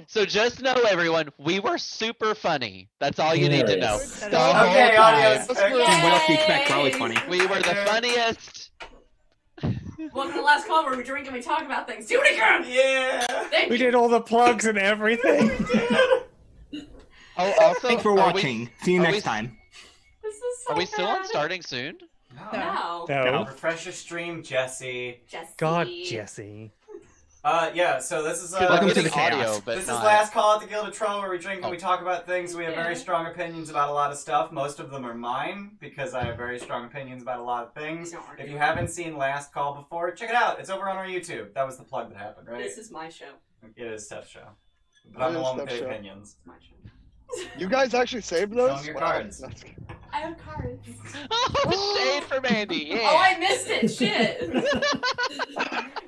So just know, everyone, we were super funny. That's all you need to know. Hilarious. The whole Okay, time. audience. Then what else do you expect? We're always funny. We were the funniest. Welcome to the last call where we drink and we talk about things. Do it again! Yeah. Thank We you. did all the plugs and everything. Oh, also, Thanks for watching. See you are next we- time. This is so Are we still on bad. starting soon? No. No. Refresh your stream, Jesse. Jesse. God, Jesse. Yeah, so this is Because Welcome I'm to getting the chaos. audio, but this is not. last call at the Gilded Troll where we drink and Oh. we talk about things. We have very Yeah. strong opinions about a lot of stuff. Most of them are mine because I have very strong opinions about a lot of things. Don't argue. If you haven't seen Last Call before, check it out. It's over on our YouTube. That was the plug that happened, right? This is my show. It is Steph's show. But I'm It the is one with Steph's the show. opinions. It's my show. You guys actually saved Show those? them your Wow. cards. That's good. I have cards. Oh, shade for Mandy. Yeah. Oh, I missed it. Shit.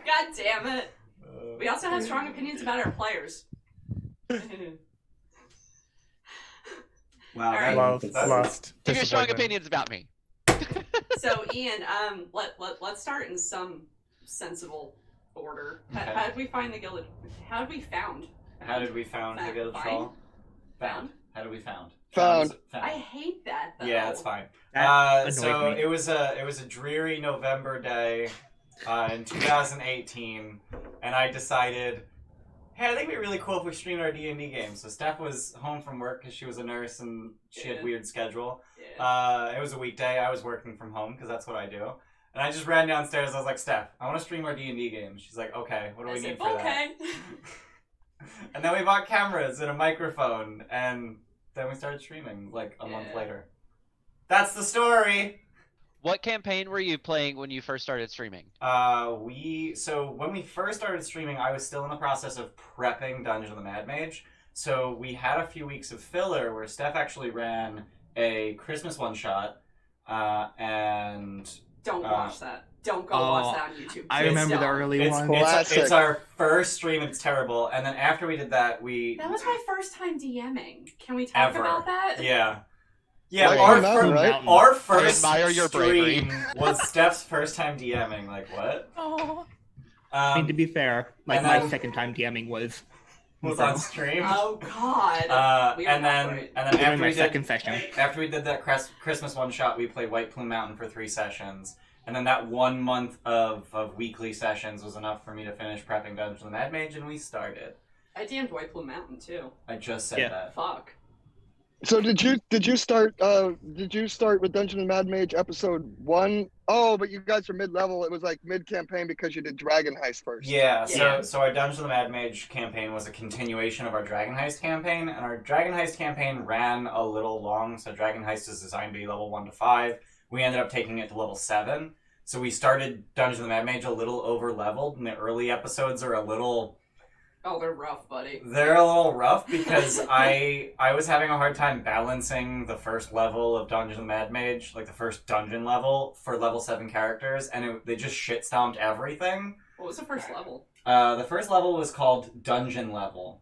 God damn it. We also have strong opinions about our players. Wow, All right. Lost. Give your strong Disappointment. opinions about me. So, Ian, let's start in some sensible order. Okay. How did we find the Gilded? How did we found? How did we found the Gilded Find? Troll? Found? How did we found? Found. I hate that though. Yeah, it's fine. That annoyed So me. it was a dreary November day in 2018, and I decided, hey, I think it'd be really cool if we streamed our D&D game. So Steph was home from work because she was a nurse and she had Yeah. a weird schedule. Yeah. It was a weekday. I was working from home because that's what I do. And I just ran downstairs. I was like, Steph, I want to stream our D&D game. She's like, okay, what do I we said, need for that? okay. And then we bought cameras and a microphone, and then we started streaming like a month Yeah. later. That's the story. What campaign were you playing when you first started streaming? So when we first started streaming, I was still in the process of prepping Dungeon of the Mad Mage. So we had a few weeks of filler where Steph actually ran a Christmas one shot, and Don't watch that. Don't go Oh, watch that on YouTube. I Please remember the don't. early it's, one. Classic. it's our first stream. It's terrible. And then after we did that, we That was my first time DMing. Can we talk Ever. about that? yeah. Like, our, you know, fir- right? our first I admire your bravery. stream was Steph's first time DMing. Like, what? Oh. I mean, to be fair, like and my then- second time DMing was on stream. Oh God. We are And not then right. and then during after my we did second session. after we did that Christmas one shot, we played White Plume Mountain for 3 sessions. And then that 1 month of weekly sessions was enough for me to finish prepping Dungeon of the Mad Mage, and we started. I DM'd White Plume Mountain too. I just said Yeah. that. Fuck. So did you start with Dungeon and Mad Mage episode 1? Oh, but you guys were mid-level. It was like mid-campaign because you did Dragon Heist first. Yeah, Yeah. so our Dungeon of the Mad Mage campaign was a continuation of our Dragon Heist campaign, and our Dragon Heist campaign ran a little long, so Dragon Heist is designed to be level 1 to 5. We ended up taking it to level 7. So we started Dungeon of the Mad Mage a little over-leveled, and the early episodes are a little... Oh, they're rough, buddy. They're a little rough because I was having a hard time balancing the first level of Dungeon of the Mad Mage, like the first dungeon level, for level 7 characters, and they just shit-stomped everything. What was the first level? The first level was called Dungeon Level.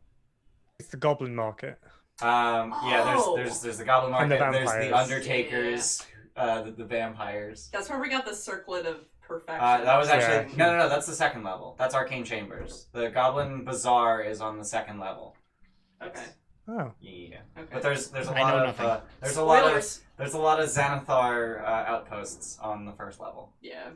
It's the Goblin Market. Yeah, Oh. there's the Goblin And the Market, there's the vampires. Undertakers, the vampires. That's where we got the circlet of perfection. That was actually... Yeah. No, that's the second level. That's Arcane Chambers. The Goblin Bazaar is on the second level. Okay. Oh. Yeah. Okay. But there's a I lot know of nothing. there's a lot of Xanathar outposts on the first level. Yeah.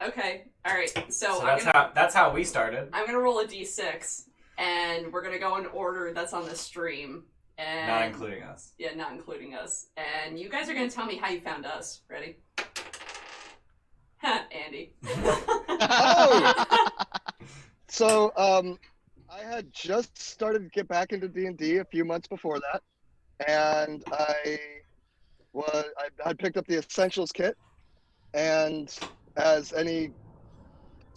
Okay. All right. So, So I'm gonna that's how we started. I'm gonna roll a d6, and we're gonna go in order that's on the stream. And Not including us. Yeah, not including us. And you guys are gonna tell me how you found us. Ready? Ha, Andy. Oh! So I had just started to get back into D&D a few months before that, and I had picked up the Essentials kit, and as a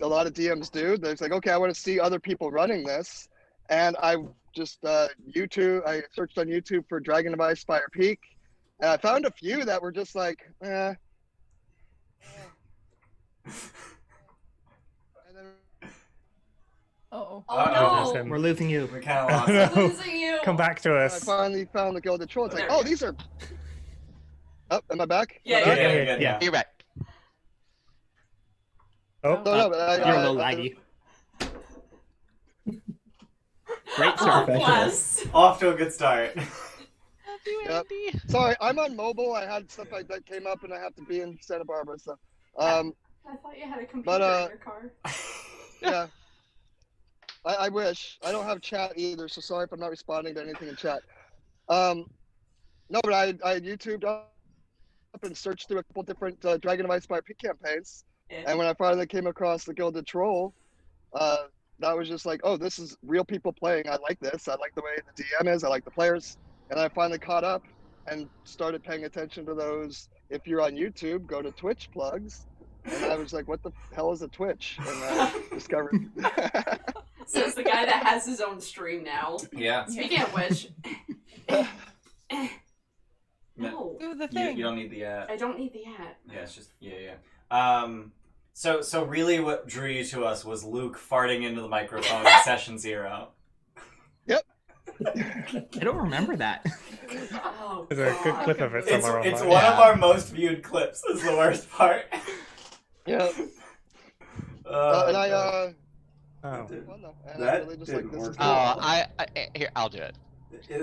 lot of DMs do, they're like, okay, I want to see other people running this, and I just YouTube. I searched on YouTube for Dragon of Ice Spire Peak, and I found a few that were just like, eh. And then Oh Uh-oh. no! We're losing you. We kind of lost No. it. I'm losing you. Come back to I us. finally found the Gilded Troll. It's like, There we oh, go. these are. Oh, am I back? Yeah, Am I you're back? You're good Yeah. now. You're back. Oh, No, but You're a little laggy. Great Oh, start. bless. Off to a good start. Love you, Yep. Andy. Sorry, I'm on mobile. I had stuff like that came up, and I have to be in Santa Barbara. So, I thought you had a computer in your car. yeah. I wish. I don't have chat either, so sorry if I'm not responding to anything in chat. No, but I YouTubed up and searched through a couple different Dragon of Ice Fire Peak campaigns, and when I finally came across the Gilded Troll, that was just like, oh, this is real people playing. I like this. I like the way the DM is. I like the players, and I finally caught up and started paying attention to those. If you're on YouTube, go to Twitch plugs, and I was like, what the hell is a Twitch? And I discovered. So it's the guy that has his own stream now. Yeah. Speaking of which, no, Do the You thing. don't need the I don't need the ad. Yeah, it's just So really, what drew you to us was Luke farting into the microphone in session 0. I don't remember that. Oh, There's a good God. clip of it It's somewhere it's online. one of Yeah. our most viewed clips. Is the worst part. Yeah. And I Oh. fun though. And I That really just like didn't this work is out. cool. Here, I'll do it.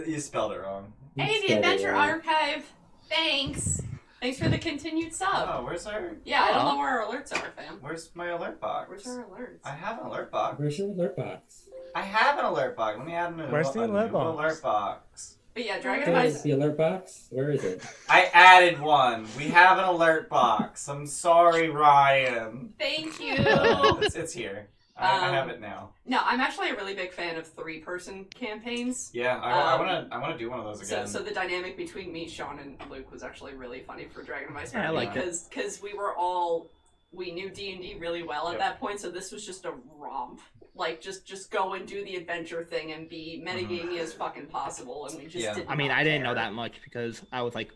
You spelled it wrong. Hey, the Adventure Archive. Thanks. Thanks for the continued sub. Oh, where's our? Yeah, I don't know where our alerts are, fam. Where's my alert box? Where's our alerts? I have an alert box. Where's your alert box? I have an alert box. Let me add a new, Where's the alert box? alert box. But yeah, Dragon of Where's Ice. the alert box? Where is it? I added one. We have an alert box. I'm sorry, Ryan. Thank you. It's here. I have it now. No, I'm actually a really big fan of 3-person campaigns. Yeah, I wanna do one of those again. So the dynamic between me, Sean, and Luke was actually really funny for Dragon of Ice Yeah, I like it. because we knew D&D really well at that point, so this was just a romp. Like, just go and do the adventure thing and be metagamey as fucking possible, and we just Yeah. did I mean, not I didn't know care. that much because I was like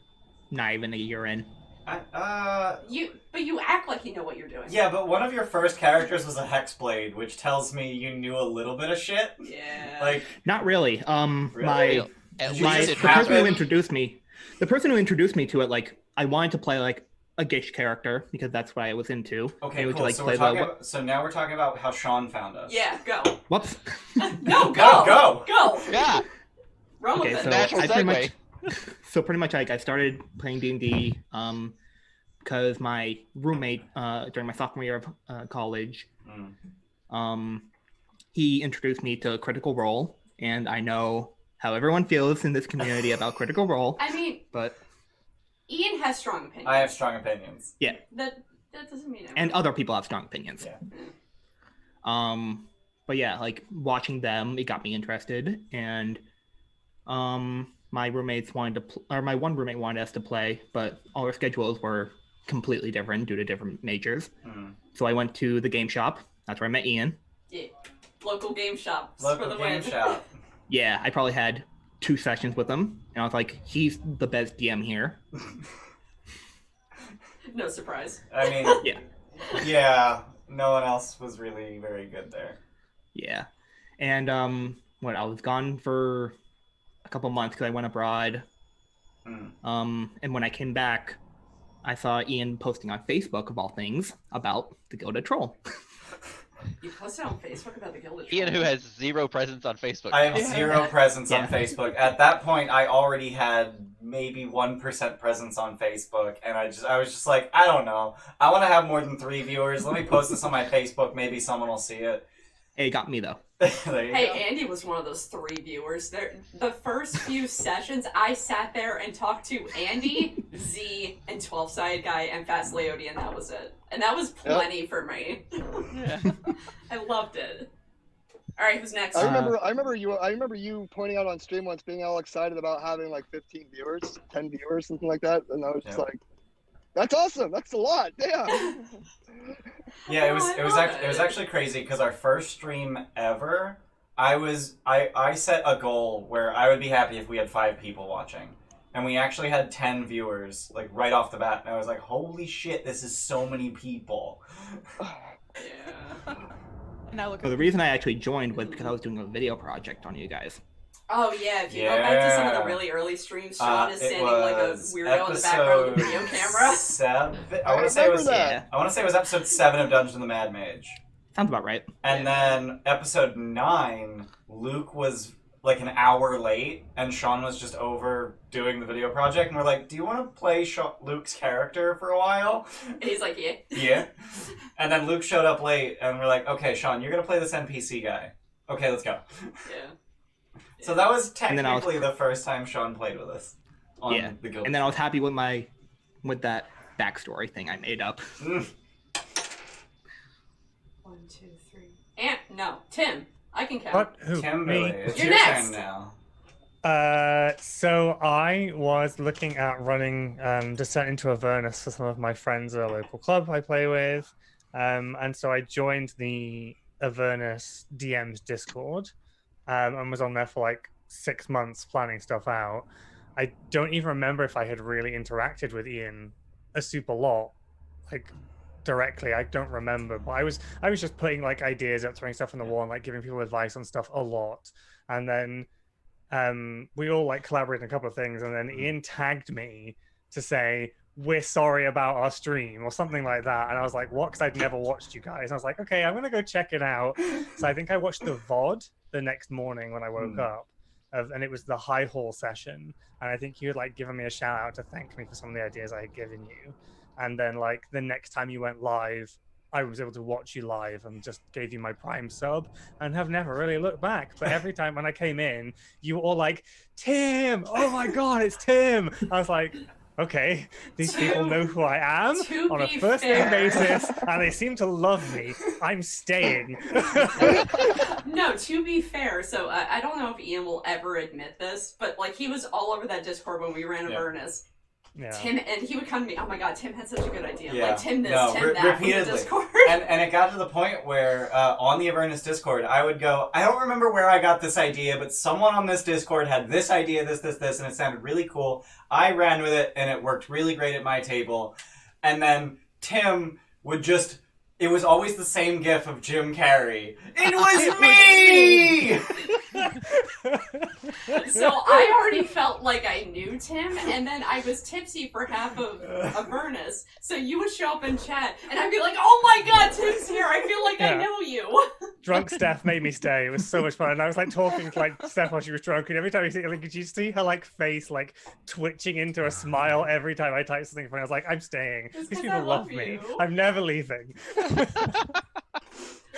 not even a year in. But you act like you know what you're doing. Yeah, but one of your first characters was a Hexblade, which tells me you knew a little bit of shit. Yeah. Like, Not really. Really? At Did you My least just it the person who happen? introduced me, to it, like I wanted to play like a Gish character because that's what I was into. okay, I would, cool. like, So play we're the- talking. So now we're talking about how Sean found us. Yeah, go. Whoops. No, go! Go! Go! Yeah, Run with Okay, it. so natural I pretty segue. pretty much like I started playing D&D because my roommate during my sophomore year of college he introduced me to Critical Role, and I know how everyone feels in this community about Critical Role, I mean, but Ian has strong opinions. I have strong opinions. That doesn't mean and other people have strong opinions. Yeah. But yeah, like watching them, it got me interested, and my roommates wanted to, my one roommate wanted us to play, but all our schedules were completely different due to different majors. So I went to the game shop. That's where I met Ian. Yeah. Local game shops for Local the game win. shop. Yeah, I probably had 2 sessions with him, and I was like, he's the best DM here. No surprise. I mean, Yeah. yeah. No one else was really very good there. Yeah, and I was gone for a couple months because I went abroad. And when I came back, I saw Ian posting on Facebook, of all things, about the Gilded Troll. You posted on Facebook about the Gilded Ian, Troll. who has 0 presence on Facebook. I have 0 presence on Yeah. Facebook. At that point, I already had maybe 1% presence on Facebook, and I was just like, I don't know. I want to have more than 3 viewers. Let me post this on my Facebook. Maybe someone will see it. It got me though. There you Hey, go. Andy was one of those 3 viewers. The first few sessions, I sat there and talked to Andy, Z, and 12-Sided Guy, and Fast Leody, and that was it. And that was plenty for me. Yeah. I loved it. All right, who's next? I remember you pointing out on stream once being all excited about having like 15 viewers, 10 viewers, something like that, and I was just like, "That's awesome! That's a lot! Damn!" Yeah, Oh, I it was love it. actually crazy because our first stream ever, I set a goal where I would be happy if we had 5 people watching, and we actually had 10 viewers like right off the bat, and I was like, "Holy shit, this is so many people!" Yeah. Now look So the reason I actually joined was because I was doing a video project on you guys. Oh yeah, if you go back to some of the Yeah. really early streams, Sean is It standing like a was weirdo in the background with a video episode camera. 7. I I want to say it was. remember that. I want to say it was episode 7 of Dungeon of the Mad Mage. Sounds about right. And then episode 9, Luke was like an hour late, and Sean was just over doing the video project, and we're like, do you want to play Luke's character for a while? And he's like, yeah. Yeah. And then Luke showed up late, and we're like, okay, Sean, you're going to play this NPC guy. Okay, let's go. Yeah. So that was And then I was- technically the first time Sean played with us on the Gilded And then I was Troll. happy with that backstory thing I made up. Mm. 1, 2, 3. And no, Tim. I can count. What? Who? Kimberly, Me? it's You're your next. turn now. So I was looking at running Descent into Avernus for some of my friends at a local club I play with. And so I joined the Avernus DM's Discord and was on there for like 6 months planning stuff out. I don't even remember if I had really interacted with Ian a super lot, like directly. I don't remember, but I was just putting like ideas up, throwing stuff on the wall, and like giving people advice on stuff a lot. And then we all like collaborated on a couple of things, and then Ian tagged me to say, we're sorry about our stream or something like that. And I was like, what? Because I'd never watched you guys. And I was like, okay, I'm gonna go check it out. So I think I watched the VOD the next morning when I woke up, and it was the High Hall session. And I think you had like given me a shout out to thank me for some of the ideas I had given you. And then like the next time you went live, I was able to watch you live and just gave you my Prime sub and have never really looked back. But every time when I came in, you were all like, Tim, oh my God, it's Tim. I was like, okay, these people know who I am to on a be first name fair. basis, and they seem to love me. I'm staying. No, to be fair, so I don't know if Ian will ever admit this, but like he was all over that Discord when we ran Avernus. Yeah. Tim, and he would come to me, oh my God, Tim had such a good idea. Yeah. Like Tim this, No, Tim that from the repeatedly. Discord. And it got to the point where on the Avernus Discord, I would go, I don't remember where I got this idea, but someone on this Discord had this idea, this, and it sounded really cool. I ran with it, and it worked really great at my table. And then Tim would just... It was always the same gif of Jim Carrey. It was me! So I already felt like I knew Tim, and then I was tipsy for half of Avernus. So you would show up in chat, and I'd be like, oh my God, Tim's here. I feel like I Yeah. know you. Drunk Steph made me stay. It was so much fun. And I was like talking to like Steph while she was drunk, and every time you see, like, could you see her like face like twitching into a smile every time I typed something funny? I was like, I'm staying. It's These 'cause people I love me. you. I'm never leaving.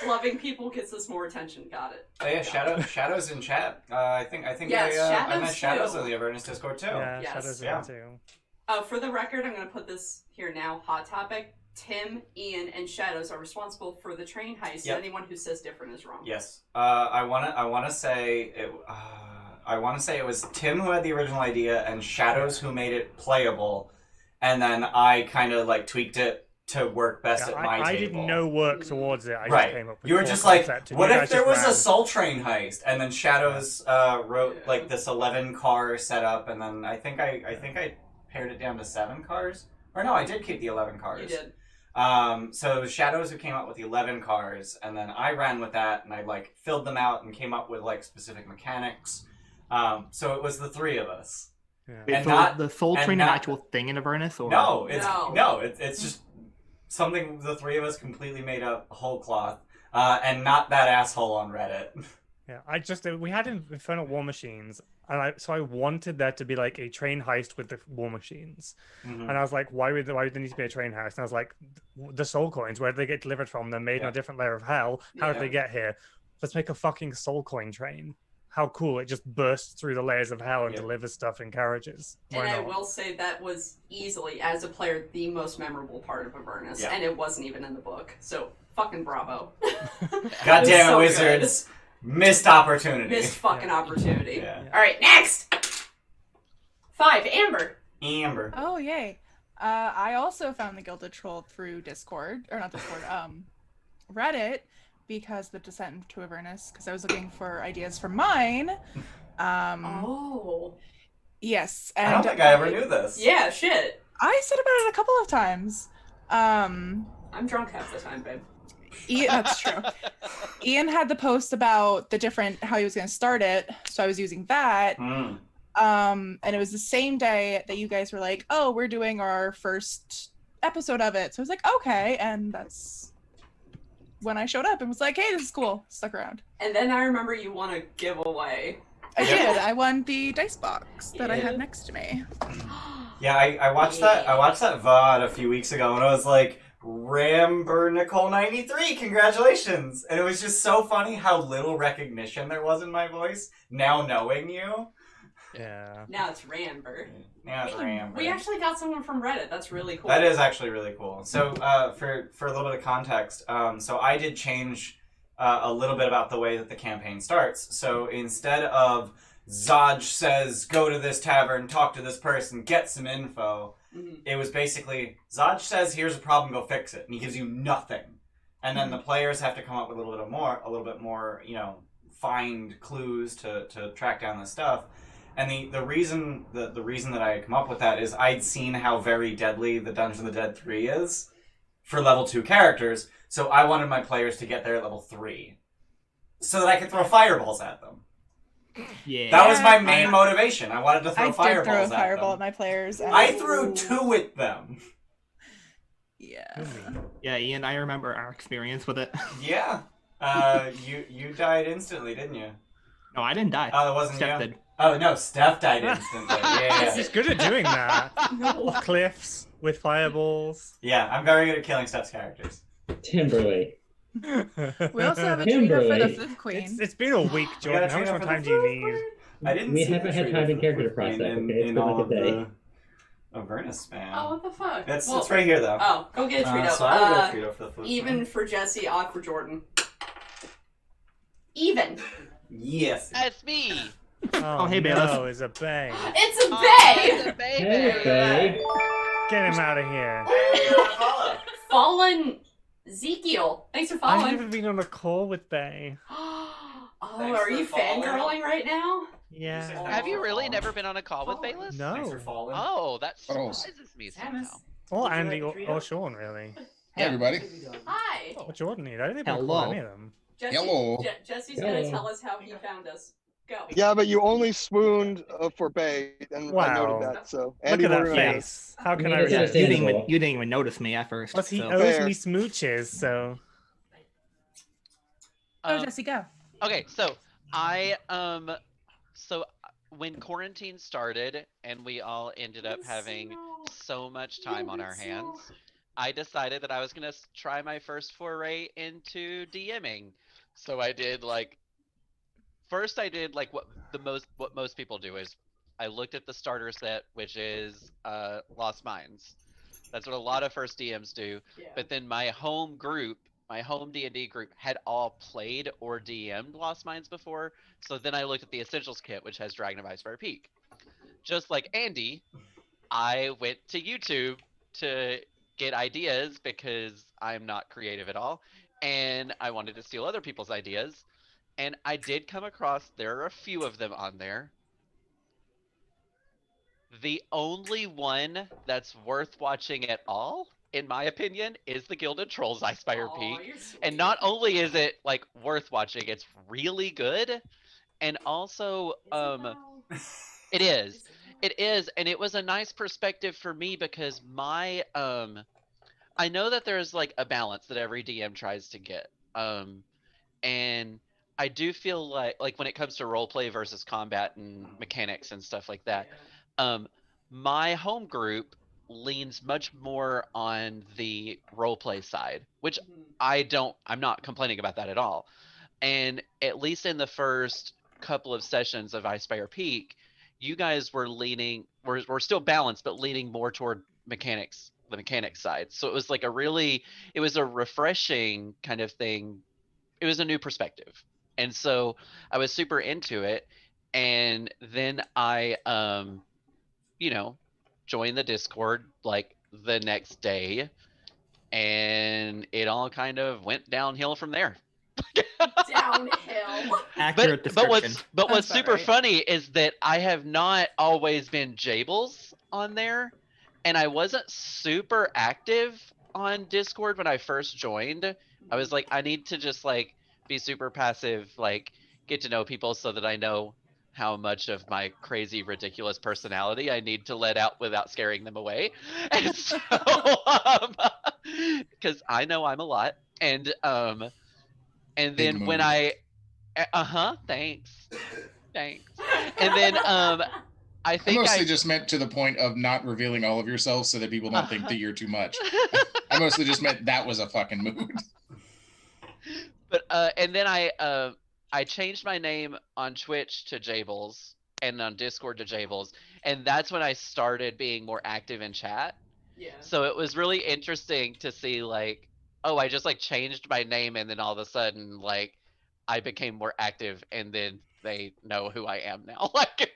Loving people gets us more attention. Got it. Oh yeah, Shadows in chat. I think Yes, I met Shadows Shadows too. on the Avernus Discord too. Yeah, Yes. Shadows Yeah. in too. For the record, I'm going to put this here now. Hot topic. Tim, Ian, and Shadows are responsible for the train heist. Yep. Anyone who says different is wrong. Yes. I wanna say it. I want to say it was Tim who had the original idea and Shadows who made it playable, and then I kind of like tweaked it to work best Yeah, at my I table. did no work towards it. I just Right. came up with You were the just core like, concept, and what you if guys there just was a ran. Soul Train heist? And then Shadows wrote Yeah. like this 11 car setup, and then I think I pared it down to 7 cars. Or no, I did keep the 11 cars. You did. So Shadows who came up with the 11 cars, and then I ran with that, and I like filled them out and came up with like specific mechanics. So it was the 3 of us. Yeah. Wait, And so not- the Soul and Train an not- actual thing in Avernus? Or... No, No. it's just something the 3 of us completely made up whole cloth, and not that asshole on Reddit. Yeah, we had Infernal War Machines, and so I wanted there to be like a train heist with the war machines, Mhm. and I was like, why would there need to be a train heist? And I was like, the soul coins, where did they get delivered from? They're made in Yeah. a different layer of hell. How Yeah. did they get here? Let's make a fucking soul coin train. How cool! It just bursts through the layers of hell and Yeah. delivers stuff in carriages. Why And I not? will say that was easily, as a player, the most memorable part of Avernus. Yeah. And it wasn't even in the book. So, fucking bravo. God was damn it, so Wizards! Missed opportunity. Missed fucking opportunity. Yeah. Alright, next! 5, Amber. Amber. Oh, yay. I also found the Gilded Troll through Discord, or not Discord, Reddit, because the Descent into Avernus, because I was looking for ideas for mine. Oh. Yes, I and don't think I ever knew this. Yeah, shit. I said about it a couple of times. I'm drunk half the time, babe. Ian, that's true. Ian had the post about the different, how he was going to start it, so I was using that. Mm. And it was the same day that you guys were like, oh, we're doing our first episode of it. So I was like, okay, and that's when I showed up and was like, "Hey, this is cool." Stuck around. And then I remember you won a giveaway. I did. I won the dice box that I Yeah. have next to me. Yeah, I watched that. I watched that VOD a few weeks ago, and I was like, Ramber Nicole 93, congratulations! And it was just so funny how little recognition there was in my voice. Now knowing you, Yeah. Now it's Ramber. now it's Ramber. We actually got someone from Reddit. That's really cool. That is actually really cool. So, for a little bit of context, so I did change a little bit about the way that the campaign starts. So instead of Zodge says, go to this tavern, talk to this person, get some info, it was basically, Zodge says, here's a problem, go fix it. And he gives you nothing. And then the players have to come up with a little bit more, find clues to track down this stuff. And the reason that I had come up with that is I'd seen how very deadly the Dungeon of the Dead 3 is for level 2 characters, so I wanted my players to get there at level 3 so that I could throw fireballs at them. Yeah. That was my main motivation. I wanted to throw I did fireballs throw a at fireball them. at my players. And I threw 2 at them. Yeah. Yeah, Ian, I remember our experience with it. Yeah. You died instantly, didn't you? No, I didn't die. Oh, it wasn't Steph you? did. Oh, no, Steph died instantly. Yeah. He's good at doing that. Cliffs with fireballs. Yeah, I'm very good at killing Steph's characters. Timberlake. We also have a trainer for the Kimberly. Fifth Queen. It's been a week, We got a Jordan. How much trainer more for time the do you food need? queen? I didn't We see haven't the had trainer time for in character the to process, queen okay? It's in been like all a day. the Avernus spam. Oh, what the fuck? It's right here though. Oh, go get a Frito. So I would go Frito for the food. Even for Jesse, odd for Jordan. Even. Yes. That's me. Oh, hey, Bailiff. no, it's a bay. It's a Oh, bay! it's a baby. Hey, babe. Get him out of here. Fallen Ezekiel. Thanks for I've following. never been on a call with Bay. Oh, Thanks are for you following. fangirling right now? Yeah. Have you really never been on a call with Bayless? Thanks for No. falling. Oh, that Oh. surprises me Samus. somehow. Or Andy or Sean, really. Hey, everybody. Hi. Or Jordan either. I don't think we'll Hello. call any of them. Jesse, Hello. Jesse's gonna Hello. tell us how he found us. Go. Yeah, but you only swooned for Bay, and I Wow. noted that. So Look Andy at will that remember. face. How can I I mean, it's Yeah, resist? understandable. you didn't even notice me at first. Plus, he so. owes Fair. me smooches, so. Oh, Jesse, go. Okay, so when quarantine started and we all ended up having so much time on our hands, I decided that I was gonna try my first foray into DMing. So I did what most people do is I looked at the starter set, which is Lost Mines. That's what a lot of first DMs do. Yeah. But then my home group, my home D&D group, had all played or DM'd Lost Mines before. So then I looked at the Essentials kit, which has Dragon of Icefire Peak. Just like Andy, I went to YouTube to get ideas because I'm not creative at all. And I wanted to steal other people's ideas. And I did come across, there are a few of them on there. The only one that's worth watching at all, in my opinion, is the Gilded Troll's Icefire Aw, Peak. you're sweet. And not only is it worth watching, it's really good. And also, it is. It is, and it was a nice perspective for me because my I know that there's a balance that every DM tries to get. And I do feel like when it comes to roleplay versus combat and mechanics and stuff like that, my home group leans much more on the roleplay side, which I'm not complaining about that at all. And at least in the first couple of sessions of Icefire Peak, you guys were we're still balanced, but leaning more toward mechanics, the mechanics side. So it was it was a refreshing kind of thing. It was a new perspective. And so I was super into it. And then I, joined the Discord the next day, and it all kind of went downhill from there. Downhill. Accurate description. But what's That's about super right. funny is that I have not always been Jables on there, and I wasn't super active on Discord when I first joined. I was like, I need to just be super passive, get to know people so that I know how much of my crazy, ridiculous personality I need to let out without scaring them away. And so, because I know I'm a lot, and Big then when mood. thanks. And then I I think mostly just meant to the point of not revealing all of yourself so that people don't think that you're too much. I mostly just meant that was a fucking mood. But and then I changed my name on Twitch to Jables and on Discord to Jables, and that's when I started being more active in chat. Yeah. So it was really interesting to see like, oh, I just like changed my name and then all of a sudden like I became more active and then they know who I am now. Like,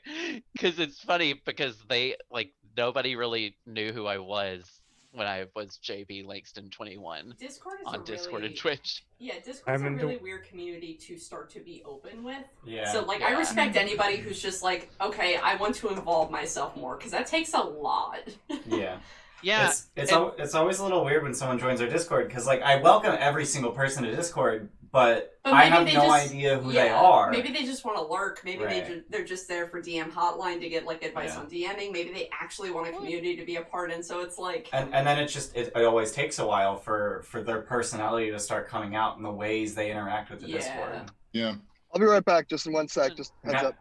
because it's funny because they like nobody really knew who I was when I was JB Langston 21 Discord is on a Discord really, and Twitch. Yeah, Discord's a really weird community to start to be open with. Yeah. So, like, I respect anybody who's just like, okay, I want to involve myself more, because that takes a lot. Yeah. Yeah. It's always a little weird when someone joins our Discord, because, like, I welcome every single person to Discord, but I have no idea who they are. Maybe they just want to lurk. Maybe they're just there for DM hotline to get, like, advice on DMing. Maybe they actually want a community to be a part in, so it's like... And then it always takes a while for their personality to start coming out in the ways they interact with the Discord. Yeah. I'll be right back just in one sec. Just heads up.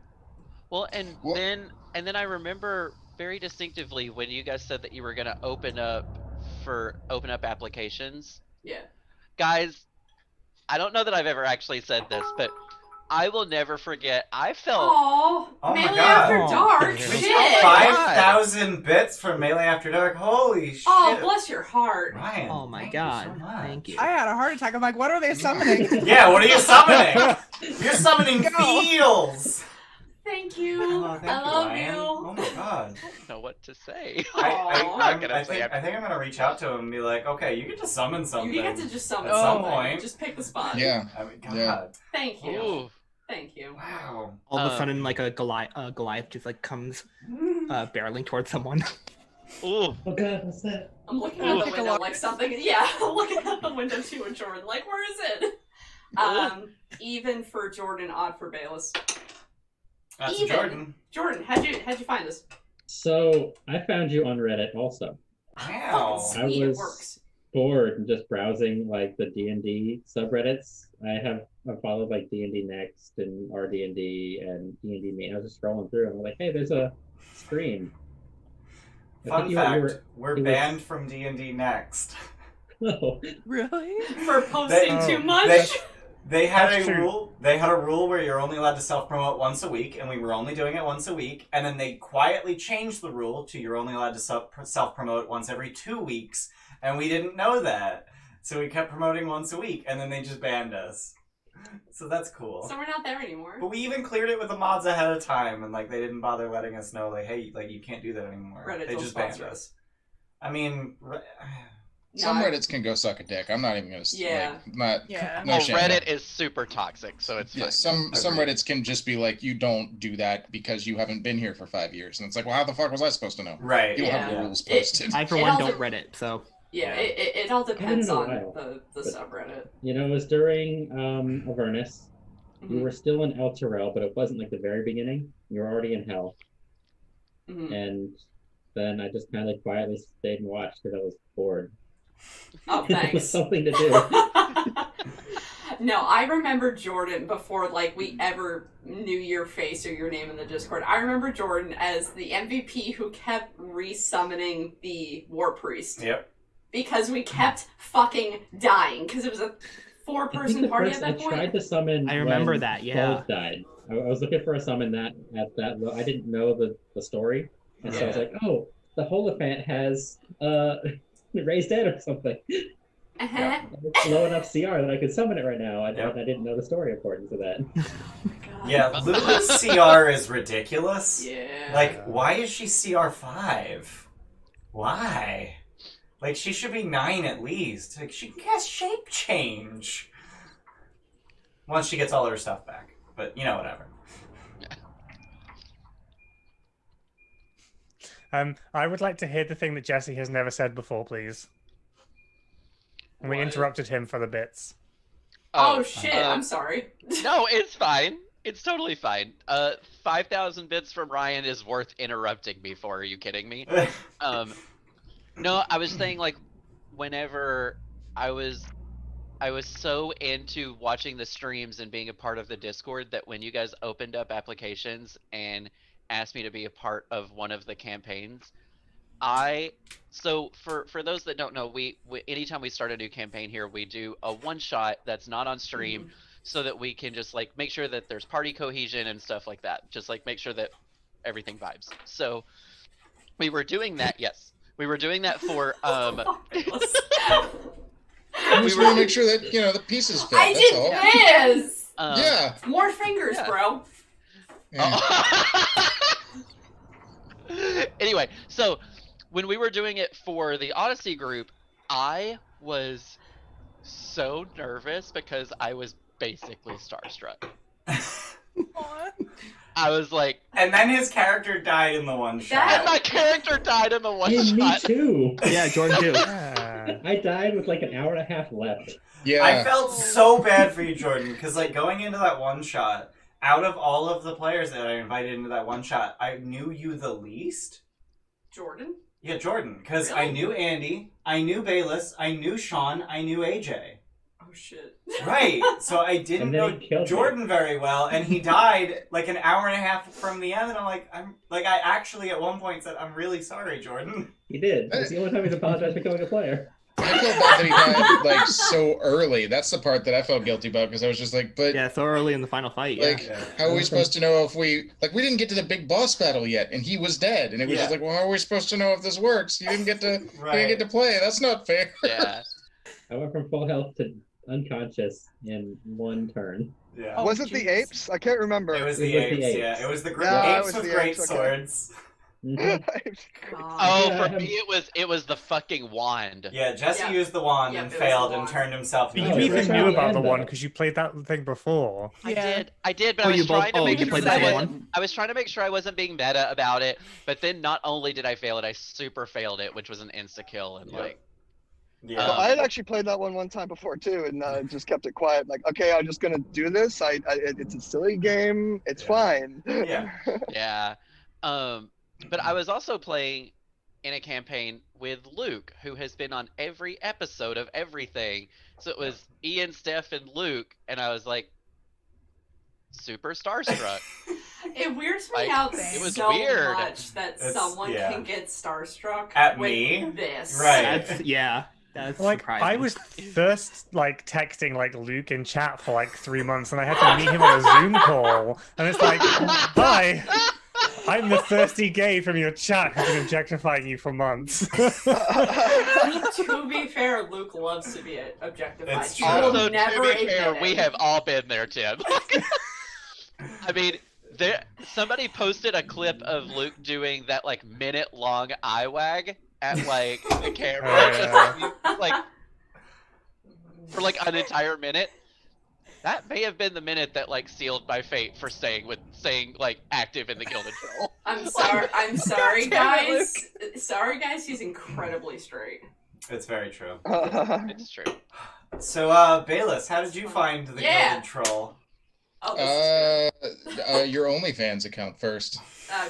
Well, and then I remember very distinctively when you guys said that you were going to open up applications. Yeah. Guys, I don't know that I've ever actually said this, but I will never forget. I felt. Oh my Melee God. After Dark. We Shit. got 5,000 bits from Melee After Dark. Holy shit. Oh, bless your heart. Ryan. Oh my God. Thank you. I had a heart attack. I'm like, what are they summoning? Yeah, what are you summoning? You're summoning feels. Thank you. Oh, thank I you, love Ryan. you. Oh my God. I don't know what to say. I think I'm gonna reach out to him and be like, okay, you get to summon something. You get to just summon at some something. point. Just pick the spot. Yeah. I mean, God. Yeah. Thank you. Ooh. Thank you. Wow. All of a sudden, like a Goliath just like comes barreling towards someone. Ooh. Oh God, what's that? I'm looking out the window like something. Yeah, I'm looking out the window too, and Jordan, like, where is it? Even for Jordan, odd for Bayless. That's Even. Jordan. Jordan, how'd you find us? So I found you on Reddit also. Wow. Sweet, I it was works. bored and just browsing like the D&D subreddits. I followed like D&D Next and RD&D and D&D Me. I was just scrolling through and I'm like, hey, there's a stream. Fun fact: we're banned from D&D Next. No. Really? For posting too much? They had a rule. They had a rule where you're only allowed to self-promote once a week, and we were only doing it once a week. And then they quietly changed the rule to you're only allowed to self-promote once every 2 weeks, and we didn't know that, so we kept promoting once a week, and then they just banned us. So that's cool. So we're not there anymore. But we even cleared it with the mods ahead of time, and like they didn't bother letting us know, like, hey, like you can't do that anymore. Reddit They don't just banned sponsor us. I mean. Some Reddits can go suck a dick. I'm not even gonna. Yeah. No Well, shame. Reddit is super toxic, so it's fine. Some Reddits can just be like, you don't do that because you haven't been here for 5 years, and it's like, well, how the fuck was I supposed to know? Right. You don't have the rules posted. I for one don't Reddit, so. Yeah, it all depends I don't on know the subreddit. You know, it was during Avernus. Mm-hmm. You were still in El Terrell, but it wasn't like the very beginning. You were already in Hell. Mm-hmm. And then I just kind of quietly stayed and watched because I was bored. Oh, It was thanks. something to do. No, I remember Jordan before like we ever knew your face or your name in the Discord. I remember Jordan as the MVP who kept resummoning the War Priest. Yep. Because we kept fucking dying because it was a 4-person party at that point. I tried to summon. I remember when that, yeah. Cold died. I was looking for a summon at that low. I didn't know the story, and so I was like, oh, the Holophant has raised dead or something. Uh-huh. It's low enough CR that I could summon it right now. I didn't know the story according to that. Yeah, Lulu's CR is ridiculous. Yeah. Like, why is she CR5? Why? Like, she should be 9 at least. Like, she can cast shape change. Once she gets all her stuff back. But, you know, whatever. I would like to hear the thing that Jesse has never said before, please. We interrupted him for the bits. Oh shit, I'm sorry. No, it's fine. It's totally fine. 5,000 bits from Ryan is worth interrupting me for. Are you kidding me? No, I was saying, like, whenever I was I was so into watching the streams and being a part of the Discord that when you guys opened up applications and asked me to be a part of one of the campaigns, so for those that don't know, we anytime we start a new campaign here, we do a one shot that's not on stream, so that we can just like make sure that there's party cohesion and stuff like that. Just like make sure that everything vibes. So we were doing that. Yes, we were doing that for I just want to make sure that the pieces fit. I That's all. did this. Yeah. More fingers, bro. Anyway, so when we were doing it for the Odyssey group, I was so nervous because I was basically starstruck. I was like, and then his character died in the one shot. And my character died in the one Hey, shot. me too. Yeah, Jordan too. I died with like an hour and a half left. Yeah. I felt so bad for you, Jordan, because like going into that one shot, out of all of the players that I invited into that one shot, I knew you the least. Jordan? Yeah, Jordan, because Really? I knew Andy, I knew Bayless, I knew Sean, I knew AJ. Oh shit. Right, so I didn't And then know he killed Jordan very well, and he died like an hour and a half from the end, and I actually at one point said, I'm really sorry, Jordan. He did. It's the only time he's apologized for killing a player. I felt bad that he died like so early. That's the part that I felt guilty about because I was just like, but Yeah, so early in the final fight. like, Yeah. how are we supposed to know if we didn't get to the big boss battle yet, and he was dead, and it was just like, well, how are we supposed to know if this works? You didn't get to play. That's not fair. Yeah. I went from full health to unconscious in one turn. Yeah. Oh, Was it the jeez. apes? I can't remember. It was It the was the apes, apes. yeah. It was the Yeah, it apes was with the great apes, okay. swords. Mhm. Oh, Yeah, for I have- me it was the fucking wand. Yeah, Jesse Yeah. used the wand Yep, and it was the failed and wand. turned himself But into you Oh, a even that's great knew right. about the Yeah. one because you played that thing before. I did, but Oh, I was you both- trying to oh, make you sure played that the I same wasn't. one? I was trying to make sure I wasn't being meta about it, but then not only did I fail it, I super failed it, which was an insta kill, and Yep. like, Yeah. So I had actually played that one time before too, and just kept it quiet. Like, okay, I'm just gonna do this. It's a silly game. It's Yeah. fine. Yeah. yeah. But I was also playing in a campaign with Luke, who has been on every episode of everything. So it was Ian, Steph, and Luke, and I was like, super starstruck. It weirds me Like, out it was so weird. much that It's- someone yeah. can get starstruck At with me? this. Right. That's Like surprising. I was first like texting like Luke in chat for like 3 months, and I had to meet him on a Zoom call, and it's like, hi, I'm the thirsty gay from your chat who's been objectifying you for months. To be fair, Luke loves to be objectified. It's He true. will Also, never to be admit fair, it. we have all been there, Tim. I mean, somebody posted a clip of Luke doing that like minute-long eye wag at like the camera, Oh, just like for like an entire minute. That may have been the minute that like sealed my fate for staying like active in the Gilded Troll. I'm sorry. I'm sorry, God damn it, guys. Sorry, guys. He's incredibly straight. It's very true. It's true. So, Bayless, how did you find the Yeah. Gilded Troll? Oh, this is good. Your OnlyFans account first.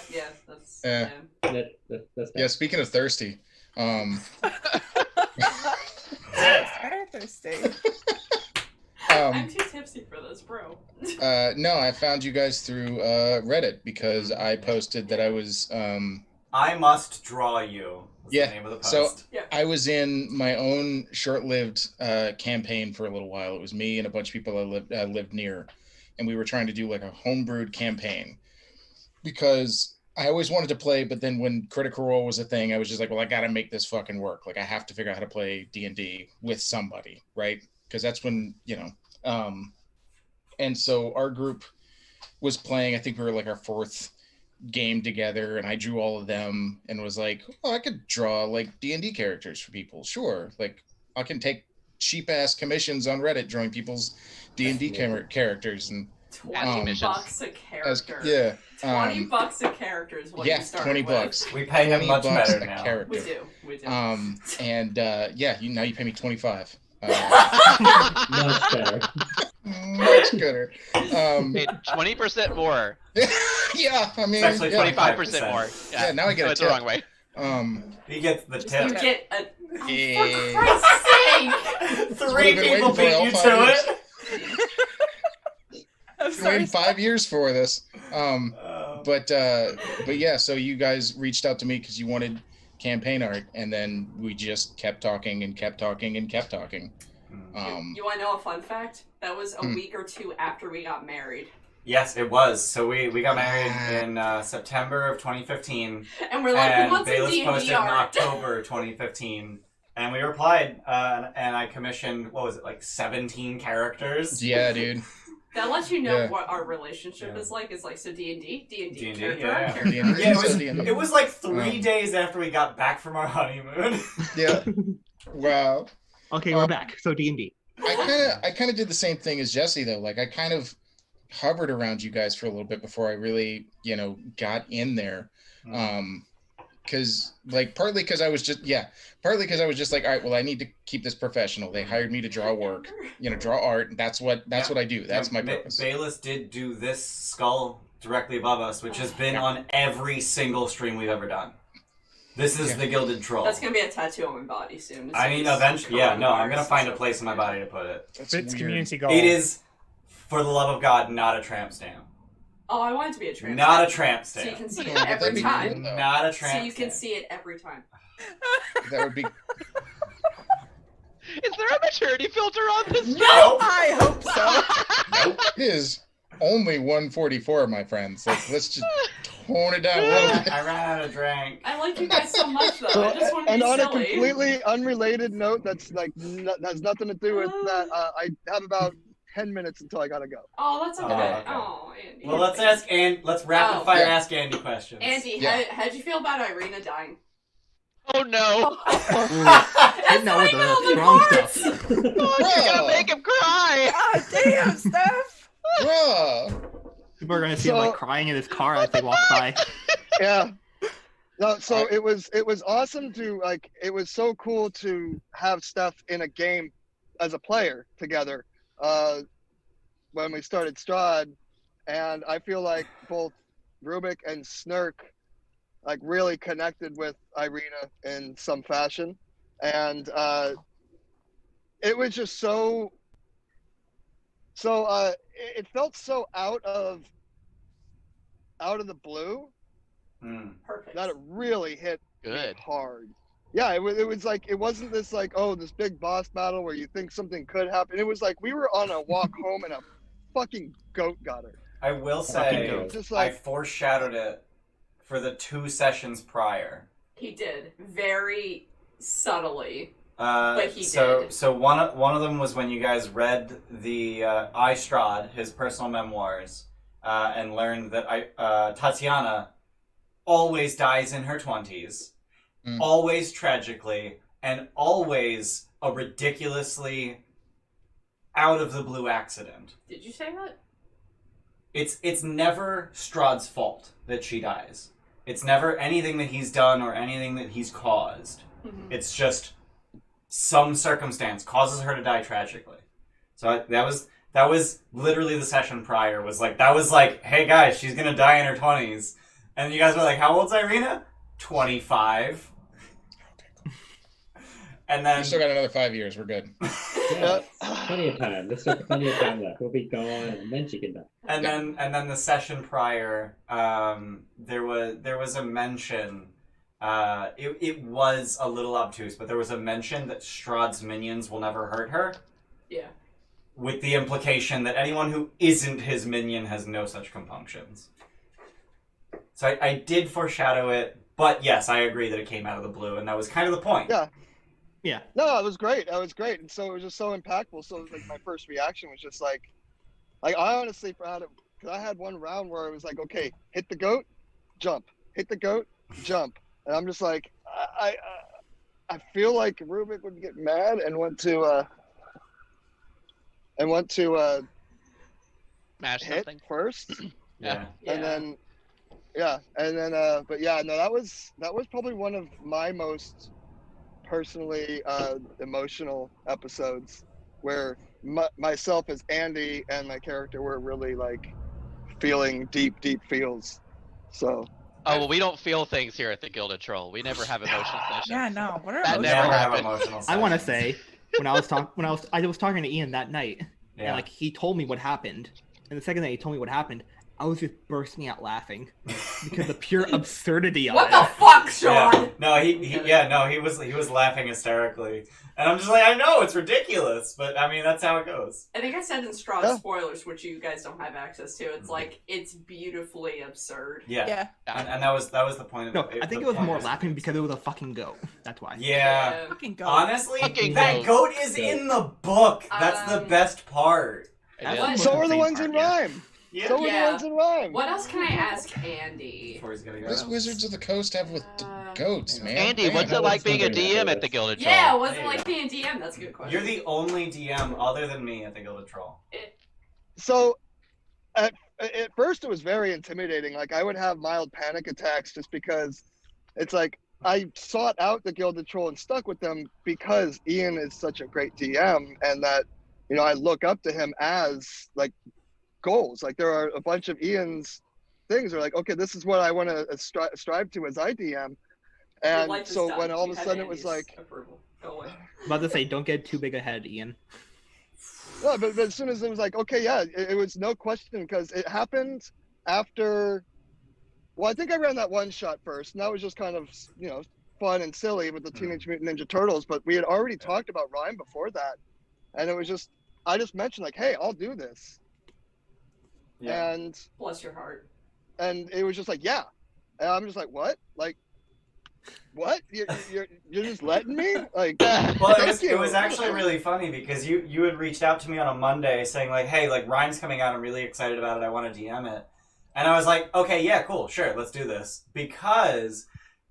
Yeah, that's. Yeah. That's Yeah, speaking of thirsty, Very thirsty. I'm too tipsy for this, bro. no, I found you guys through Reddit because I posted that I was I Must Draw You was Yeah, the name of the so- post. I was in my own short-lived campaign for a little while. It was me and a bunch of people I lived near, and we were trying to do like a homebrewed campaign because I always wanted to play, but then when Critical Role was a thing, I was just like, well, I got to make this fucking work. Like, I have to figure out how to play D&D with somebody, right? Because that's when, and so our group was playing, I think we were like our fourth game together, and I drew all of them and was like, oh, I could draw like D&D characters for people. Sure. Like, I can take cheap-ass commissions on Reddit drawing people's D&D characters. And 20 missions. bucks a as, character. yeah. 20 bucks a character is what Yeah, you started 20 with. bucks. We pay him 20 much bucks better a now. character. We do. We do. And now you pay me 25. much better. Much gooder. Made 20% more. Yeah, I mean, It's actually yeah, 25% more. Yeah, now I get so a it's the tip. wrong way. He gets the You tip. get a. Oh, Yeah. for Christ's sake! 3 been people waiting for beat all you 5 to years. it. I'm Been sorry. waiting 5 years for this. Oh. But yeah, so you guys reached out to me because you wanted campaign art, and then we just kept talking and kept talking and kept talking. You want to know a fun fact? That was a week or two after we got married. Yes, it was. So we got married in September of 2015. And we're like, And what's a Bayless D&D posted in art? October 2015. And we replied, and I commissioned, what was it, like 17 characters? Yeah, dude. That lets you know Yeah. what our relationship is like. It's like, so D&D, D&D, character, yeah. character. D&D. Yeah, it was like 3 days after we got back from our honeymoon. Yeah. Wow. Okay, we're back. So D&D. I kind of did the same thing as Jesse though. Like I kind of hovered around you guys for a little bit before I really, got in there. Cause like partly because I was just like, all right, well I need to keep this professional. They hired me to draw work, draw art. That's what I do. That's my purpose. Bayless did do this skull directly above us, which has been on every single stream we've ever done. This is the Gilded Troll. That's going to be a tattoo on my body soon. I mean, eventually, yeah, no, I'm going to find a place in my body to put it. It's community goal. It is, for the love of God, not a tramp stamp. Oh, I want it to be a tramp Not stamp. a tramp So you stamp. can see Oh, it but every that'd be time. cool, though. Not a So tramp you can stamp. see it every time. That would be. Is there a maturity filter on this? Nope. I hope so. Nope. It is only 144, my friends. Like, let's just tone it down a little bit. I ran out of drink. I like you guys so much, though. So, I just want to and be on silly. a completely unrelated note, that's like has nothing to do with that. I have about 10 minutes until I gotta go. Oh, that's okay. okay. Oh, Andy. Well, let's rapid fire ask Andy questions. Andy, Yeah. how'd you feel about Irina dying? Oh no! Hitting out with the strong stuff. Oh, you're gonna make him cry! God damn, Steph. Bruh. People are gonna see him like crying in his car as they walk by. Yeah. No, so it was awesome to it was so cool to have Steph in a game as a player together when we started Strahd, and I feel like both Rubik and Snurk really connected with Irina in some fashion, and it was just so it felt so out of the blue Perfect. that it really hit me Good. hard. Yeah, it was like, it wasn't this this big boss battle where you think something could happen. It was like we were on a walk home and a fucking goat got her. I will say, Just I foreshadowed it for the 2 sessions prior. He did. Very subtly. But he so, did. So one of them was when you guys read the Strahd, his personal memoirs, and learned that Tatiana always dies in her 20s, always tragically, and always a ridiculously out of the blue accident. Did you say that? It's never Strahd's fault that she dies. It's never anything that he's done or anything that he's caused. Mm-hmm. It's just some circumstance causes her to die tragically. So that was literally the session prior. That was like, hey guys, she's gonna die in her 20s, and you guys were like, how old's Irina? 25. And then We still got another 5 years. We're good. Yeah, plenty of time. There's still plenty of time left. We'll be gone, and then she can die. and then the session prior, there was a mention. It was a little obtuse, but there was a mention that Strahd's minions will never hurt her. Yeah. With the implication that anyone who isn't his minion has no such compunctions. So I did foreshadow it, but yes, I agree that it came out of the blue, and that was kind of the point. Yeah. Yeah. No, it was great. It was great. And so it was just so impactful. So my first reaction was just I honestly had it, because I had one round where it was like, okay, hit the goat, jump. Hit the goat, jump. And I'm just like, I feel like Rubik would get mad and want to Smash hit something. first. Yeah. And then but yeah, no, that was probably one of my most personally emotional episodes, where myself as Andy and my character were really feeling deep feels. So Oh, well, we don't feel things here at the Gilded Troll. We never have emotional sessions. Yeah, no. What are That We emotions? never never have happened. emotional I want to sessions. say I was talking to Ian that night, Yeah. and like he told me what happened, and the second that he told me what happened, I was just bursting out laughing because the pure absurdity of What it. the fuck, Sean? Yeah. No, he was laughing hysterically, and I'm just like, I know it's ridiculous, but I mean that's how it goes. I think I said in Strahd Yeah. spoilers, which you guys don't have access to. It's like it's beautifully absurd. Yeah, Yeah. and that was the point of No, it. I think the it was point more is- laughing because it was a fucking goat. That's why. Yeah. Fucking go. Honestly, Fucking that goat. goat is in the book. That's the best part. It That's is. What? So are the Same ones part, in yeah. Rime. Yeah. So are Yeah. the ones in Rime. What else can I ask Andy? Before he's gonna What go. does Wizards of the Coast have with goats, man? Andy, Damn. what's it was like being a wondering DM after at the this. Gilded Troll? Yeah, what's it There you like go. being DM? That's a good question. You're the only DM other than me at the Gilded Troll. So at first it was very intimidating. Like I would have mild panic attacks just because it's like I sought out the Gilded Troll and stuck with them because Ian is such a great DM, and that I look up to him as like goals. Like there are a bunch of Ian's things are like, okay, this is what I want to strive to as I DM. Your And life is so done. when all You of a have sudden it was Andy's like, approval. Go away. About to say, don't get too big ahead, Ian. no, but as soon as it was like, okay, yeah, it was no question because it happened after. Well, I think I ran that one shot first, and that was just kind of fun and silly with the Teenage Mutant Ninja Turtles. But we had already talked about Rime before that, and it was just I just mentioned like, hey, I'll do this, Yeah. and Bless your heart. it was just like, yeah, and I'm just like, what, like, what? You're just letting me like. Well, Thank it was you. actually really funny because you had reached out to me on a Monday saying like, hey, like Rhine's coming out, I'm really excited about it, I want to DM it. And I was like, okay, yeah, cool, sure, let's do this. Because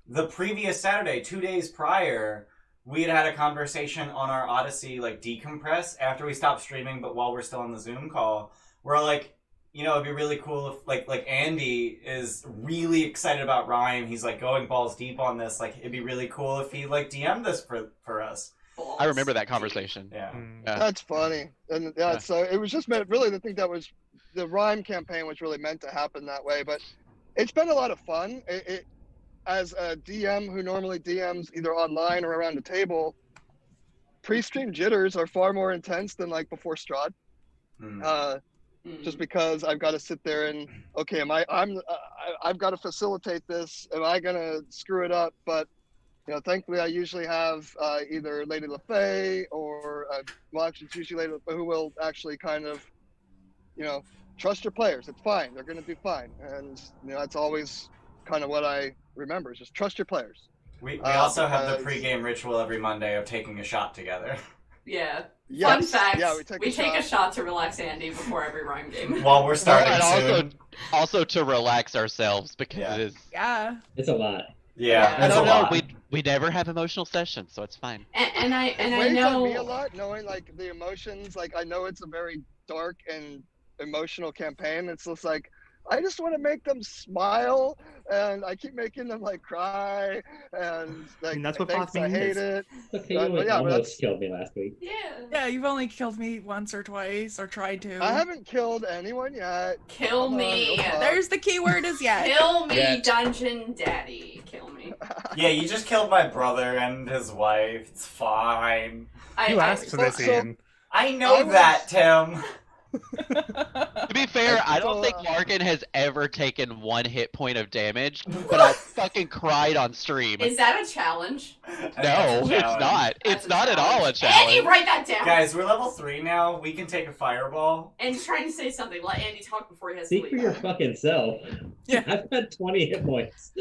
the previous Saturday, 2 days prior, we had a conversation on our Odyssey like decompress after we stopped streaming, but while we're still on the Zoom call, we're like, it'd be really cool if like Andy is really excited about Rime. He's like going balls deep on this. Like it'd be really cool if he like DM'd this for us. I remember that conversation. Yeah. Yeah. That's funny, and Yeah. so it was just meant really. I think that was the Rime campaign was really meant to happen that way. But it's been a lot of fun. It as a DM who normally DMs either online or around a table, pre-stream jitters are far more intense than like before Strahd. Just because I've got to sit there and okay, I've got to facilitate this. Am I gonna screw it up? But thankfully I usually have either Lady LaFay or well, actually it's usually Lady LaFay who will actually kind of trust your players. It's fine. They're gonna do fine, and that's always kind of what I remember is just trust your players. We also have the because- pregame ritual every Monday of taking a shot together Yeah. Yes. Fun fact. Yeah, we take a shot to relax Andy before every Rime game. while we're starting And soon. also to relax ourselves because Yeah. it is. Yeah. It's a lot. Yeah, I it's a No, lot. we never have emotional sessions, so it's fine. And I It know. weighs on me a lot, knowing like the emotions. Like I know it's a very dark and emotional campaign. It's just like I just want to make them smile, and I keep making them like cry, and like And that's what thanks, I Frostmaiden hate is. it. Okay, But you yeah, but almost that's- killed me last week. Yeah. Yeah, you've only killed me once or twice, or tried to. I haven't killed anyone yet. Kill Come on, me. no talk. There's the key word is yet. Kill me, Yet. Dungeon Daddy. Kill me. Yeah, you just killed my brother and his wife. It's fine. You asked for this, So- Ian. I know I was- that, Tim. To be fair, I don't think So, Larkin has ever taken 1 hit point of damage, but I fucking cried on stream. Is that a challenge? No, it's not. That's It's a not at all a Andy, challenge. write that down. Guys, we're level 3 now. We can take a fireball. Andy's trying to say something. Let Andy talk before he has to Speak for leave. your fucking self. Yeah. I've had 20 hit points.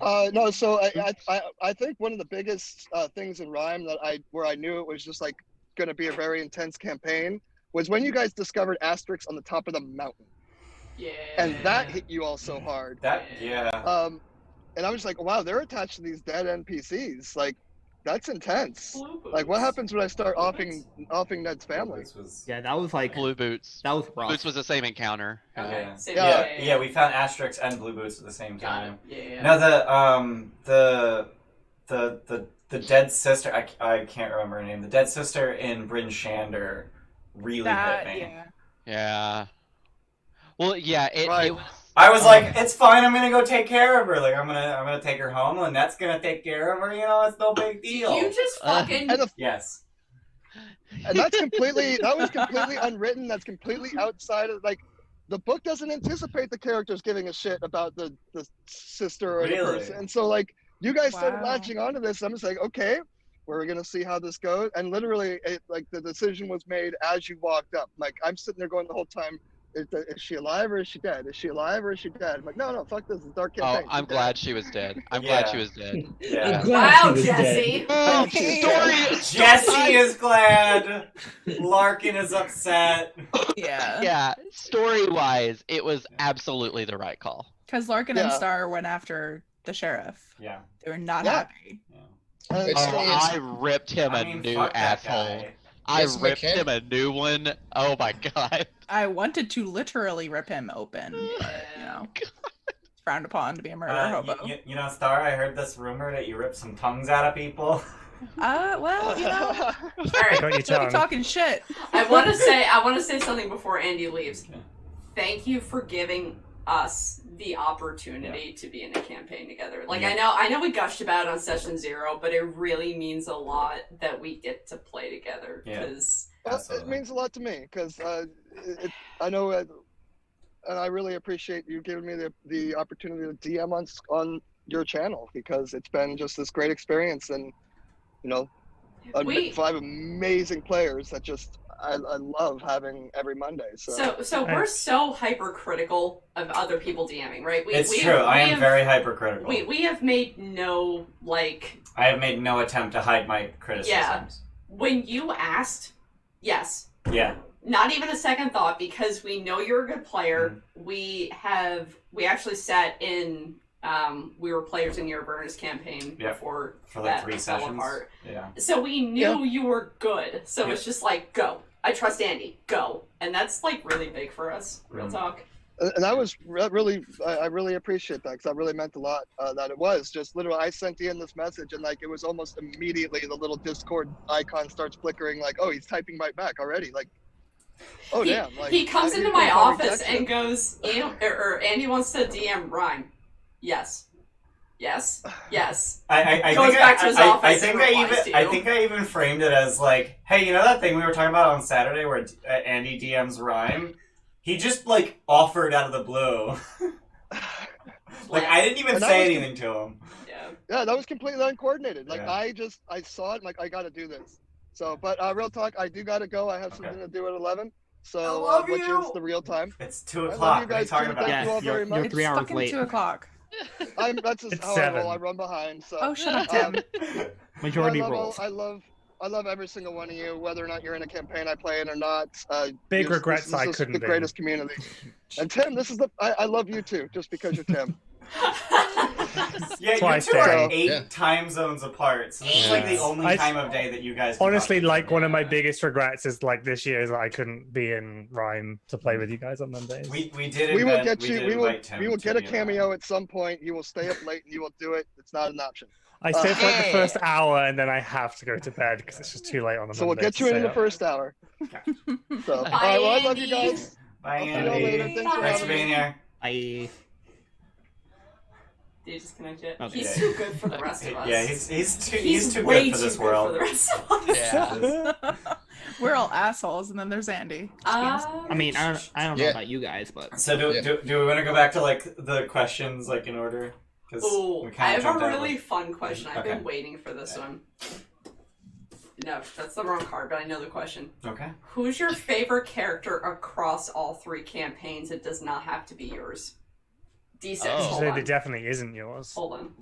No, so I think one of the biggest things in Rime where I knew it was just like going to be a very intense campaign was when you guys discovered asterisks on the top of the mountain, Yeah. and that hit you all so hard. Yeah. And I was like, wow, they're attached to these dead NPCs. Like, that's intense. Blue boots. Like, what happens when I start Blue offing Ned's family? This was... Yeah, that was like Blue boots. that was rough. Boots was the same encounter. Okay. Yeah. Same Yeah. We found asterisks and blue boots at the same Got time. it. Yeah. No, the dead sister. I can't remember her name. The dead sister in Bryn Shander really That, hit me. yeah. Yeah. Well, yeah, Right. it was I was like, it's fine. I'm gonna go take care of her. Like, I'm gonna take her home. Lynette's gonna take care of her. You know, it's no big deal. You just fucking yes. And that was completely unwritten. That's completely outside of like. The book doesn't anticipate the characters giving a shit about the sister or the person, and so like you guys started latching onto this. I'm just like, okay, we're gonna see how this goes. And literally, like the decision was made as you walked up. Like I'm sitting there going the whole time, is she alive or is she dead? Is she alive or is she dead? I'm like, no, fuck this. It's a dark campaign. I'm glad she was dead. I'm glad she was dead. Yeah. Wow, Jesse. Jesse is glad. Larkin is upset. Yeah. Yeah. Story-wise, it was absolutely the right call. Because Larkin and Star went after the sheriff. Yeah. They were not happy. I ripped him a new asshole. I ripped him a new one. Oh my god. I wanted to literally rip him open, but, you know, it's frowned upon to be a murder hobo. You know, Star, I heard this rumor that you ripped some tongues out of people. Well, you know, Got your tongue. talking shit. I want to say something before Andy leaves. Thank you for giving us the opportunity to be in a campaign together. Like I know we gushed about it on session 0, but it really means a lot that we get to play together. Because it means a lot to me because I know, and I really appreciate you giving me the opportunity to DM on your channel because it's been just this great experience, and you know, 5 amazing players that just I love having every Monday. So we're so hypercritical of other people DMing, right? It's true. I am very hypercritical. We have made no I have made no attempt to hide my criticisms. Yeah. When you asked, yes. Yeah. Not even a second thought, because we know you're a good player. Mm-hmm. We actually sat in. We were players in your Avernus campaign before for like that 3 fell sessions. apart. Yeah. So we knew you were good. So it's just like, go. I trust Andy. Go. And that's like really big for us. Real talk. And that was really, I really appreciate that because that really meant a lot. That it was just literally, I sent Ian this message and like it was almost immediately the little Discord icon starts flickering. Like, oh, he's typing right back already. Like, oh damn! Like he comes into my office and goes, Andy wants to DM Rime. Yes. I goes think back to his office. I think I even framed it as like, hey, you know that thing we were talking about on Saturday where Andy DMs Rime? He just like offered out of the blue. Like I didn't even say anything to him. Yeah, that was completely uncoordinated. Like I saw it and like I gotta do this. So, but real talk, I do gotta go. I have something to do at 11. So, which is the real time. It's 2 o'clock. I love you guys what are you talking about? Thank you all very much. You're 3 hours fucking late. 2 o'clock. That's just It's how 7. I roll. I run behind. So. Oh, shut up, Tim. Majority rolls. I love every single one of you, whether or not you're in a campaign I play in or not. Big regrets I couldn't the be. greatest community. And Tim, I love you too, just because you're Tim. Yeah, you two are 8 time zones apart, so this is like the only time of day that you guys can honestly talk like one of my biggest regrets is like this year is that I couldn't be in Rime to play with you guys on Mondays. We will get a cameo at some point. You will stay up late and you will do it. It's not an option. I stay for like the first hour and then I have to go to bed because it's just too late on the Monday. So we'll get you in the first hour. So, all right, well, I love you guys. Bye, Andy. Thanks for being here. Bye. Did you disconnect it? Okay. He's too good for the rest of us. Yeah, he's too way good for this too world. good for the rest of us. Yeah. We're all assholes, and then there's Andy. I mean, I don't know about you guys, but So do we want to go back to like the questions like in order? Oh, I have a really fun question. I've been waiting for this one. No, that's the wrong card, but I know the question. Okay. Who's your favorite character across all 3 campaigns? It does not have to be yours. D6. Hold on. It definitely isn't yours. Hold on.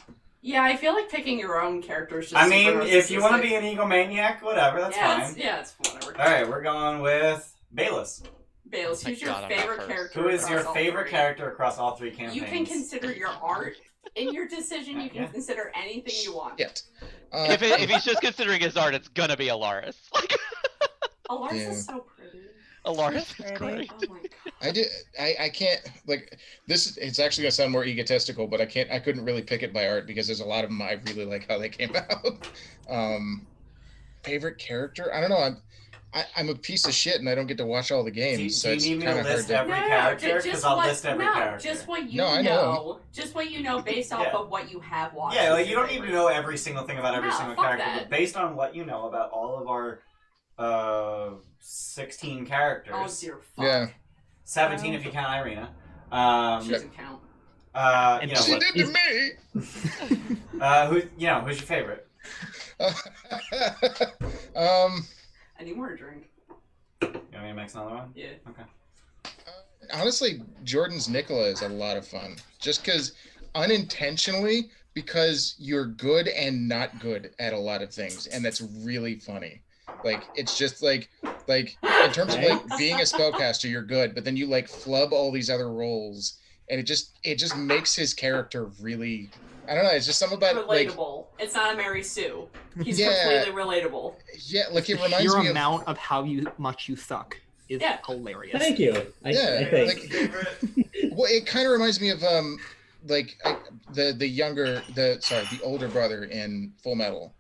Yeah, I feel like picking your own character is just. I mean, if you want to be an egomaniac, whatever, that's fine. It's whatever. All right, we're going with Bayless. Bayless, who's your favorite character? Who is your favorite character across all 3 campaigns? You can consider your art in your decision. You can consider anything you want. If he's just considering his art, it's gonna be Alaris. Alaris is so pretty. Alaris is great. Oh my god. I can't like this. It's actually gonna sound more egotistical, but I couldn't really pick it by art because there's a lot of them I really like how they came out. Favorite character? I don't know. I'm a piece of shit and I don't get to watch all the games. Do you it's need me kind to of hard list to. every character? Because I'll list every character. Just what you No, I know. Just what you know based off of what you have watched. Yeah, like you don't need to know every single thing about every No, single fuck character, that. but based on what you know about all of our 16 characters. Oh dear fuck. Yeah. 17 if you count Irina. She doesn't count. You know, She did to me. who's your favorite? I need more to drink. You want me to mix another one? Yeah. Okay. Honestly, Jordan's Nicola is a lot of fun. Just because unintentionally, because you're good and not good at a lot of things, and that's really funny. Like it's just like in terms of like being a spellcaster, you're good, but then you like flub all these other roles, and it just makes his character really. I don't know. It's just something about relatable. It's not a Mary Sue. He's Yeah. completely relatable. Yeah, like it reminds Your me of. amount of how much you suck is Yeah. hilarious. Thank you. I think. Like, well, it kind of reminds me of the older brother in Full Metal,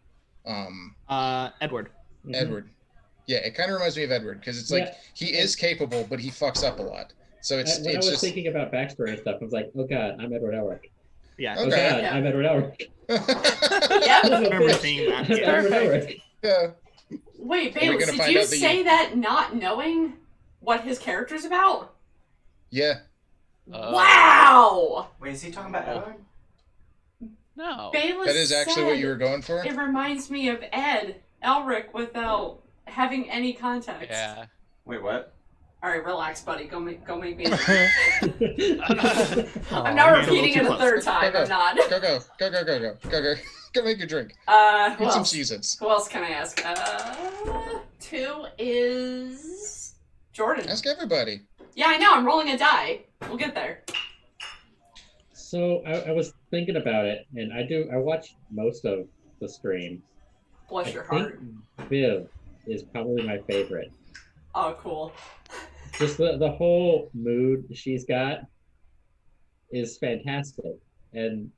Edward. Mhm. Edward. Yeah, it kind of reminds me of Edward because it's like Yeah. he is capable, but he fucks up a lot. So When I was thinking about backstory and stuff, I was like, oh god, I'm Edward Elric. Yeah. Oh Okay. god, I'm Edward Elric. Yeah. I remember seeing that. I'm Yeah. Edward Elric. Yeah. Wait, Are we Bayless, gonna did find you out that say that not knowing what his character's about? Yeah. Wow! Wait, is he talking about Edward? No. Bayless That is actually what said you were going for? It reminds me of Ed Elric without having any context. Yeah. Wait, what? Alright, relax, buddy. Go make me. Oh, I'm man, not a repeating it little a too third time. I'm not. Go. Go make your drink. Who Eat some else? Cheez-Its. Who else can I ask? 2 is Jordan. Ask everybody. Yeah, I know. I'm rolling a die. We'll get there. So I was thinking about it, and I watched most of the stream. Bless your I think heart. Viv is probably my favorite. Oh, cool. Just the whole mood she's got is fantastic, and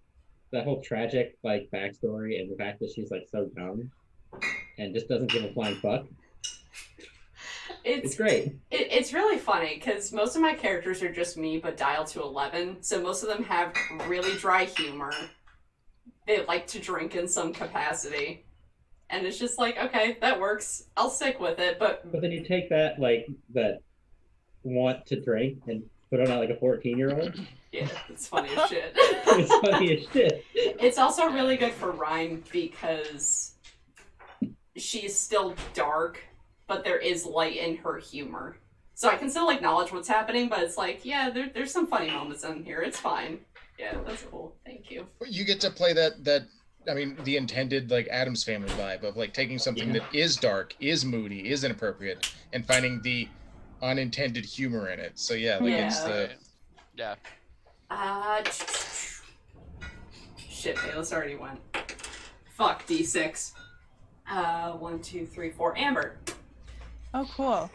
that whole tragic like backstory and the fact that she's like so dumb and just doesn't give a flying fuck. It's great. It's really funny because most of my characters are just me, but dialed to 11. So most of them have really dry humor. They like to drink in some capacity, and it's just like, okay, that works. I'll stick with it. But then you take that that want to drink and put it on like a 14-year-old. Yeah, it's funny as shit. It's funny as shit. It's also really good for Rime because she's still dark, but there is light in her humor. So I can still acknowledge what's happening, but it's like, yeah, there's some funny moments in here. It's fine. Yeah, that's cool. Thank you. You get to play that I mean, the intended like Addams Family vibe of like taking something that is dark, is moody, is inappropriate, and finding the unintended humor in it. So yeah, like it's the Yeah. Shit, Bayless already went. Fuck, D6. 1, 2, 3, 4. Amber. Oh, cool.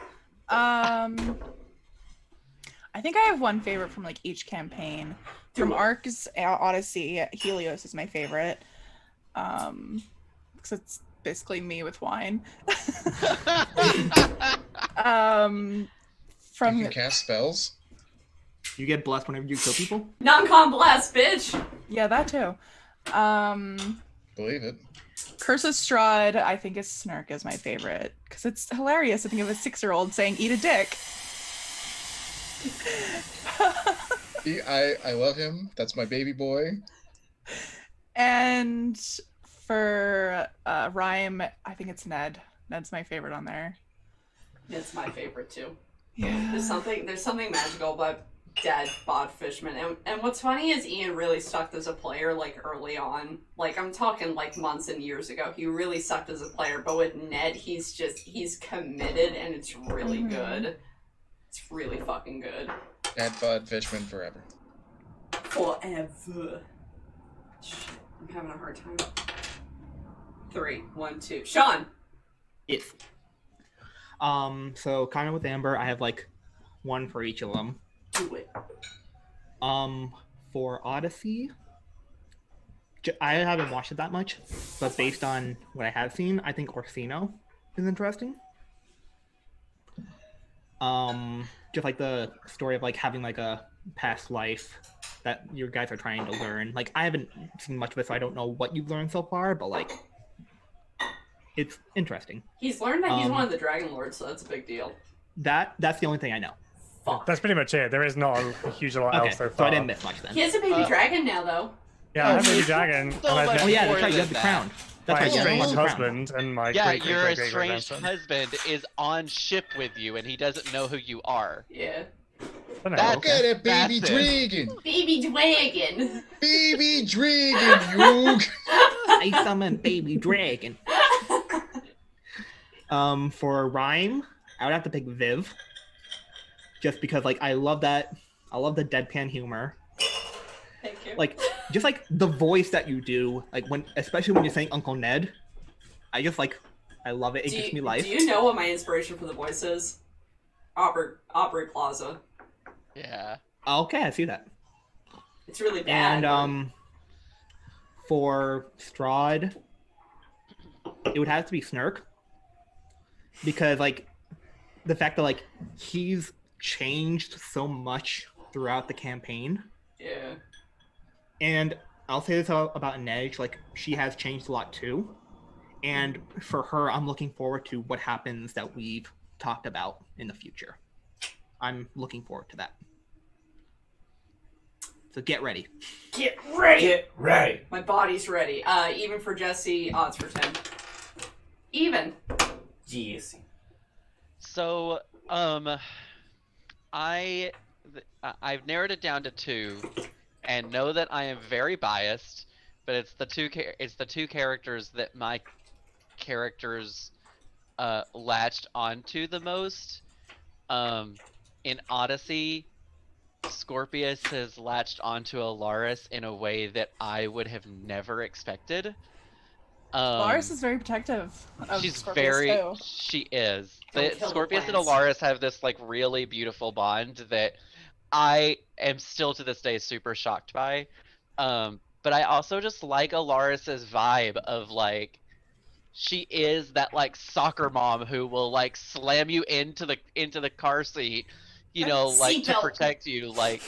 I think I have one favorite from like each campaign. From Ark's Odyssey, Helios is my favorite. Because it's basically me with wine. From you can cast spells. You get blessed whenever you kill people? Non-con blast, bitch! Yeah, that too. Believe it. Curse of Strahd, I think is Snark is my favorite. Because it's hilarious to think of a 6-year-old saying, eat a dick. I love him. That's my baby boy. And for Rime, I think it's Ned. Ned's my favorite on there. It's my favorite too. Yeah. There's something magical about dead bod fishman. And what's funny is Ian really sucked as a player like early on. Like I'm talking like months and years ago. He really sucked as a player, but with Ned he's committed and it's really good. It's really fucking good. Dead Bud Fishman forever. Forever. Shit, I'm having a hard time. 3, 1, 2. Sean! If. So kind of with Amber, I have like one for each of them. Do it. For Odyssey, I haven't watched it that much, but based on what I have seen, I think Orsino is interesting. just like the story of like having like a past life that your guys are trying to learn. Like I haven't seen much of it, so I don't know what you've learned so far, but like it's interesting. He's learned that he's one of the Dragonlords, so that's a big deal. That's the only thing I know. Fuck. That's pretty much it. There is not a huge lot Okay, else so so far. I didn't miss much then. He has a baby dragon now, though. Yeah, I have a baby dragon. So and I've much met Oh yeah, more that's right. You than have the that. crown. That's my right. You have estranged the crown. husband and my Yeah, great your great great estranged grandson. husband is on ship with you, and he doesn't know who you are. Yeah. I know. That's- Look at it, baby That's it. dragon! Baby dragon. Baby dragon, you! I summon baby dragon. For Rime, I would have to pick Viv. Just because like I love the deadpan humor. Thank you. Like just like the voice that you do, like especially when you're saying Uncle Ned. I love it. It gives me life. Do you know what my inspiration for the voice is? Aubrey Plaza. Yeah. Okay, I see that. It's really bad. And for Strahd, it would have to be Snurk. Because like the fact that like he's changed so much throughout the campaign. Yeah. And I'll say this about Nedge, like she has changed a lot too. And for her, I'm looking forward to what happens that we've talked about in the future. I'm looking forward to that. So get ready. Get ready! Get ready. My body's ready. Even for Jesse, odds for 10. Even. Yes. So, I've narrowed it down to 2, and know that I am very biased, but it's the two characters that my characters latched onto the most. In Odyssey, Scorpius has latched onto Alaris in a way that I would have never expected. Lars is very protective of She's Scorpius too. she is. Don't kill the Scorpius and plants. Alaris have this like really beautiful bond that I am still to this day super shocked by. But I also just like Alaris's vibe of like she is that like soccer mom who will like slam you into the car seat, you know, like to Seatbelt. protect you. Like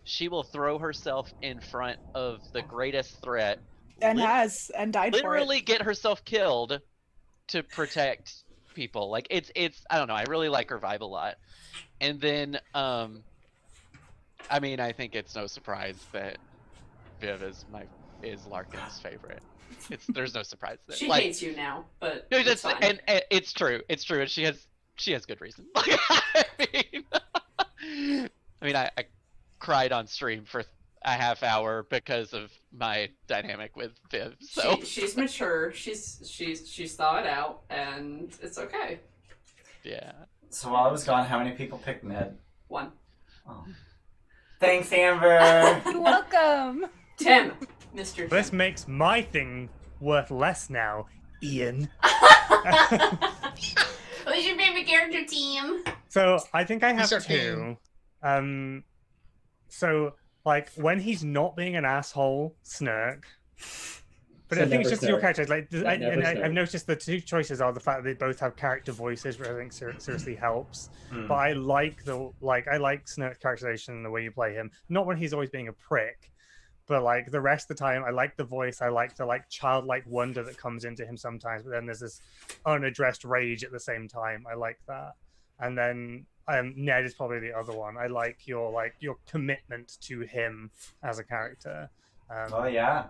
she will throw herself in front of the greatest threat And lit- has and died literally get herself killed to protect people. Like it's I don't know, I really like her vibe a lot. And then I mean, I think it's no surprise that Viv is Larkin's favorite. There's no surprise there. She Like, hates you now, but no, it's that's, fine. and it's true, and she has good reason. I mean, I cried on stream for a half hour because of my dynamic with Viv. So She's mature. She's thought it out, and it's okay. yeah. So while I was gone, how many people picked Ned? 1. Oh. Thanks, Amber. You're welcome. Tim. Mr. Tim. This makes my thing worth less now, Ian. Who's your favorite character, team? So I think I have Mr. 2. So like when he's not being an asshole, Snurk. But So I think it's never just your Snurk. characters. Like, Never Snurk. I've noticed the 2 choices are the fact that they both have character voices, which I think seriously helps. But I like I like Snurk's characterization and the way you play him. Not when he's always being a prick, but like the rest of the time, I like the voice. I like the like childlike wonder that comes into him sometimes. But then there's this unaddressed rage at the same time. I like that. And then Ned is probably the other one. I like your commitment to him as a character. Oh yeah.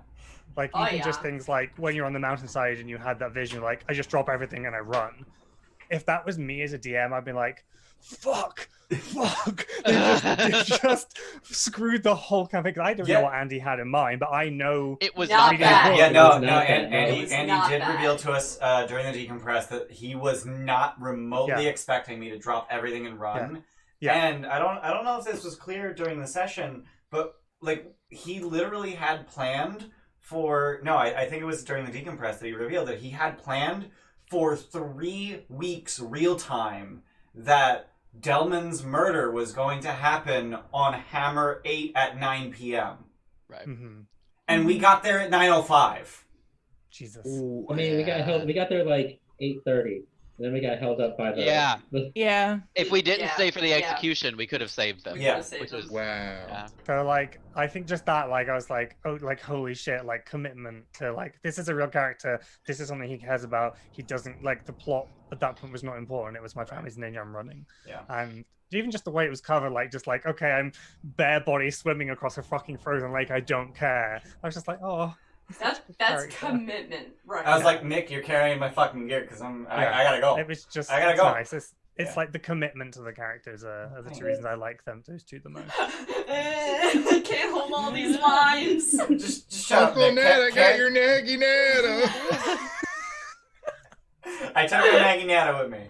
Like Oh, even just yeah. things like when you're on the mountainside and you had that vision, like I just drop everything and I run. If that was me as a DM, I'd be like, fuck. They just screwed the whole campaign. 'Cause I don't Yeah. know what Andy had in mind, but I know It was Not not bad. bad. Yeah, It no, was no, not and bad. It Andy, was Andy not did bad. reveal to us during the decompress that he was not remotely Yeah. expecting me to drop everything and run. Yeah. And I don't know if this was clear during the session, but like he literally had planned for I think it was during the decompress that he revealed that he had planned for 3 weeks real time that Delman's murder was going to happen on Hammer 8 at 9 p.m. Right. Mhm. And we got there at 9:05. Jesus. Ooh, I mean, we got there like 8:30. Then we got held up by the Yeah. Yeah. If we didn't Yeah, stay for the yeah. execution, we could have saved them. We Yeah. could've saved Which them. was Wow. yeah. So like I think just that like I was like, oh, like holy shit, like commitment to like this is a real character, this is something he cares about. He doesn't like the plot at that point was not important. It was my family's ninja I'm running. Yeah. And even just the way it was covered, like just like, okay, I'm bare body swimming across a fucking frozen lake, I don't care. I was just like, oh, That's character. commitment, right? I was like, Nick, you're carrying my fucking gear because I gotta go. It was just I gotta it's go. nice. It's Yeah. like the commitment to the characters are the two reasons I like them, those two the most. I can't hold all these lines. Just shut up, Uncle Nick. Ned, I got your Naggy Nada. I took my Naggy Nada with me.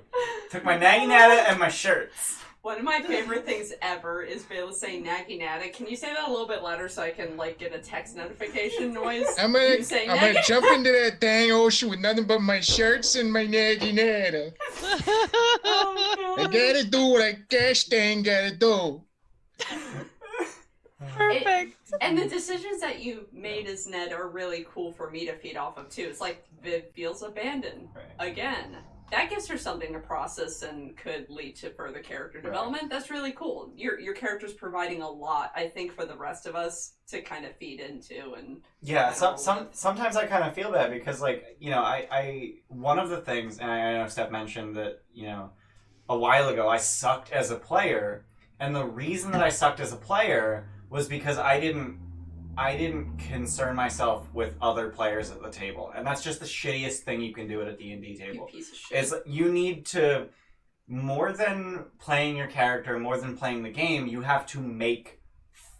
Took my Naggy Nada and my shirts. One of my favorite things ever is Bayla saying Naggy Nada. Can you say that a little bit louder so I can like get a text notification noise? I'm You saying gonna Naggy- jump into that dang ocean with nothing but my shirts and my Naggy Nada. Oh, I God. gotta do what I gosh dang gotta do. Perfect. And the decisions that you made as Ned are really cool for me to feed off of too. It's like Viv feels abandoned Right. again. That gives her something to process and could lead to further character development. That's really cool. Your character's providing a lot, I think, for the rest of us to kind of feed into and Yeah, I don't know. sometimes I kind of feel bad because, like, you know, I one of the things, and I know Steph mentioned that, you know, a while ago I sucked as a player, and the reason that I sucked as a player was because I didn't concern myself with other players at the table, and that's just the shittiest thing you can do at a D&D you table. piece of shit. Is you need to, more than playing your character, more than playing the game, you have to make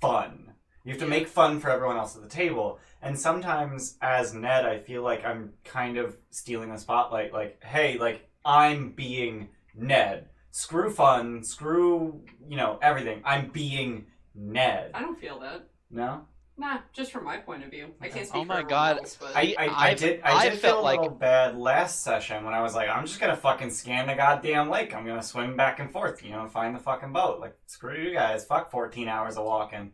fun. You have to make fun for everyone else at the table. And sometimes, as Ned, I feel like I'm kind of stealing the spotlight. Like, hey, like, I'm being Ned. Screw fun, screw, you know, everything. I'm being Ned. I don't feel that. No? Nah, just from my point of view. I can't speak Oh for my everyone God. else, but I did I've feel felt a little bad last session when I was like, I'm just gonna fucking scan the goddamn lake. I'm gonna swim back and forth, you know, find the fucking boat. Like, screw you guys. Fuck 14 hours of walking.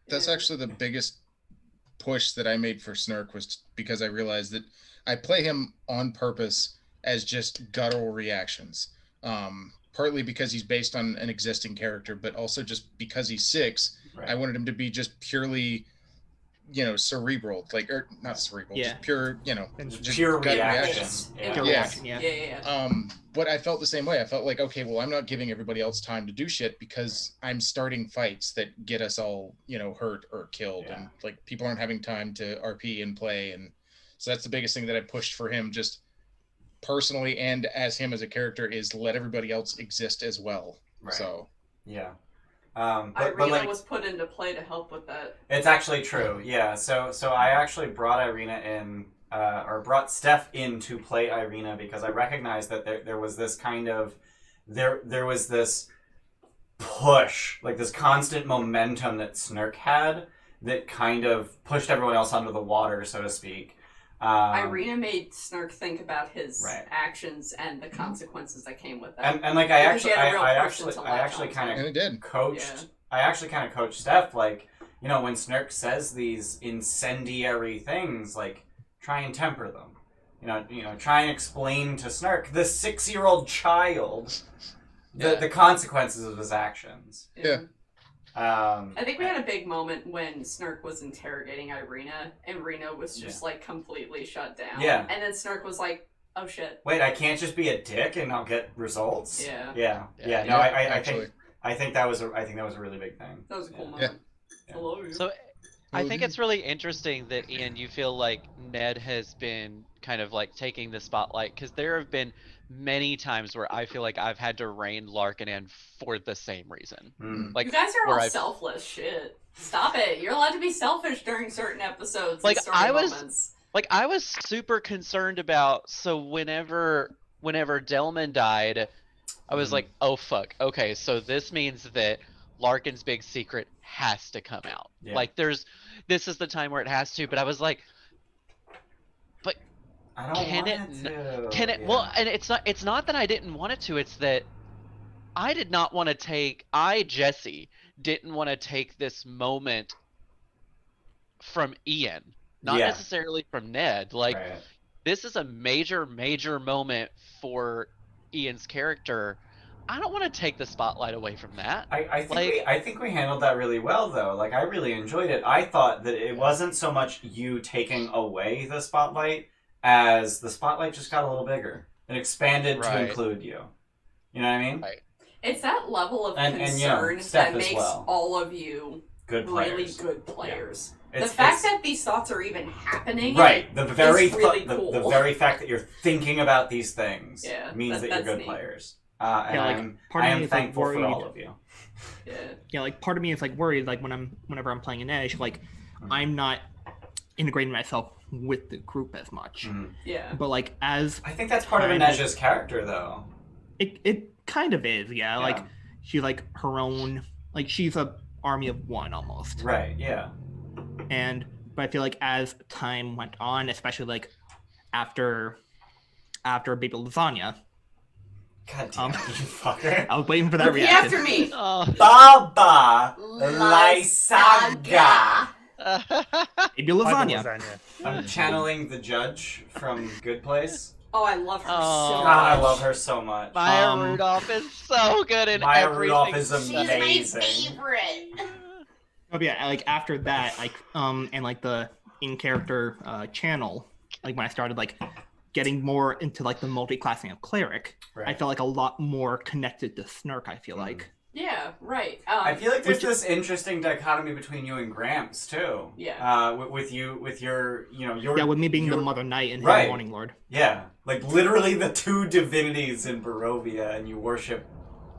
That's actually the biggest push that I made for Snark, was because I realized that I play him on purpose as just guttural reactions. Partly because he's based on an existing character, but also just because he's 6, Right. I wanted him to be just purely, you know, cerebral, like, or not cerebral, Yeah. just pure, you know, Just just pure gut reaction. reactions. Yeah. Pure Yeah. reaction, yeah. yeah. But I felt the same way. I felt like, okay, well, I'm not giving everybody else time to do shit because I'm starting fights that get us all, you know, hurt or killed, Yeah. and like people aren't having time to RP and play, and so that's the biggest thing that I pushed for him, just personally and as him as a character, is let everybody else exist as well. Right. So Yeah. Irina But like, was put into play to help with that. it's actually true. Yeah. So I actually brought Irina in, or brought Steph in to play Irina because I recognized that there was this kind of, there was this push, like this constant momentum that Snark had that kind of pushed everyone else under the water, so to speak. Irina made Snark think about his Right. actions and the consequences that came with that. And like Because he had a real I person to latch actually onto. kind and of it did. coached. Yeah. I actually kind of coached Steph, like, you know, when Snark says these incendiary things, like, try and temper them. You know, try and explain to Snark, the 6-year-old child, the consequences of his actions. Yeah. I think we had a big moment when Snark was interrogating Irina, and Rena was just like completely shut down. Yeah. And then Snark was like, "Oh shit." Wait, I can't just be a dick and I'll get results. Yeah. Yeah. No, Yeah, I actually. think that was a really big thing. That was a cool Yeah. moment. Yeah. Hello. So I think it's really interesting that, Ian, you feel like Ned has been kind of like taking the spotlight, because there have been many times where I feel like I've had to rein Larkin in for the same reason. Mm. Like, you guys are where all I've- selfless. Shit. Stop it. You're allowed to be selfish during certain episodes. Like, and story I was- moments. Like, I was super concerned about, so whenever Delman died, I was like, oh fuck, okay, so this means that Larkin's big secret has to come out. Yeah. Like, this is the time where it has to, but I was like, I don't Can want it it to. can it, Yeah. well, and it's not that I didn't want it to, it's that I did not want to Jesse, didn't want to take this moment from Ian. Not Yeah. necessarily from Ned. Like, Right. this is a major moment for Ian's character. I don't want to take the spotlight away from that. I think we handled that really well, though. Like, I really enjoyed it. I thought that it wasn't so much you taking away the spotlight as the spotlight just got a little bigger. It expanded to include you. You know what I mean? Right. It's that level of concern Steph that makes all of you really good players. Yeah. The fact that these thoughts are even happening, the very cool. the very fact that you're thinking about these things means that you're good neat. players. I am thankful like, for all of you. Yeah, like part of me is like worried, like whenever I'm playing an Edge, like I'm not integrating myself with the group as much. Yeah. But like as I think that's part of Inej's character, though. It kind of is, yeah. Like she's like her own, like she's a army of one almost. Right. Yeah. But I feel like as time went on, especially like after Baby Lasagna. God damn it, you fucker. I was waiting for that reaction. After me. Baba Lysaga. Baby Lasagna. I'm channeling the judge from Good Place. Oh, I love her so much. God, I love her so much. Maya Rudolph is so good in Maya everything. Rudolph is amazing. She's my favorite. Oh yeah, like after that, like and like the in-character channel, like when I started like getting more into like the multi-classing of cleric, I felt like a lot more connected to Snark. I feel like. Yeah, right. I feel like there's this interesting dichotomy between you and Gramps too. Yeah. With your with me being the Mother Knight and him Morning Lord. Yeah, like literally the two divinities in Barovia, and you worship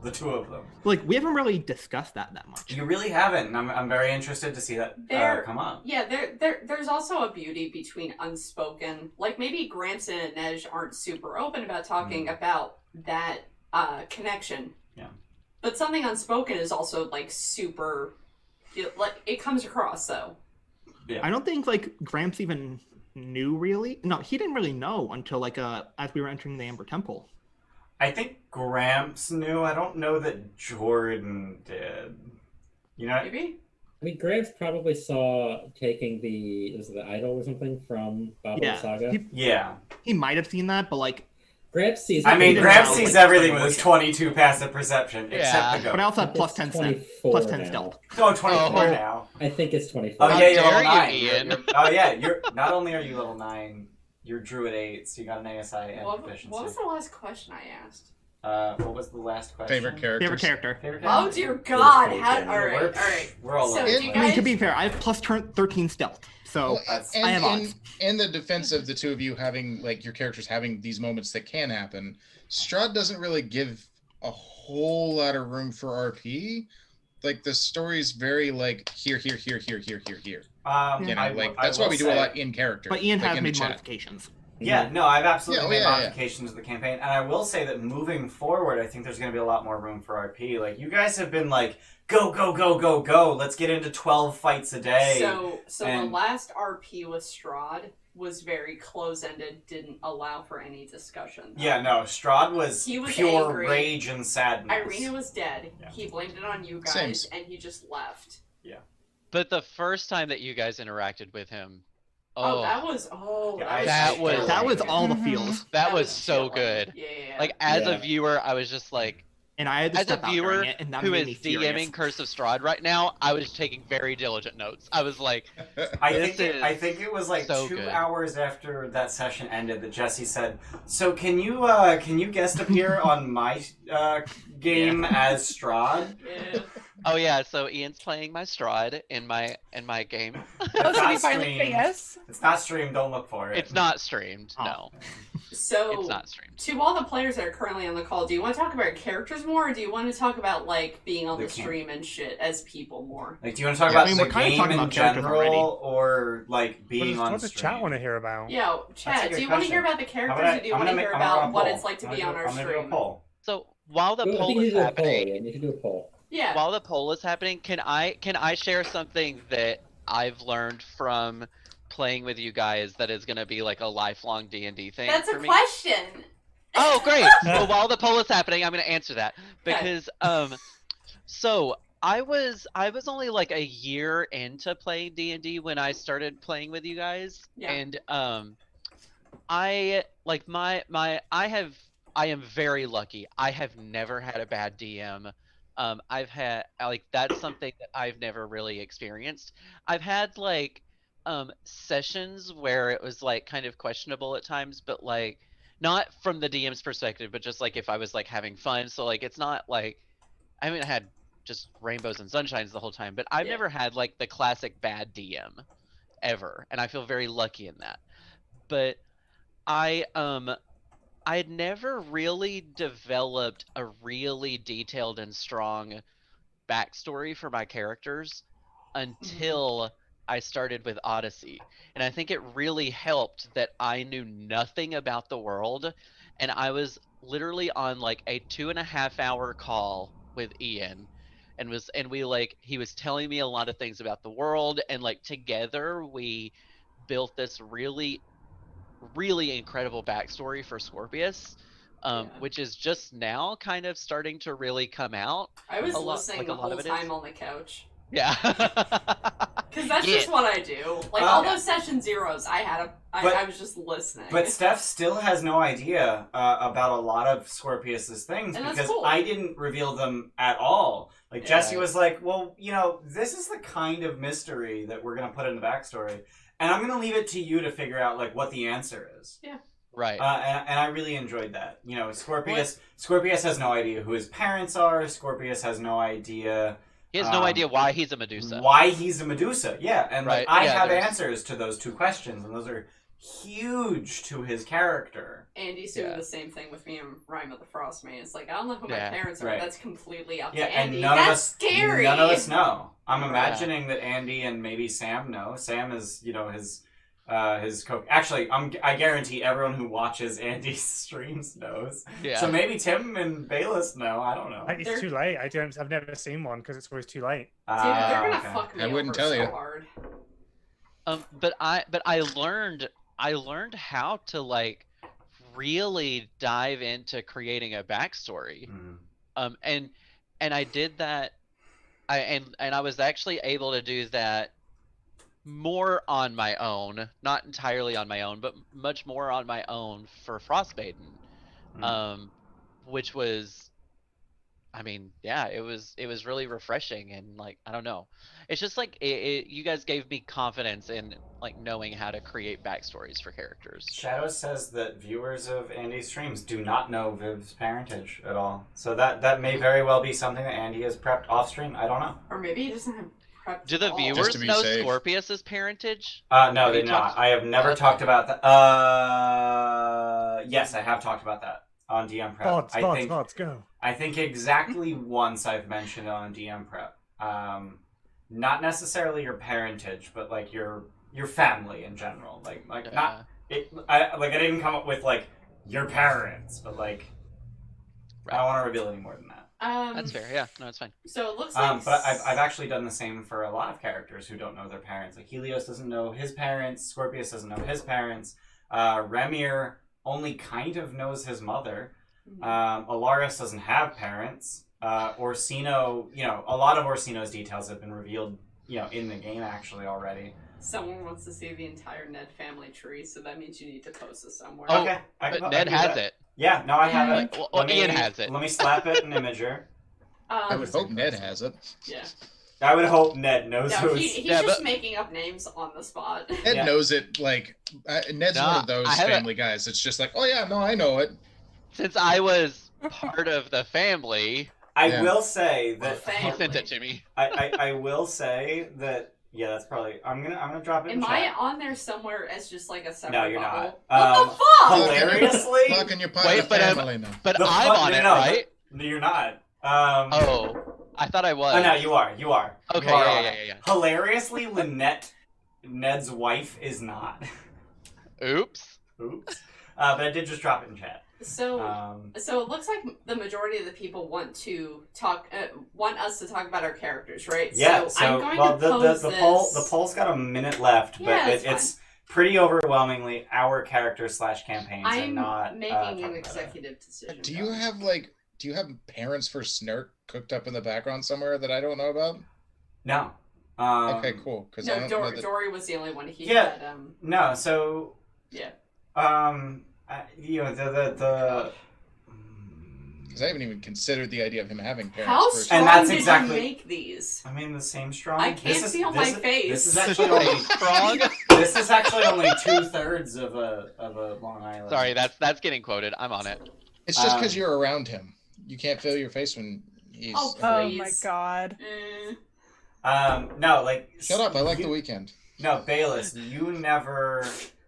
the two of them. Like we haven't really discussed that much. You really haven't. And I'm very interested to see that come up. Yeah, there's also a beauty between unspoken. Like maybe Gramps and Inej aren't super open about talking about that connection. Yeah. But something unspoken is also like super, like it comes across though. Yeah. I don't think like Gramps even knew really. No, he didn't really know until like as we were entering the Amber Temple. I think Gramps knew. I don't know that Jordan did. You know? Maybe. I mean, Gramps probably saw taking the idol or something from Baba Saga. He might have seen that, but like. Gramps sees. Gramps sees everything with his 22 passive perception, except the ghost. But I also have plus 10 stealth. Oh, 24 now. I think it's 24. Oh yeah, you're level 9. Ian. Oh yeah, you're not only are you level 9, you're Druid 8, so you got an ASI and proficiency. What was the last question I asked? What was the last question? Favorite character. Oh dear God! All right. We're all so over. I mean, to be fair, I have plus 13 stealth, so I have odds. In the defense of the two of you having like your characters having these moments that can happen, Strahd doesn't really give a whole lot of room for RP. Like the story's very like here. You know, that's why we do a lot in character. But Ian like has made chat. modifications. Yeah, no, I've absolutely made modifications to the campaign, and I will say that moving forward, I think there's going to be a lot more room for RP. Like, you guys have been like, go, let's get into 12 fights a day. So the last RP with Strahd was very close-ended, didn't allow for any discussion. Yeah, no, Strahd was pure angry. Rage and sadness. Irina was dead. Yeah. He blamed it on you guys, and he just left. Yeah. But the first time that you guys interacted with him, that was all the feels. That was so good. Yeah. Like as a viewer, I was just like, and I had to as a viewer who is DMing Curse of Strahd right now, I was taking very diligent notes. I was like, I think it was like so 2 good. hours after that session ended that Jesse said, "So can you guest appear on my game as Strahd?" Yeah. Oh yeah, so Ian's playing my Strahd in my game. So you finally say yes? It's not streamed. Don't look for it. It's not streamed. No. So it's not streamed. To all the players that are currently on the call, do you want to talk about characters more, or do you want to talk about like being on the stream and shit as people more? Like, do you want to talk about the game in general, or like being on what does stream? chat want to hear about? Yeah, chat. Do you want to hear about the characters, or do you want to hear about what it's like to be on our stream? Do a poll. So while the poll is happening, you should do a poll. Yeah. While the poll is happening, can I share something that I've learned from playing with you guys that is going to be like a lifelong D&D thing? That's for a me? question. Oh, great. Well, while the poll is happening, I'm going to answer that because so I was only like a year into playing D&D when I started playing with you guys, and I like I am very lucky. I have never had a bad DM. I've had like that's something that I've never really experienced. I've had like sessions where it was like kind of questionable at times, but like not from the DM's perspective, but just like if I was like having fun. So like it's not like I haven't had just rainbows and sunshines the whole time, but I've Yeah. never had like the classic bad DM ever, and I feel very lucky in that. But I had never really developed a really detailed and strong backstory for my characters until I started with Odyssey. And I think it really helped that I knew nothing about the world, and I was literally on like a 2.5 hour call with Ian, and we like he was telling me a lot of things about the world, and like together we built this really incredible backstory for Scorpius, Yeah. which is just now kind of starting to really come out. I was A lot- listening like the a lot whole of it is. time on the couch. Yeah. Because that's just Yeah. what I do. Like, all those session zeros, I was just listening. But Steph still has no idea about a lot of Scorpius's things And that's because cool. I didn't reveal them at all. Like, Yeah. Jesse was like, well, you know, this is the kind of mystery that we're going to put in the backstory. And I'm going to leave it to you to figure out, like, what the answer is. Yeah. Right. And I really enjoyed that. You know, Scorpius has no idea who his parents are. Scorpius has no idea... He has no idea why he's a Medusa. Why he's a Medusa, yeah. And Right, like, I yeah, have there's- answers to those two questions, and those are huge to his character. Andy's doing Yeah. the same thing with me and Rime of the Frostmaiden. It's like, I don't know who my Yeah. parents are. Right. That's completely up Yeah, to and Andy. none of That's us, scary. none of us know. I'm Yeah. imagining that Andy and maybe Sam know. Sam is, you know, his co. Actually, I guarantee everyone who watches Andy's streams knows. Yeah. So maybe Tim and Bayless know. I don't know. It's too late. I've never seen one because it's always too late. Dude, they're gonna Okay. fuck me I wouldn't over tell so you. hard. But I learned how to like really dive into creating a backstory. Mhm. And I did that. And I was actually able to do that more on my own, not entirely on my own, but much more on my own for Frostmaiden, which was, I mean, yeah, it was really refreshing, and like I don't know, it's just like you guys gave me confidence in like knowing how to create backstories for characters. Shadow says that viewers of Andy's streams do not know Viv's parentage at all. So that may very well be something that Andy has prepped off stream. I don't know. Or maybe he doesn't have prepped Do the at all. viewers to be know safe. Scorpius's parentage? No, Have they you not. talked- I have never talked about that. Yes, I have talked about that on DM Prep. Vods, go. I think exactly once I've mentioned it on DM Prep. Not necessarily your parentage, but like your family in general. Like Yeah. not it. I didn't come up with like your parents, but like I don't want to reveal any more than that. That's fair. Yeah, no, it's fine. So it looks like... But I've actually done the same for a lot of characters who don't know their parents. Like Helios doesn't know his parents. Scorpius doesn't know his parents. Remir only kind of knows his mother. Alaris doesn't have parents. Orsino, you know, a lot of Orsino's details have been revealed, you know, in the game actually already. Someone wants to see the entire Ned family tree, so that means you need to post it somewhere. Oh, Okay, But Ned has it. Yeah, no, I have it. Well, Ian has it. Let me slap it in Imager. I would hope Ned has it. Yeah. I would hope Ned knows No, who he's Yeah, just but- making up names on the spot. Ned Yeah. knows it. Like Ned's one Nah, of those I haven't- family guys. It's just like, oh yeah, no, I know it. Since I was part of the family, I Yeah. will say Well, that he sent family. it to me. I will say that yeah, that's probably I'm gonna drop it in Am I chat. on there somewhere as just like a separate No, you're bubble? not. What the fuck? Hilariously, Fucking you're part Wait, of the but family now. But The I'm fun- on it, no, right? No, you're not. Oh, I thought I was. Oh no, you are. You are. Okay, You are yeah, on yeah, it. yeah, Hilariously, Lynette, Ned's wife, is not. Oops. Oops. But I did just drop it in chat. So, so it looks like the majority of the people want to talk, want us to talk about our characters, right? Yeah. So, I'm going well, to pose the this. poll's got a minute left, but Yeah, it's it's pretty overwhelmingly our character / campaigns, I'm and not making talking an about it. executive decision. Do you have parents for Snurk cooked up in the background somewhere that I don't know about? No. Okay, cool. Because I No, don't know that... Dory was the only one he Yeah. had. No. So. Yeah. You know, the Because I haven't even considered the idea of him having parents. How first. strong And that's did exactly- you make these? I mean, the same strong. I can't see on my face. This is actually only Frog. This is actually only 2/3 of a Long Island. Sorry, that's getting quoted. I'm on it. It's just because you're around him. You can't feel your face when he's. Oh, Oh Please. my god. No, like. Shut up! I like you- the weekend. No, Bayless, you never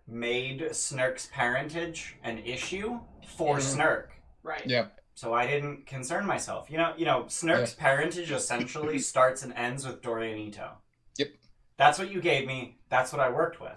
made Snurk's parentage an issue for Snurk. Right. Yeah. So I didn't concern myself. You know, Snurk's parentage essentially starts and ends with Dorian Ito. Yep. That's what you gave me. That's what I worked with.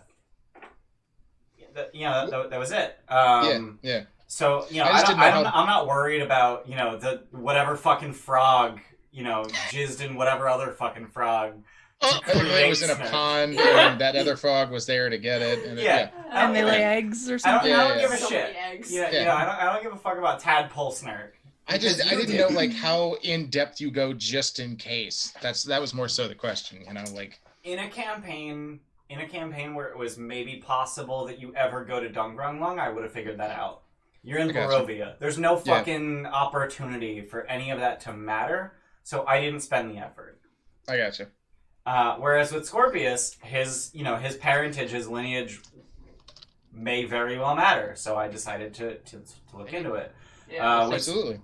That was it. Yeah. So, you know, I just didn't know I'm not worried about, you know, the whatever fucking frog, you know, jizzed in whatever other fucking frog. It was in a pond, and that other frog was there to get it. And Yeah. And they lay eggs or I something. don't give a So shit. many eggs. Yeah, Yeah. you know, I don't give a fuck about Tadpole Snurk. I Because you didn't did. know like how in depth you go just in case. That was more so the question, you know, like In a campaign where it was maybe possible that you ever go to Dungrunglung, I would have figured that out. You're in I gotcha. Barovia. There's no fucking opportunity for any of that to matter, so I didn't spend the effort. I gotcha. Whereas with Scorpius, his parentage, his lineage may very well matter, so I decided to look into it. Yeah. Absolutely.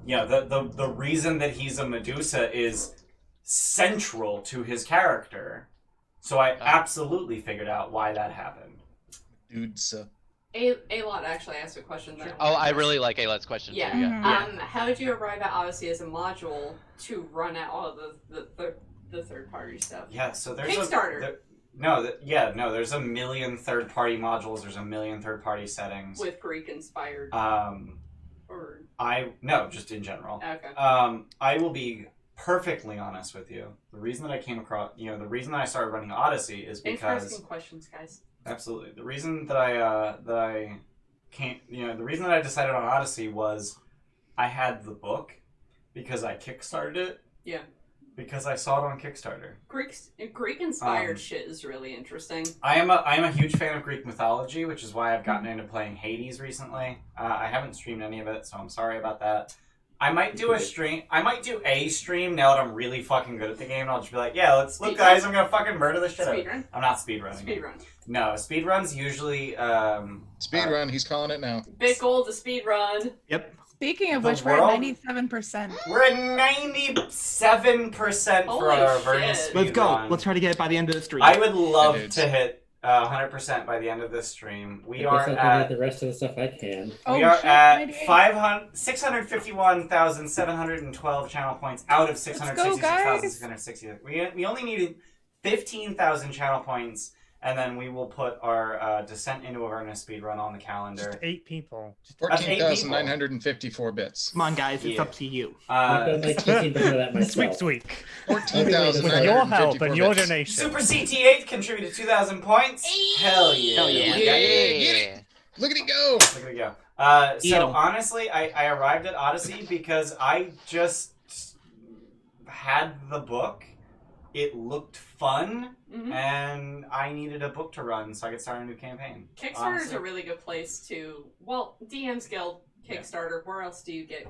Yeah, the reason that he's a Medusa is central to his character, so I absolutely figured out why that happened. Dudes. A-Lot actually asked a question that Oh, I really like Aylet's question Yeah. too. Yeah. How did you arrive at Odyssey as a module to run out all of the third party stuff? Yeah, so there's Kickstarter. There's a million third party modules. There's a million third party settings. With Greek inspired or just in general. okay. I will be perfectly honest with you. The reason that I came across, the reason that I started running Odyssey is Thanks for because asking questions, guys. absolutely the reason that I decided on Odyssey was I had the book because I kickstarted it. Yeah. Because I saw it on Kickstarter. Greek inspired shit is really interesting. I am a huge fan of Greek mythology, which is why I've gotten into playing Hades recently. I haven't streamed any of it, so I'm sorry about that. I might do a stream. I might do a stream now that I'm really fucking good at the game. And I'll just be like, yeah, let's look, guys. I'm gonna fucking murder the shit out of it. Speedrun? I'm not speedrunning. Speedrun. No, speedruns usually. Speedrun, he's calling it now. Big goal to speedrun. Yep. Speaking of The which, we're at world- 97%. We're at 97% for Holy our shit. Avernus Let's go. speedrun. Let's try to get it by the end of the stream. I would love dudes. to hit 100% by the end of this stream. We I are guess I can at get the rest of the stuff I can. We Oh, are shit, at 98. 651,712 channel points out of go, 666,660. We only needed 15,000 channel points, and then we will put our Descent into Avernus speedrun on the calendar. Just 8 people. That's 8 people. 14,954 bits. Come on, guys. It's Yeah. up to you. I've done like 15% of that This myself. week. 14,954 With your help and your bits. donation. Super CT8 contributed 2,000 points. Hell yeah. Hell yeah. Get it. Look at it go! Look at it go. Eat So 'em. honestly, I arrived at Odyssey because I just had the book. It looked fun, Mhm. and I needed a book to run so I could start a new campaign. Kickstarter is Honestly. a really good place to. Well, DM's Guild, Kickstarter. Where else do you get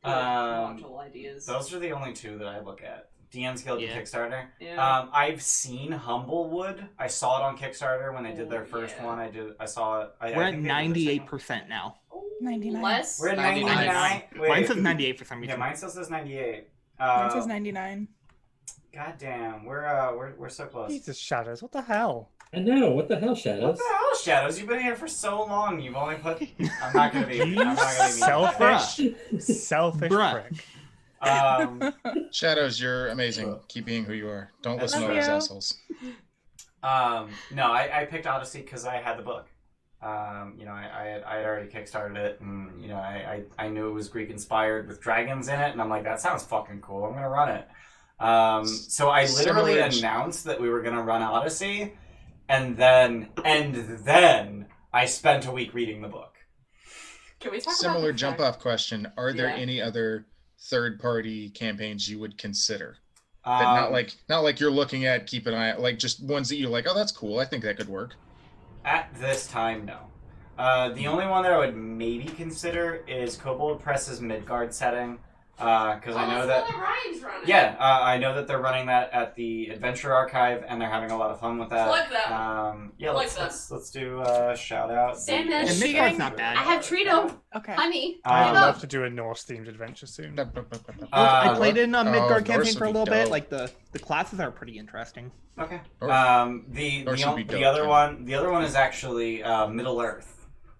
good Um, module ideas? Those are the only two that I look at. DM's Guild Yeah. and Kickstarter. Yeah. I've seen Humblewood. I saw it on Kickstarter when they did their Oh, first yeah. one. I saw it. I We're at think they did the second one. 98% now. 99. Less. We're at 99. 99. Wait. Mine says 98 for some Yeah, reason. mine still says 98. Mine says 99. God damn, we're so close. Jesus, Shadows, what the hell? I know, what the hell, What Shadows? the hell, Shadows? You've been here for so long. You've only put. I'm not gonna be. I'm You not gonna be. selfish, selfish Bruh. prick. Shadows, you're amazing. Keep being who you are. Don't listen to Love those you. assholes. No, I picked Odyssey because I had the book. I had already kickstarted it, and I knew it was Greek inspired with dragons in it, and I'm like, that sounds fucking cool. I'm gonna run it. So I literally Similar- announced that we were gonna run Odyssey, and then I spent a week reading the book. Can we talk Similar about the jump fact- off question. Are there Yeah. any other third party campaigns you would consider? That not like you're looking at, keep an eye out, like just ones that you're like, oh, that's cool. I think that could work. At this time, no. The only one that I would maybe consider is Kobold Press's Midgard setting. Because I know that Ryan's running. Yeah, I know that they're running that at the Adventure Archive, and they're having a lot of fun with that. Plug them. Yeah, Plug let's do a shout out. Sandman. And Midgard's not bad. I have Trito. Okay. Honey. I'd Um, love to do a Norse themed adventure soon. I played in a Midgard Norse campaign would for a be little bit. dope. Like the classes are pretty interesting. Okay. Norse The would be the dope, other too. one is actually Middle Earth,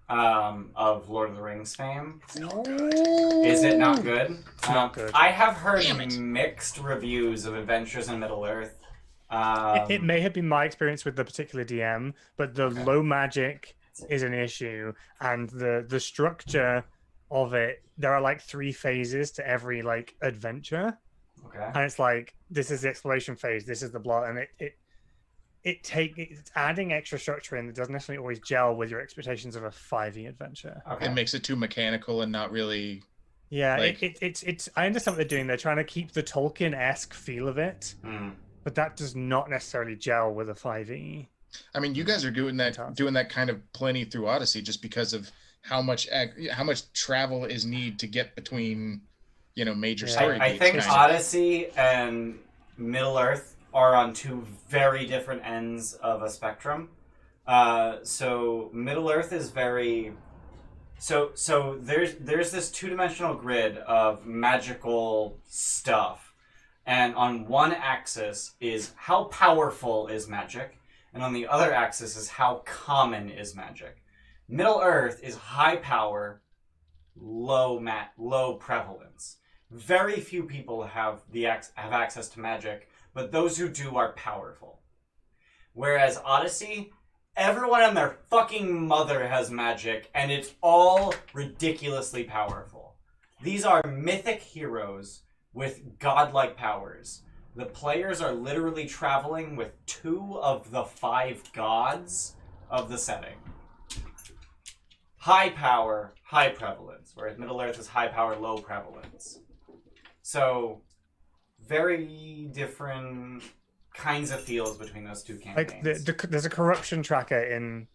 of Lord of the Rings fame. Is it not good? It's not good. I have heard Damn it. mixed reviews of Adventures in Middle Earth. It may have been my experience with the particular DM, but the low magic is an issue, and the structure of it. There are like 3 phases to every like adventure, Okay. and it's like this is the exploration phase, this is the plot, and it's adding extra structure in that doesn't necessarily always gel with your expectations of a 5e adventure. Okay. It makes it too mechanical and not really. Yeah, Like- it's. I understand what they're doing. They're trying to keep the Tolkien-esque feel of it, Mm. but that does not necessarily gel with a 5e. I mean, you guys are doing that kind of plenty through Odyssey, just because of how much travel is needed to get between, major Yeah. story I beats, think kind of. Odyssey and Middle Earth are on 2 very different ends of a spectrum. So Middle Earth is very. So there's this 2-dimensional grid of magical stuff, and on one axis is how powerful is magic, and on the other axis is how common is magic. Middle Earth is high power, low prevalence. Very few people have access to magic, but those who do are powerful. Whereas Odyssey, everyone and their fucking mother has magic, and it's all ridiculously powerful. These are mythic heroes with godlike powers. The players are literally traveling with 2 of the 5 gods of the setting. High power, high prevalence, whereas Middle Earth is high power, low prevalence. So, very different kinds of feels between those 2 campaigns. Like there's a corruption tracker in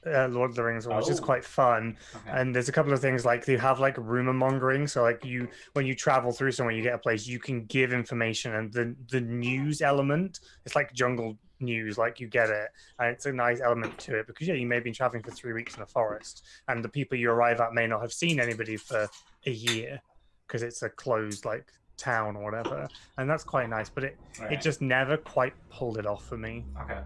Lord of the Rings, which is Oh. quite fun. Okay. And there's a couple of things like you have like rumor mongering. So like when you travel through somewhere, you get a place, you can give information, and the news element, it's like jungle news, like you get it, and it's a nice element to it because you may have been traveling for 3 weeks in a forest, and the people you arrive at may not have seen anybody for a year because it's a closed like town or whatever, and that's quite nice. But it Right. just never quite pulled it off for me. Okay.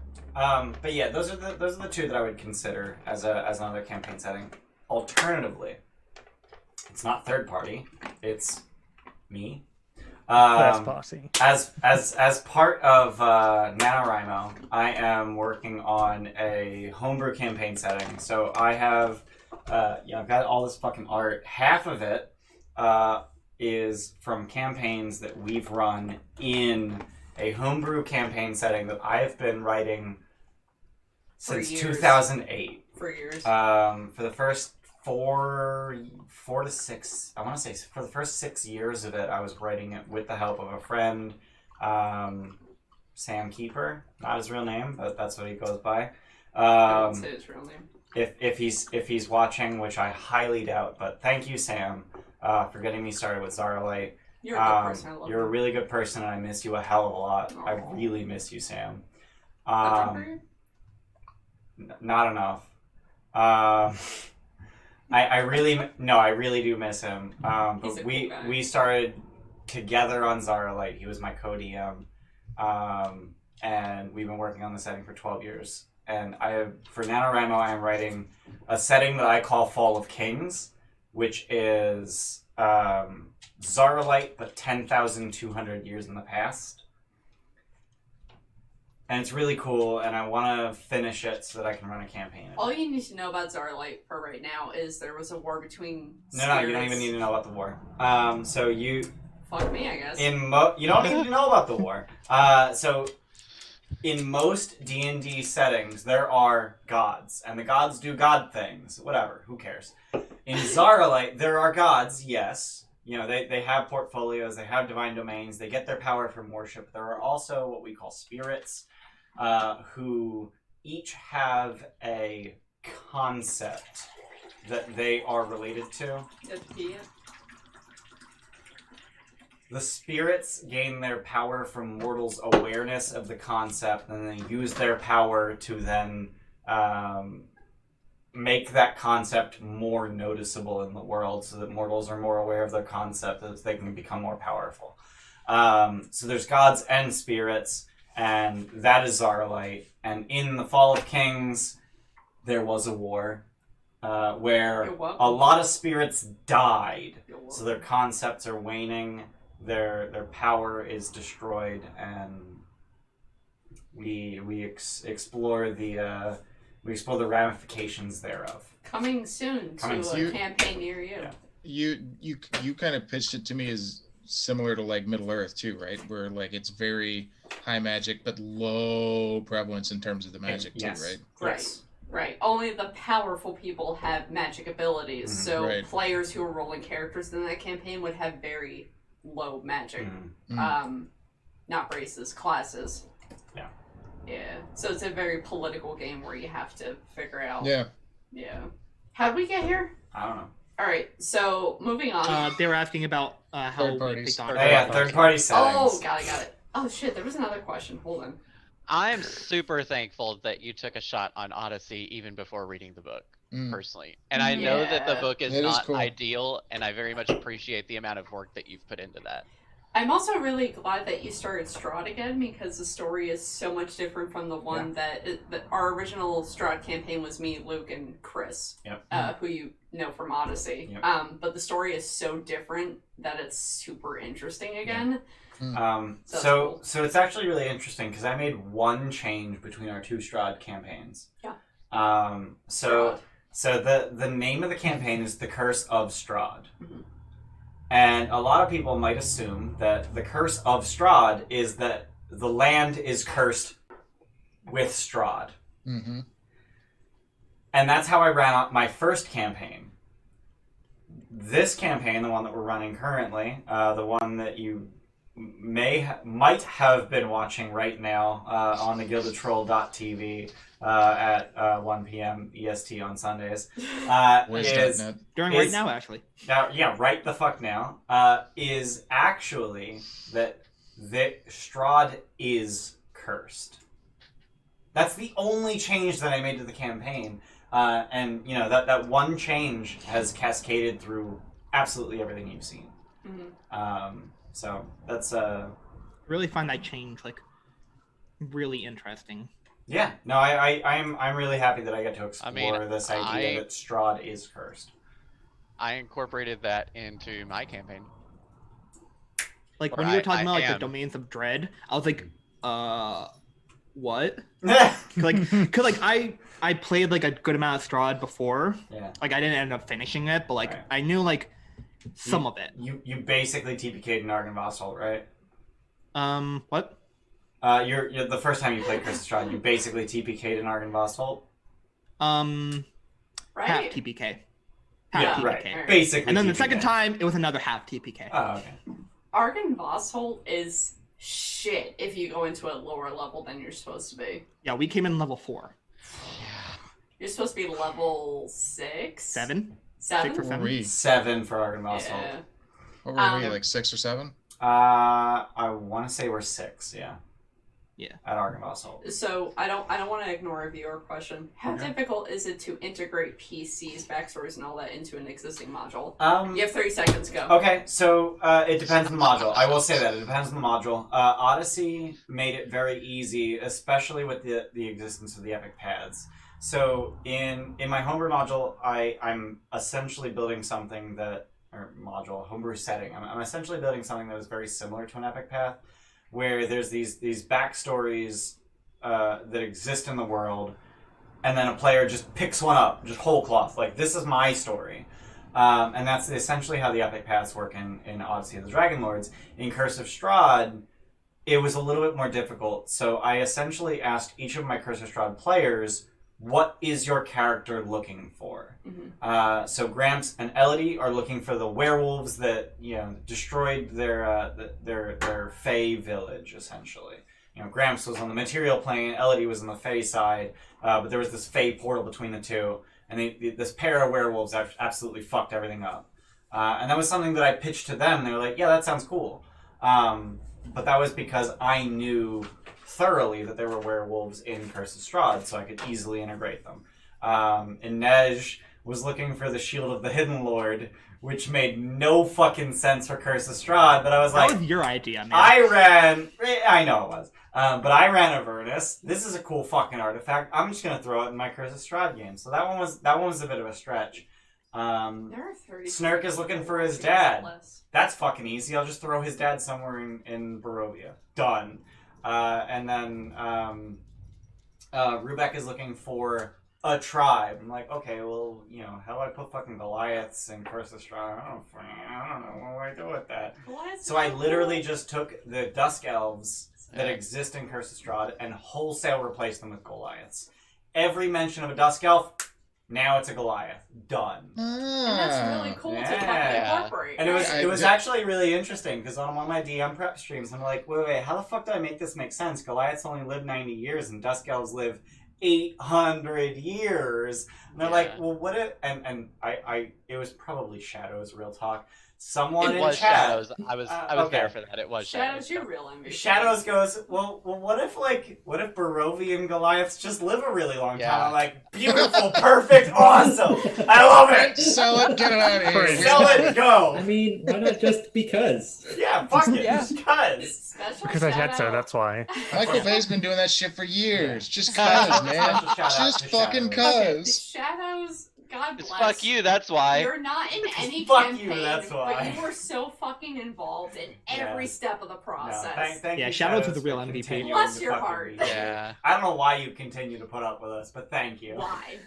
But yeah, those are the 2 that I would consider as another campaign setting. Alternatively, it's not third party; it's me. First party. As part of NaNoWriMo, I am working on a homebrew campaign setting. So I have, I've got all this fucking art. Half of it is from campaigns that we've run in a homebrew campaign setting that I have been writing since years. 2008. For years. For the first four to six, I want to say for the first 6 years of it, I was writing it with the help of a friend, Sam Keeper, not his real name, but that's what he goes by. I would say his real name. If he's watching, which I highly doubt, but thank you, Sam, for getting me started with Zarlight. You're a good person. I love You're a you. really good person, and I miss you a hell of a lot. I Aw. really miss you, Sam. I'll drink for you? Not enough. I really do miss him. He's But a we cool guy. we started together on Zarlight. He was my co-DM, and we've been working on the setting for 12 years. And for NaNoWriMo, I am writing a setting that I call Fall of Kings, which is Zarlight, but 10,200 years in the past. And it's really cool, and I want to finish it so that I can run a campaign. All you need to know about Zarlight for right now is there was a war between No, you don't even need to know about the war. So you Fuck me, I guess. you don't need to know about the war. So in most D&D settings, there are gods, and the gods do god things. Whatever, who cares? In Zarlight, there are gods, yes. You know, they have portfolios, they have divine domains, they get their power from worship. There are also what we call spirits, who each have a concept that they are related to. The spirits gain their power from mortals' awareness of the concept, and they use their power to then make that concept more noticeable in the world so that mortals are more aware of their concept, that they can become more powerful. So there's gods and spirits, and that is Zarlight. And in the Fall of Kings, there was a war where a lot of spirits died. So their concepts are waning, their power is destroyed, and we explore the ramifications thereof. Coming soon to a campaign near you. Yeah. You kind of pitched it to me as similar to like Middle Earth too, right? Where like it's very high magic but low prevalence in terms of the magic too, right? Right. Only the powerful people have magic abilities. So players who are rolling characters in that campaign would have very low magic. Not races, classes. Yeah. So it's a very political game where you have to figure out. Yeah. How'd we get here? I don't know. All right. So moving on. They were asking about how third parties. Third party settings. Oh, got it. Oh shit, there was another question. Hold on. I'm super thankful that you took a shot on Odyssey even before reading the book, personally. And I know that the book is not ideal, and I very much appreciate the amount of work that you've put into that. I'm also really glad that you started Strahd again, because the story is so much different from the one that our original Strahd campaign was me, Luke, and Chris, who you know from Odyssey. But the story is so different that it's super interesting again. So it's actually really interesting because I made one change between our two Strahd campaigns. So the name of the campaign is The Curse of Strahd. And a lot of people might assume that the Curse of Strahd is that the land is cursed with Strahd. And that's how I ran my first campaign. This campaign, the one that we're running currently, the one that you might have been watching right now on the Gilded Troll.tv at 1 p.m. EST on Sundays. During right now, actually. Right the fuck now. Is actually that Strahd is cursed. That's the only change that I made to the campaign. And, you know, that one change has cascaded through absolutely everything you've seen. So that's I really find that change like really interesting. Yeah, no, I'm really happy that I get to explore this idea that Strahd is cursed. I incorporated that into my campaign. Like when you were talking about like the domains of dread, I was like, what? Cause I played like a good amount of Strahd before. Like I didn't end up finishing it, but like I knew like some of it. You basically TPK'd in Argynvostholt, right? What? You're the first time you played Curse of Strahd, you basically TPK'd in Argynvostholt. Half TPK. Half TPK. Right. Basically. And then the TPK. second time, it was another half TPK. Oh, okay. Argynvostholt is shit if you go into a lower level than you're supposed to be. Yeah, we came in level 4. You're supposed to be level 6? 7? 7? 6 or 7? 7 for Argynvostholt. What were we, like 6 or 7? I want to say we're 6, yeah. Yeah. At Argynvostholt. So I don't want to ignore a viewer question. How difficult is it to integrate PCs, backstories, and all that into an existing module? You have 30 seconds. Go. Okay, so it depends on the module. I will say that it depends on the module. Odyssey made it very easy, especially with the existence of the epic paths. So in my homebrew module, I'm essentially building something homebrew setting. I'm essentially building something that is very similar to an epic path, where there's these backstories that exist in the world, and then a player just picks one up, just whole cloth. Like, this is my story. And that's essentially how the epic paths work in Odyssey of the Dragonlords. In Curse of Strahd, it was a little bit more difficult. So I essentially asked each of my Curse of Strahd players, what is your character looking for? So Gramps and Elodie are looking for the werewolves that destroyed their Fey village, essentially. Gramps was on the material plane, Elodie was on the Fae side, but there was this Fae portal between the two, and this pair of werewolves absolutely fucked everything up. And that was something that I pitched to them. They were like, yeah, that sounds cool. But that was because I knew thoroughly that there were werewolves in Curse of Strahd, so I could easily integrate them. And Nej was looking for the Shield of the Hidden Lord, which made no fucking sense for Curse of Strahd, but I was like... That was your idea, man. I know it was. But I ran Avernus. This is a cool fucking artifact. I'm just gonna throw it in my Curse of Strahd game. So that one was a bit of a stretch. Snurk is looking for his dad. That's fucking easy. I'll just throw his dad somewhere in Barovia. Done. And then Rubek is looking for a tribe. I'm like, okay, well, how do I put fucking Goliaths in Curse of Strahd? I don't know. What do I do with that? So I literally just took the Dusk Elves that exist in Curse of Strahd and wholesale replaced them with Goliaths. Every mention of a Dusk Elf, now it's a Goliath. Done. And that's really cool to incorporate. And it was actually really interesting because on one of my DM prep streams, I'm like, wait, how the fuck do I make this make sense? Goliaths only live 90 years and Dusk Elves live 800 years. And they're like, well, what if... And it was probably Shadows, real talk. Someone in chat... Shadows. I was there for that. It was Shadows. You're real MVP. Shadows goes, well, what if Barovian Goliaths just live a really long time? I'm like, beautiful, perfect, awesome. I love it. Sell it, get it out of here. Sell it, go. I mean, why not just because? Yeah, fuck it, just because. Because I said so, that's why. Michael Bay's been doing that shit for years. Just cuz, man. Just fucking cuz. Shadows, God bless. It's fuck you, that's why. You're not in any fuck campaign, you, that's why. but you were so fucking involved in every step of the process. No, thank you, Shadows is Shadows, the real for MVP. continuing Bless to your fucking heart. be here. Yeah. I don't know why you continue to put up with us, but thank you. Why?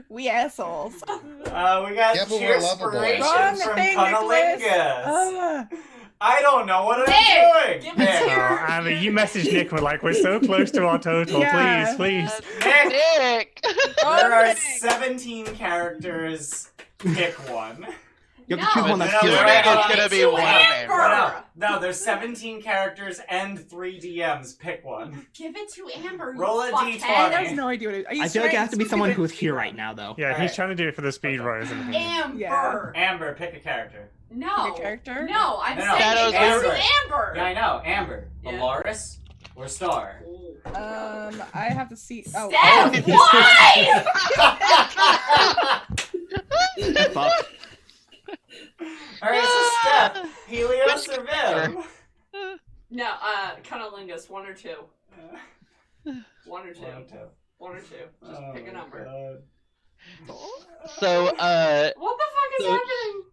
We assholes. We got Yeah, but we're lovable. Wrong Cheerspiration from thing, Cunnilingus. I don't know what I'm doing. Give it to your... Abby, you messaged Nick, we're like, we're so close to our total, Yeah. please. Nick! There are 17 characters. Pick one. You have to choose one that's No, zero. right, It's gonna be one name. No, there's 17 characters and 3 DMs. Pick one. Give it to Amber. Roll a you D20. fuckhead. I have no idea what it is. Are you I feel like it straight? has to be someone who's here right now, though. Yeah, Alright. he's trying to do it for the speed runners. And Amber. Yeah. Amber, pick a character. No. Pick a character? No, I'm No, saying Shadows give it Amber. to Amber. Yeah, I know. Amber. Yeah. Alaris or Star? I have to see. Oh, Steph, why? Fuck. Alright, so Steph. Helios or Viv? No, Cunnilingus, 1 or 2. 1 or 2. 1 or 2. Just pick a number. So, What the fuck is So- happening?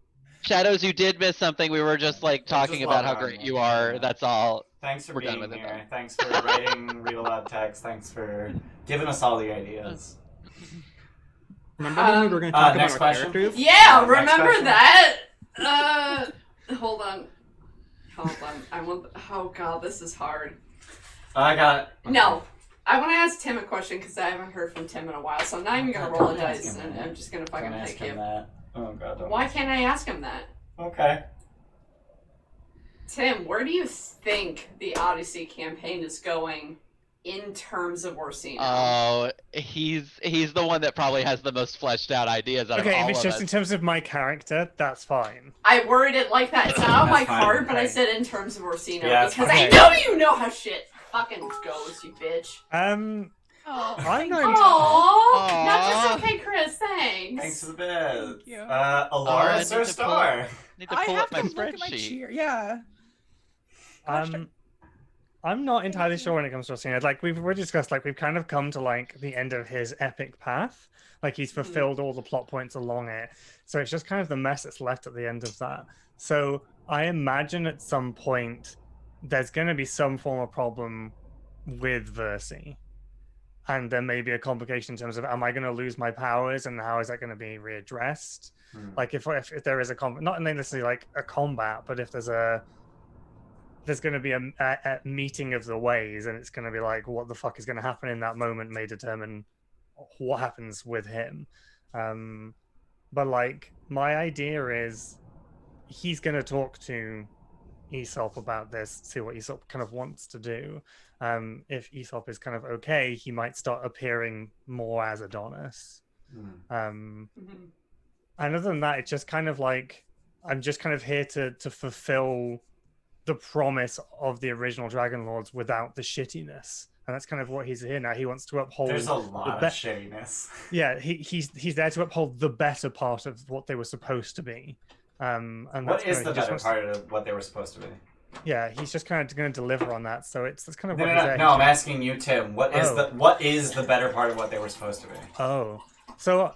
Shadows, you did miss something. We were just talking about how great you are. That's all. Thanks for We're done being with it, here. Thanks for writing read aloud text. Thanks for giving us all the ideas. Remember when we were going to talk next about our question? characters? Yeah, Next remember question. that? Hold on. I want. Oh god, this is hard. I got it. No, I want to ask Tim a question because I haven't heard from Tim in a while. So I'm not even gonna roll a Don't ask dice, him and that. I'm just gonna fucking Don't ask pick him you. that. Oh god. Don't Why ask can't I ask him that? him. Okay. Tim, where do you think the Odyssey campaign is going in terms of Orsino? Oh, he's the one that probably has the most fleshed out ideas out of Okay, all if it's of just us. in terms of my character, that's fine. I worded it like that. It's not on my That's fine, card, but I okay. said in terms of Orsino Yeah, that's because fine. I know you know how shit fucking goes, you bitch. Oh, I'm going Aww, not Aw. just okay, Chris. Thanks. Thanks for the bits. Thank you. I Alaris need or to Star? Need to I pull have up my to look at my spreadsheet. cheer. Yeah. I'm not entirely sure when it comes to Orsino. Like we've discussed, like we've kind of come to like the end of his epic path. Like he's fulfilled all the plot points along it. So it's just kind of the mess that's left at the end of that. So I imagine at some point there's going to be some form of problem with Versi. And there may be a complication in terms of, am I going to lose my powers and how is that going to be readdressed? Like if there is a not necessarily like a combat, but if there's going to be a meeting of the ways, and it's going to be like what the fuck is going to happen in that moment may determine what happens with him. But like my idea is he's going to talk to Aesop about this, see what Aesop kind of wants to do. If Aesop is kind of okay, he might start appearing more as Adonis. And other than that, it's just kind of like I'm just kind of here to fulfill the promise of the original Dragonlords without the shittiness. And that's kind of what he's here now. He wants to uphold. There's a lot of shittiness. Yeah, he's there to uphold the better part of what they were supposed to be. And what is the better part of what they were supposed to be? Yeah, he's just kind of going to deliver on that. So that's kind of no, what no, no. I'm asking you, Tim. What is the better part of what they were supposed to be? Oh, so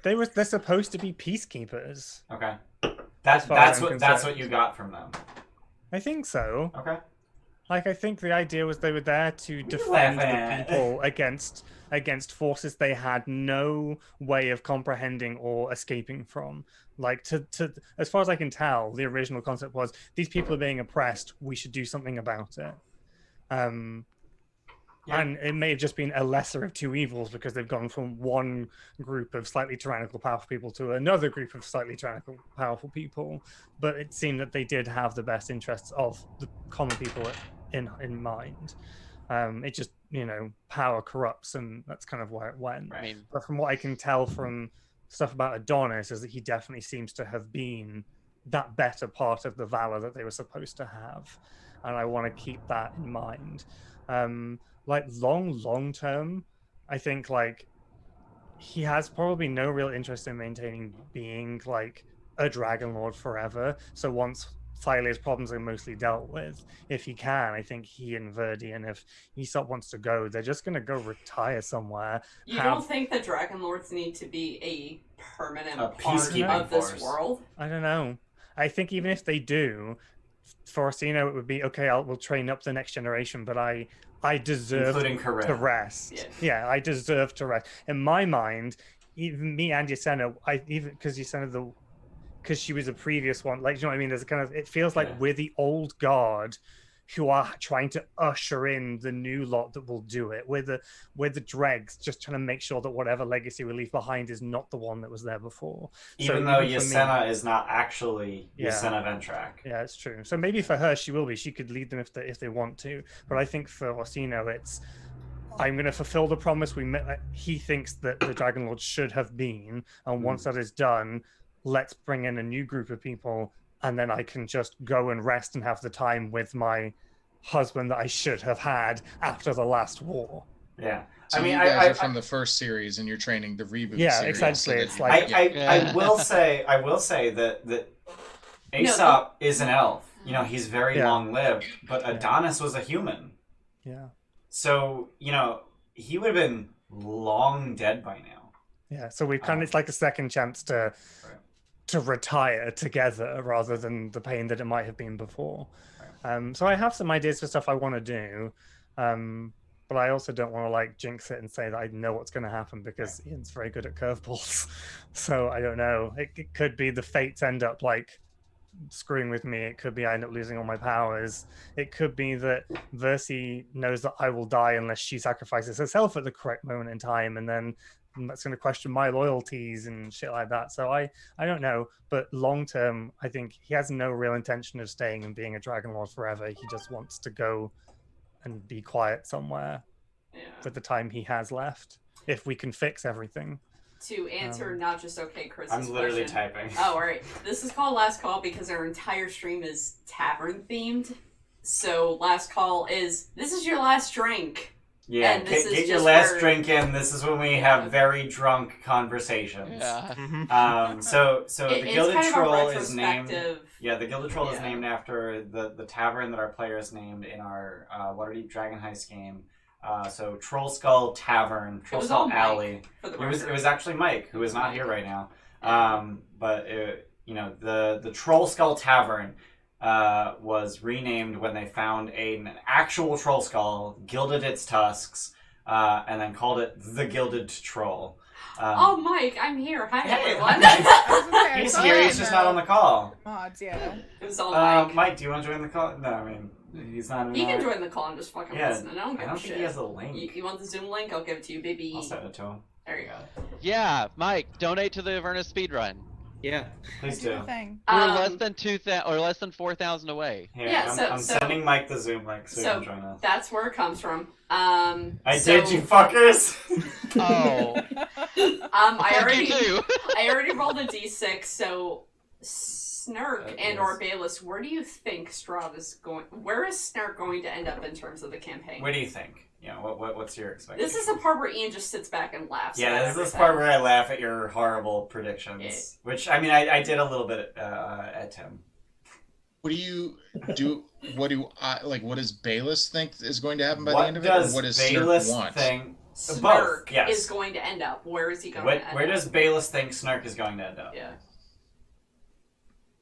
they're supposed to be peacekeepers. Okay, that's what you got from them. I think so. Okay. Like, I think the idea was they were there to defend the people against forces they had no way of comprehending or escaping from. Like, to as far as I can tell, the original concept was these people are being oppressed. We should do something about it. And it may have just been a lesser of two evils because they've gone from one group of slightly tyrannical, powerful people to another group of slightly tyrannical, powerful people. But it seemed that they did have the best interests of the common people in mind. It just, power corrupts, and that's kind of where it went. Right. But from what I can tell from stuff about Adonis is that he definitely seems to have been that better part of the valor that they were supposed to have. And I want to keep that in mind. Like long term, I think like he has probably no real interest in maintaining being like a Dragonlord forever. So once Thylea's problems are mostly dealt with, if he can, I think he and Verdi, and if Aesop wants to go, they're just going to go retire somewhere. You don't think the Dragonlords need to be a permanent part of this world? I don't know. I think even if they do, for Orsino, it would be, okay, we'll train up the next generation, but I deserve to rest. Yeah, I deserve to rest. In my mind, even me and Yasena, because she was a previous one, like, you know what I mean? There's a kind of, it feels like we're the old guard who are trying to usher in the new lot that will do it. We're the dregs, just trying to make sure that whatever legacy we leave behind is not the one that was there before. Even though Yasena is not actually Yasena Ventrak. Yeah, it's true. So maybe for her, she will be. She could lead them if they want to. But I think for Orsino, it's, I'm going to fulfill the promise he thinks that the Dragonlords should have been. And once that is done, let's bring in a new group of people, and then I can just go and rest and have the time with my husband that I should have had after the last war. Yeah. So I mean, you guys are from the first series, and you're training the reboot series. Yeah, exactly. It's like I will say that Aesop is an elf. He's very long-lived, but Adonis was a human. Yeah. So, he would have been long dead by now. Yeah, so we've it's like a second chance to retire together rather than the pain that it might have been before. So I have some ideas for stuff I want to do, but I also don't want to like jinx it and say that I know what's going to happen, because Ian's very good at curveballs. So I don't know. It could be the fates end up like screwing with me. It could be I end up losing all my powers. It could be that Versi knows that I will die unless she sacrifices herself at the correct moment in time, and then that's going to question my loyalties and shit like that. So I don't know, but long term, I think he has no real intention of staying and being a Dragonlord forever. He just wants to go and be quiet somewhere for the time he has left, if we can fix everything. To answer not just Chris's I'm literally question. typing. Oh, all right. This is called Last Call because our entire stream is tavern themed. So Last Call is, this is your last drink. Yeah, get your last drink in. This is when we have very drunk conversations. Yeah. So the Gilded Troll is named. Yeah, the Gilded Troll is named after the tavern that our players named in our Waterdeep Dragon Heist game. So Troll Skull Tavern, Troll Skull Alley. It was actually Mike, who is not here right now. But the Troll Skull Tavern was renamed when they found an actual troll skull, gilded its tusks, and then called it the Gilded Troll. Mike, I'm here. Hi, everyone. He's here. He's just not on the call. Mods, yeah. It was all Mike. Mike, do you want to join the call? No, I mean, he's not. He can join the call and just fucking listen. I don't give a shit. Think he has a link. You want the Zoom link? I'll give it to you, baby. I'll send it to him. There you go. Yeah, Mike, donate to the Avernus speedrun. Yeah. Please Do the do. thing. We're less than 2,000 or less than 4,000 away. Here, Yeah, I'm sending Mike the Zoom link so he can join us. That's where it comes from. I did, you fuckers. Oh. I already rolled a d6. So, Snark and or Bayless, where do you think Strahd is going? Where is Snark going to end up in terms of the campaign? Where do you think? Yeah, what's your expectation? This is the part where Ian just sits back and laughs. Yeah, this is the part where I laugh at your horrible predictions. Yeah. Which, I mean, I did a little bit at Tim. What do you do? What does Bayless think is going to happen by the end of it? Or what does Bayless Snark want? think? Snark is going to end up. Where is he going to end up? Where does Bayless think Snark is going to end up? Yeah.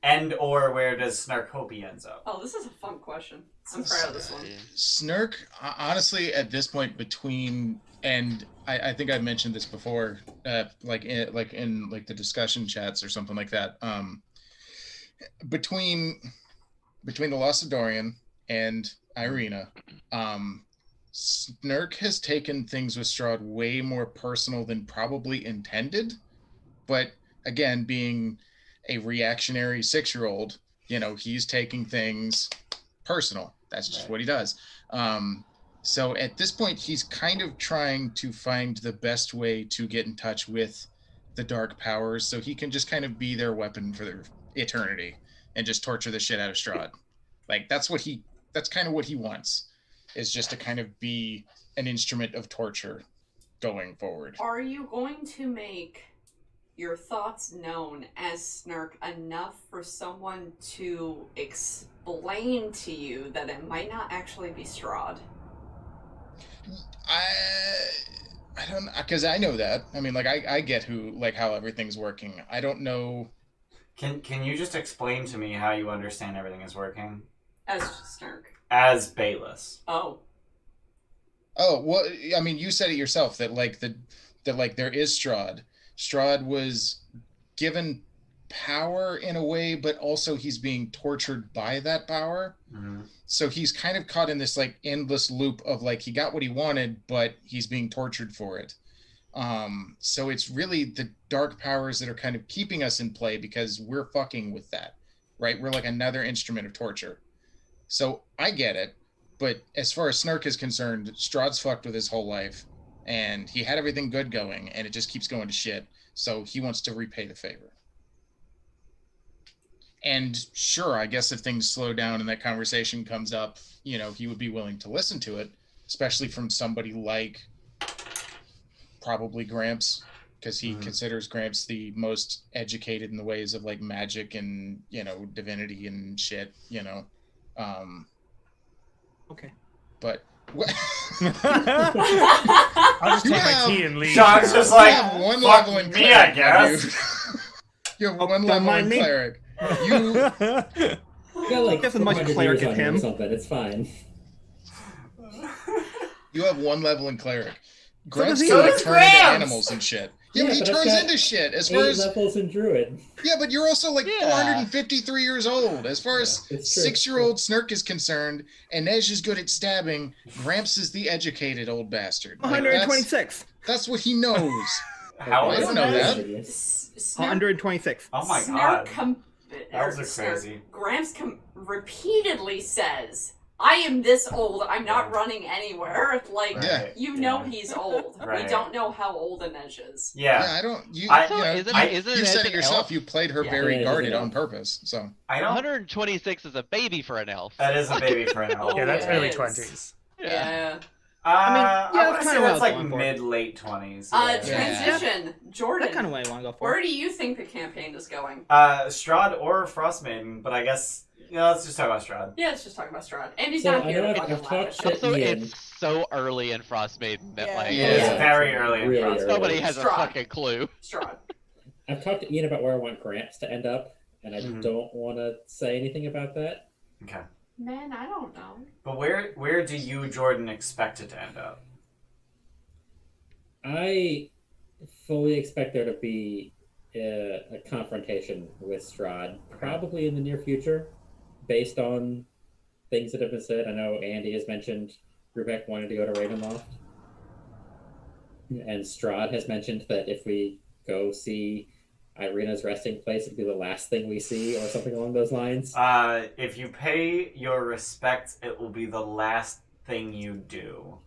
And or where does Snark hope he ends up? Oh, this is a fun question. I'm proud of this one. Snark, honestly, at this point, and I think I've mentioned this before, like in the discussion chats or something like that. Between the loss of Dorian and Irina, Snark has taken things with Strahd way more personal than probably intended. But again, being a reactionary 6-year-old, he's taking things personal. That's just what he does. So at this point, he's kind of trying to find the best way to get in touch with the dark powers so he can just kind of be their weapon for their eternity and just torture the shit out of Strahd. Like, that's kind of what he wants, is just to kind of be an instrument of torture going forward. Are you going to make your thoughts known as Snark enough for someone to explain to you that it might not actually be Strahd? I don't, because I know that. I mean, I get how everything's working. I don't know. Can you just explain to me how you understand everything is working? As Snark. As Bayless. Oh, well, I mean, you said it yourself that there is Strahd. Strahd was given power in a way, but also he's being tortured by that power. Mm-hmm. So he's kind of caught in this endless loop of he got what he wanted, but he's being tortured for it. So it's really the dark powers that are kind of keeping us in play because we're fucking with that, right? We're like another instrument of torture. So I get it, but as far as Snark is concerned, Strahd's fucked with his whole life. And he had everything good going, and it just keeps going to shit. So he wants to repay the favor. And sure, I guess if things slow down and that conversation comes up, he would be willing to listen to it, especially from somebody like probably Gramps, because he considers Gramps the most educated in the ways of magic and, divinity and shit, Okay. But I'll just take my tea and leave. Sean's just you have one level in cleric, I guess. You have one level in cleric. You got as much cleric as him. Something. It's fine. You have one level in cleric. So Gramps does can he. turn into animals and shit. Yeah, but he but I've turns got into shit. As 8 far as levels in Druid. yeah, but you're also 453 years old. As far as it's true. 6-year-old Snark is concerned, and Nej is good at stabbing. Gramps is the educated old bastard. 126. That's what he knows. How I is don't know that. 126. Oh my Snark god. Those are Snark, crazy. Gramps repeatedly says, I am this old, I'm not running anywhere. Right. He's old. Right. We don't know how old Inej is. Yeah. I don't. You said it yourself. You played her very guarded on purpose. So 126 is a baby for an elf. That is a baby for an elf. Yeah, that's it early is. 20s. Yeah. I that's want to kinda say what I that's was going for. mid-late 20s. Transition. Jordan. That's kind of what I want to go for. Where do you think the campaign is going? Strahd or Frostmaiden, but I guess let's just talk about Strahd. Yeah, let's just talk about Strahd. And he's So not I here know to I've fucking talked laugh shit- at Also, Ian. it's so early in Frostmaiden that Yeah. It is Yeah. very early in Really Frostmaiden. early. nobody has a Strahd. fucking clue. Strahd. I've talked to Ian about where I want Gramps to end up, and I don't want to say anything about that. Okay. Man, I don't know. But where do you, Jordan, expect it to end up? I fully expect there to be a confrontation with Strahd, probably in the near future, based on things that have been said. I know Andy has mentioned Rubek wanted to go to Ravenloft, and Strahd has mentioned that if we go see Irina's resting place would be the last thing we see, or something along those lines. If you pay your respects, it will be the last thing you do.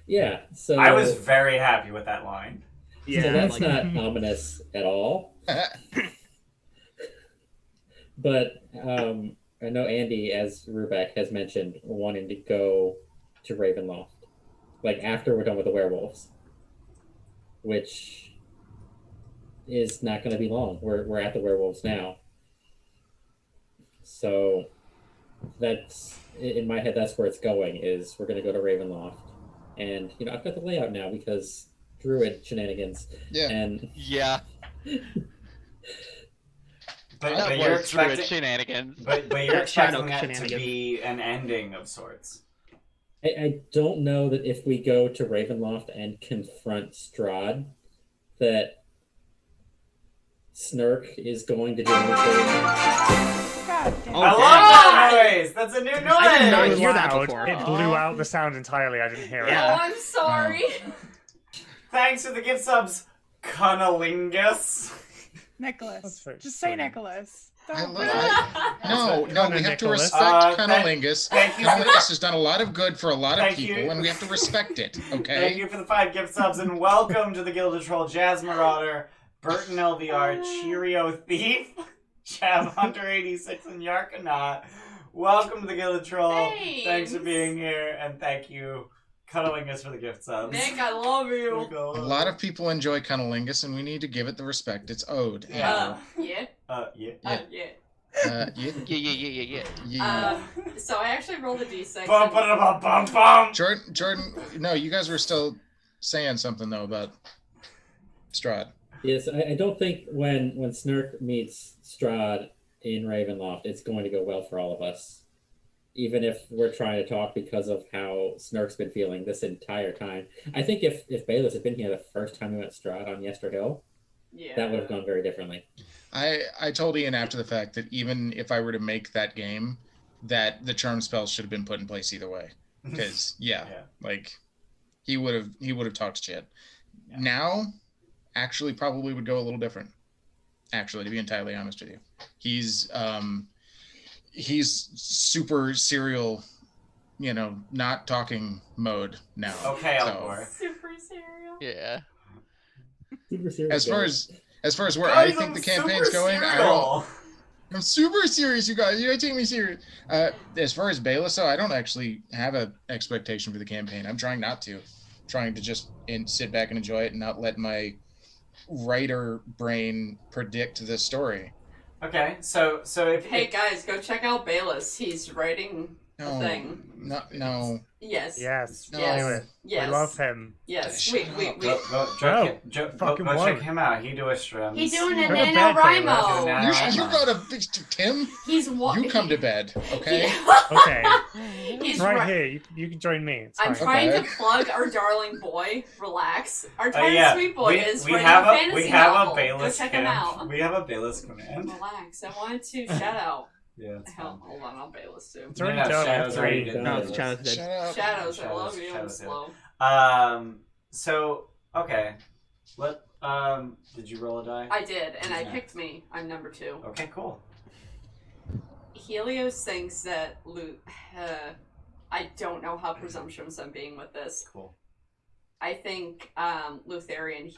Yeah, so I was very happy with that line. Yeah, so that's like, not ominous at all. But I know Andy, as Rubeck has mentioned, wanting to go to Ravenloft, like after we're done with the werewolves, which is not going to be long. We're at the werewolves now, so that's in my head. That's where it's going. Is we're going to go to Ravenloft, and I've got the layout now because Druid shenanigans. Yeah. And Yeah. But That you're was Druid expecting, shenanigans. but you're That shadow expecting that to shenanigans. be an ending of sorts. I don't know that if we go to Ravenloft and confront Strahd, that Snurk is going to do anything. God damn. Oh, I dang. love that noise! That's a new noise! I did not It was hear that loud. before. It blew out the sound entirely. I didn't hear Yeah. Oh, I'm sorry. Thanks for the gift subs, Cunnilingus. Nicholas. That's very Just say sweet. Nicholas. I Don't- love No, we have to Nicholas. respect Cunnilingus. Thank you. Cunnilingus has done a lot of good for a lot of Thank people, you. and we have to respect it, Thank okay? you for the 5 gift subs, and welcome to the Gilded Troll, Jazz Marauder, Burton LVR, Cheerio Thief, Chav Hunter 86, and Yarkanaut. Welcome to the Gilded Troll. Thanks for being here, and thank you, Cunnilingus, for the gift subs. Nick, I love you. A lot of people enjoy Cunnilingus, and we need to give it the respect it's owed. Yeah. Yeah. Yeah. Yeah. Yeah. Yeah. Yeah. So I actually rolled a d6. Bum, ba, bum, bum, bum. Jordan, no, you guys were still saying something, though, about Strahd. Yes, I don't think when Snurk meets Strahd in Ravenloft, it's going to go well for all of us. Even if we're trying to talk because of how Snurk's been feeling this entire time. I think if Bayless had been here the first time we went Strahd on Yester Hill, that would have gone very differently. I told Ian after the fact that even if I were to make that game, that the charm spells should have been put in place either way. Because like he would have talked shit. Yeah. Now, actually, probably would go a little different. Actually, to be entirely honest with you, he's super serial, not talking mode now. Okay, So, Alcor. Super cereal. Yeah. Super serious. as far as where Guys, I think I'm the campaign's super going, serial. I'm super serious, you guys. You gotta take me serious. As far as Bayless, though, I don't actually have an expectation for the campaign. I'm trying not to. Trying to just sit back and enjoy it and not let my writer brain predict the story. Okay, so if Hey guys, go check out Bayless. He's writing No, a thing. no. Yes. Yes. No. Anyway, Yes. we love him. Yes. Shut We up. go fucking check won't. him out. He do a stream. He's doing a Go to bed, NaNoWriMo. Bayless. You go to Tim. He's You come to bed, okay? Okay, He's it's right ri- here. You can join me. It's I'm fine. trying Okay. to plug our darling boy. Relax. Our tiny Yeah, sweet boy is we writing have a fantasy we have novel. a Bayless Go check him camp. out. We have a Bayless command. Relax. I wanted to shout out. Yeah, it's Hell, hold on, I'll Bayless too. It's already No, done. Shadows It's already already did No, that. it's Shadows did. Shut up. Shadows, I love you. I'm Shadows, slow. So okay. Did you roll a die? I did, and I Yeah. picked me. I'm number 2. Okay, cool. Helios thinks that I don't know how presumptuous I'm being with this. Cool. I think Lutheria and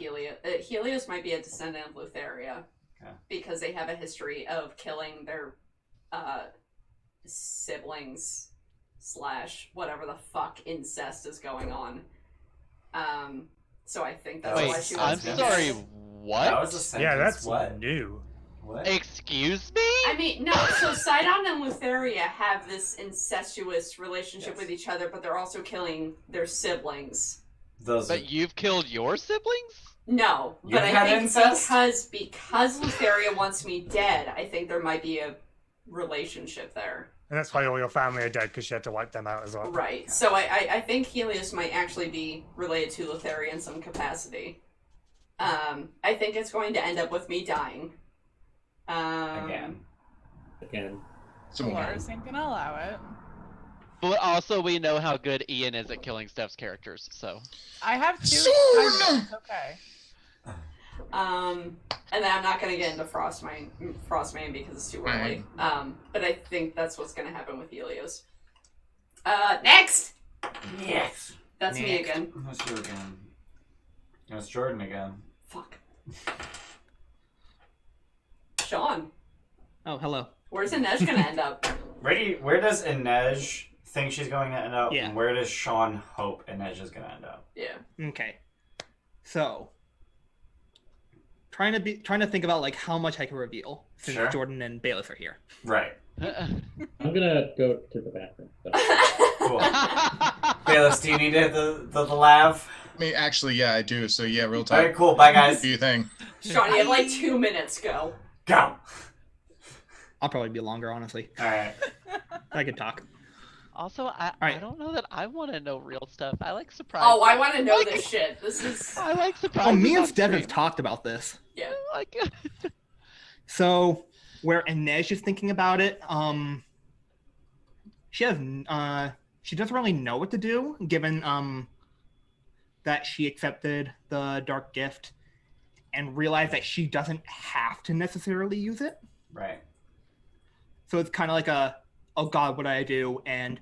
Helios might be a descendant of Lutheria. Okay. Because they have a history of killing their siblings / whatever the fuck incest is going on. So I think that's why Wait, she I'm wants to sorry, That what? was a sentence. Yeah, that's what? new. What? Excuse me? I mean, no, so Sidon and Lutheria have this incestuous relationship Yes. with each other, but they're also killing their siblings. Those. But you've killed your siblings? No, You've but I had think incest? because Lutheria wants me dead, I think there might be a relationship there. And that's why all your family are dead, because she had to wipe them out as well. Right. So I think Helios might actually be related to Lutheria in some capacity. I think it's going to end up with me dying. Again. Some more. Dolores ain't gonna allow it. But also, we know how good Ian is at killing Steph's characters, so. I have 2. Soon! It's okay. And then I'm not gonna get into Frostmaiden because it's too early. But I think that's what's gonna happen with Helios. Next. Yes. That's me again. That's you again. It's Jordan again. Fuck. Sean. Oh, hello. Where's Inej gonna end up? Where does Inej think she's going to end up? Yeah. And where does Sean hope Inej is going to end up? Yeah. Okay. So, trying to think about like how much I can reveal since Sure. Jordan and Bayless are here. Right. I'm gonna go to the bathroom. So. Cool. Bayless, do you need to hit the lav? I mean, actually, yeah, I do. So yeah, real All talk. right, cool. Bye, guys. Do you think? Sean, you have like 2 minutes. Go. Go. I'll probably be longer, honestly. All right. I could talk. Also, I right. don't know that I want to know real stuff. I like surprise. Oh, I want to know this shit. This is. I like surprise. Oh, me and Steph have talked about this. Yeah. Like, So, where Inej is thinking about it, she doesn't really know what to do, given that she accepted the Dark Gift and realized that she doesn't have to necessarily use it. Right. So it's kind of like oh God, what do I do? And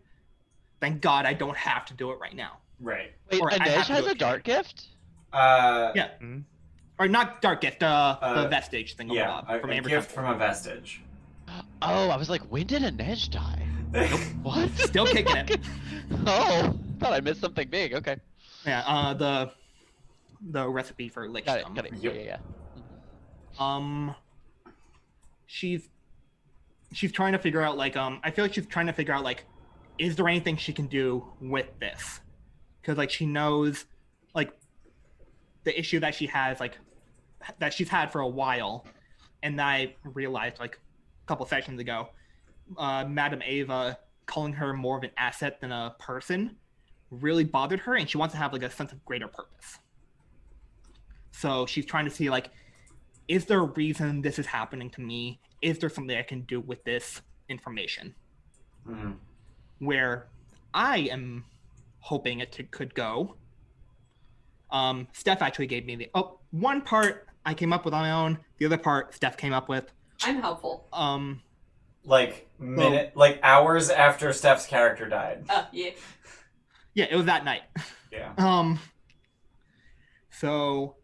thank God I don't have to do it right now. Right. wait, Or I Inej have to has do a it. dark gift? Yeah. Or not Dark Gift, the Vestige thing. Yeah, from a Amber gift Temple. from a vestige. Oh, I was like, when did Inej die? What? Still kicking it. Oh, thought I missed something big. Okay. Yeah, the recipe for Lich Got it. Scum. Got it. Yep. Yeah. She's trying to figure out like I feel like she's trying to figure out like, is there anything she can do with this? Because like she knows like the issue that she has like that she's had for a while, and I realized like a couple sessions ago, Madame Ava calling her more of an asset than a person really bothered her, and she wants to have like a sense of greater purpose. So she's trying to see like, is there a reason this is happening to me? Is there something I can do with this information? Mm-hmm. Where I am hoping it could go. Steph actually gave me one part I came up with on my own. The other part Steph came up with. I'm helpful. Like hours after Steph's character died. Yeah. Yeah, it was that night. Yeah. So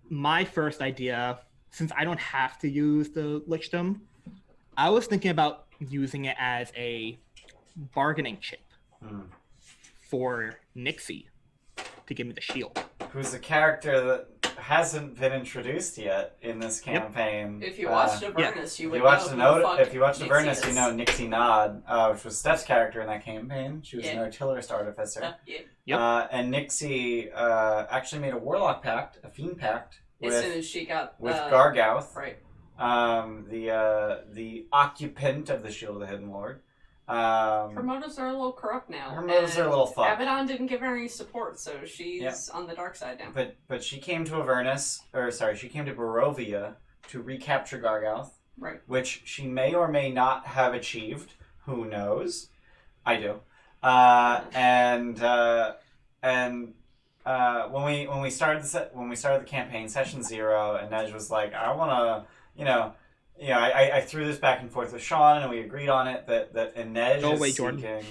my first idea, since I don't have to use the Lichdom, I was thinking about using it as a bargaining chip for Nixie to give me the shield. Who's a character that hasn't been introduced yet in this campaign. If you watched Avernus, you would If you watched Avernus, Nixie you know Nixie Nod, which was Steph's character in that campaign. She was an artillerist artificer. And Nixie actually made a warlock pact, a fiend pact, as soon as she got with Gargouth, right? The occupant of the Shield of the Hidden Lord. Her motives are a little corrupt now. Her motives are a little fucked. Abaddon didn't give her any support, so she's on the dark side now. But she came to she came to Barovia to recapture Gargouth. Right. Which she may or may not have achieved. Who knows? I do. When we started the campaign, session 0, andNej was like, I want to, I threw this back and forth with Sean, and we agreed on it that Inej is seeking.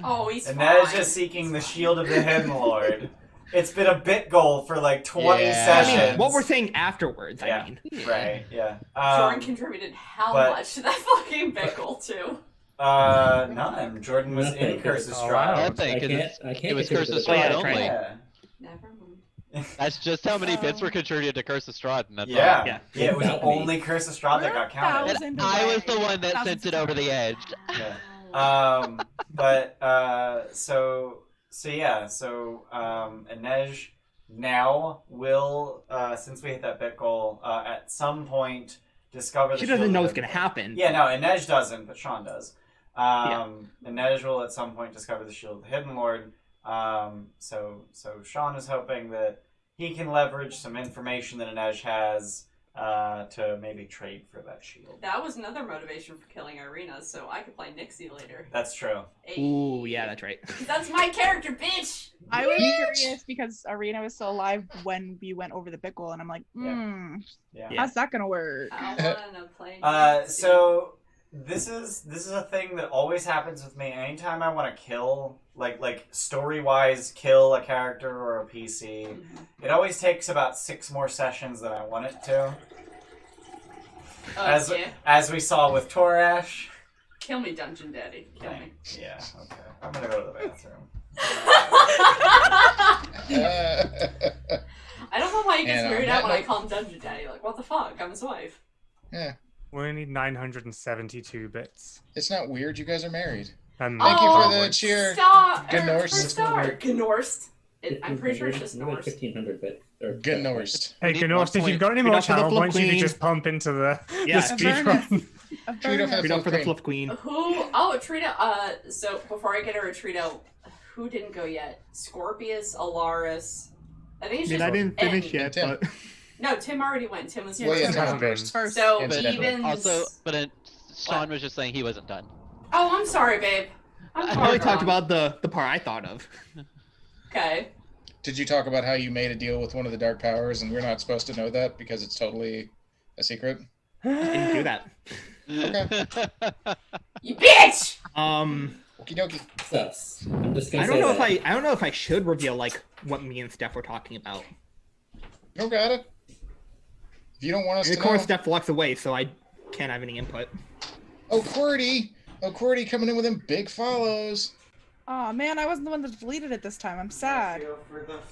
Oh, he's Inej is seeking the Shield of the Hidden Lord. It's been a bit goal for like 20 sessions. I mean, what we're saying afterwards, I mean. Right, yeah. Jordan contributed how much to that fucking bit goal, too? None. Jordan was in Curse of Strahd. It was Curse of Strahd only. Yeah. Never mind. That's just how many bits were contributed to Curse of Strahd, and that's all. Yeah, it was only Curse of Strahd that got counted. And I was the one that sent it over the edge. Yeah. Inej now will, since we hit that bit goal, at some point discover. She doesn't know what's going to happen. Yeah, no, Inej doesn't, but Sean does. Inej will at some point discover the Shield of the Hidden Lord. So Sean is hoping that he can leverage some information that Inej has to maybe trade for that shield. That was another motivation for killing Irina, so I could play Nixie later. That's true. Hey. Ooh, yeah, that's right. That's my character, bitch! I was curious because Arena was still alive when we went over the pickle, and I'm like, Yeah. how's that gonna work? I wanna play Nixie. So this is a thing that always happens with me. Anytime I want to kill, like story-wise, kill a character or a PC, it always takes about 6 more sessions than I want it to. As we saw with Torash. Kill me, Dungeon Daddy. Kill me. Yeah, okay. I'm gonna go to the bathroom. I don't know why he gets And, weirded out when I that- call him Dungeon Daddy. Like, what the fuck? I'm his wife. Yeah. We only need 972 bits. It's not weird. You guys are married. And Thank you for the probably- cheer. Stop! Gnorst. Gnorst. I'm pretty sure it's just More like Norst. 1500 bit. Gnorst. Hey, We need Gnorst, if 1 you've got any point. more Read off for the channel Flip points, you Queen. could just pump into the Yeah. speed Avernus. run. Treat off Read up for the Fluff Queen. Who? Oh, Trita. So before I get a Retrito, who didn't go yet? Scorpius, Alaris. I think it's I mean, just. I didn't finish and- yet, Tim. but No, Tim already went. Tim was Yeah, Well, yeah, first. Tim Tim first. First. So Incidentally. Evans. Also, but Sean was just saying he wasn't done. Oh, I'm sorry, babe. I'm I far only talked wrong. about the part I thought of. Okay. Did you talk about how you made a deal with one of the Dark Powers and we're not supposed to know that because it's totally a secret? Didn't do that. You bitch! Okie dokie. Sus. I'm just gonna I say don't know that. if I don't know if I should reveal like what me and Steph were talking about. You don't got it. If you don't want us And to of course, know. Steph walks away, so I can't have any input. Oh, QWERTY coming in with them big follows. Oh man, I wasn't the one that deleted it this time. I'm sad.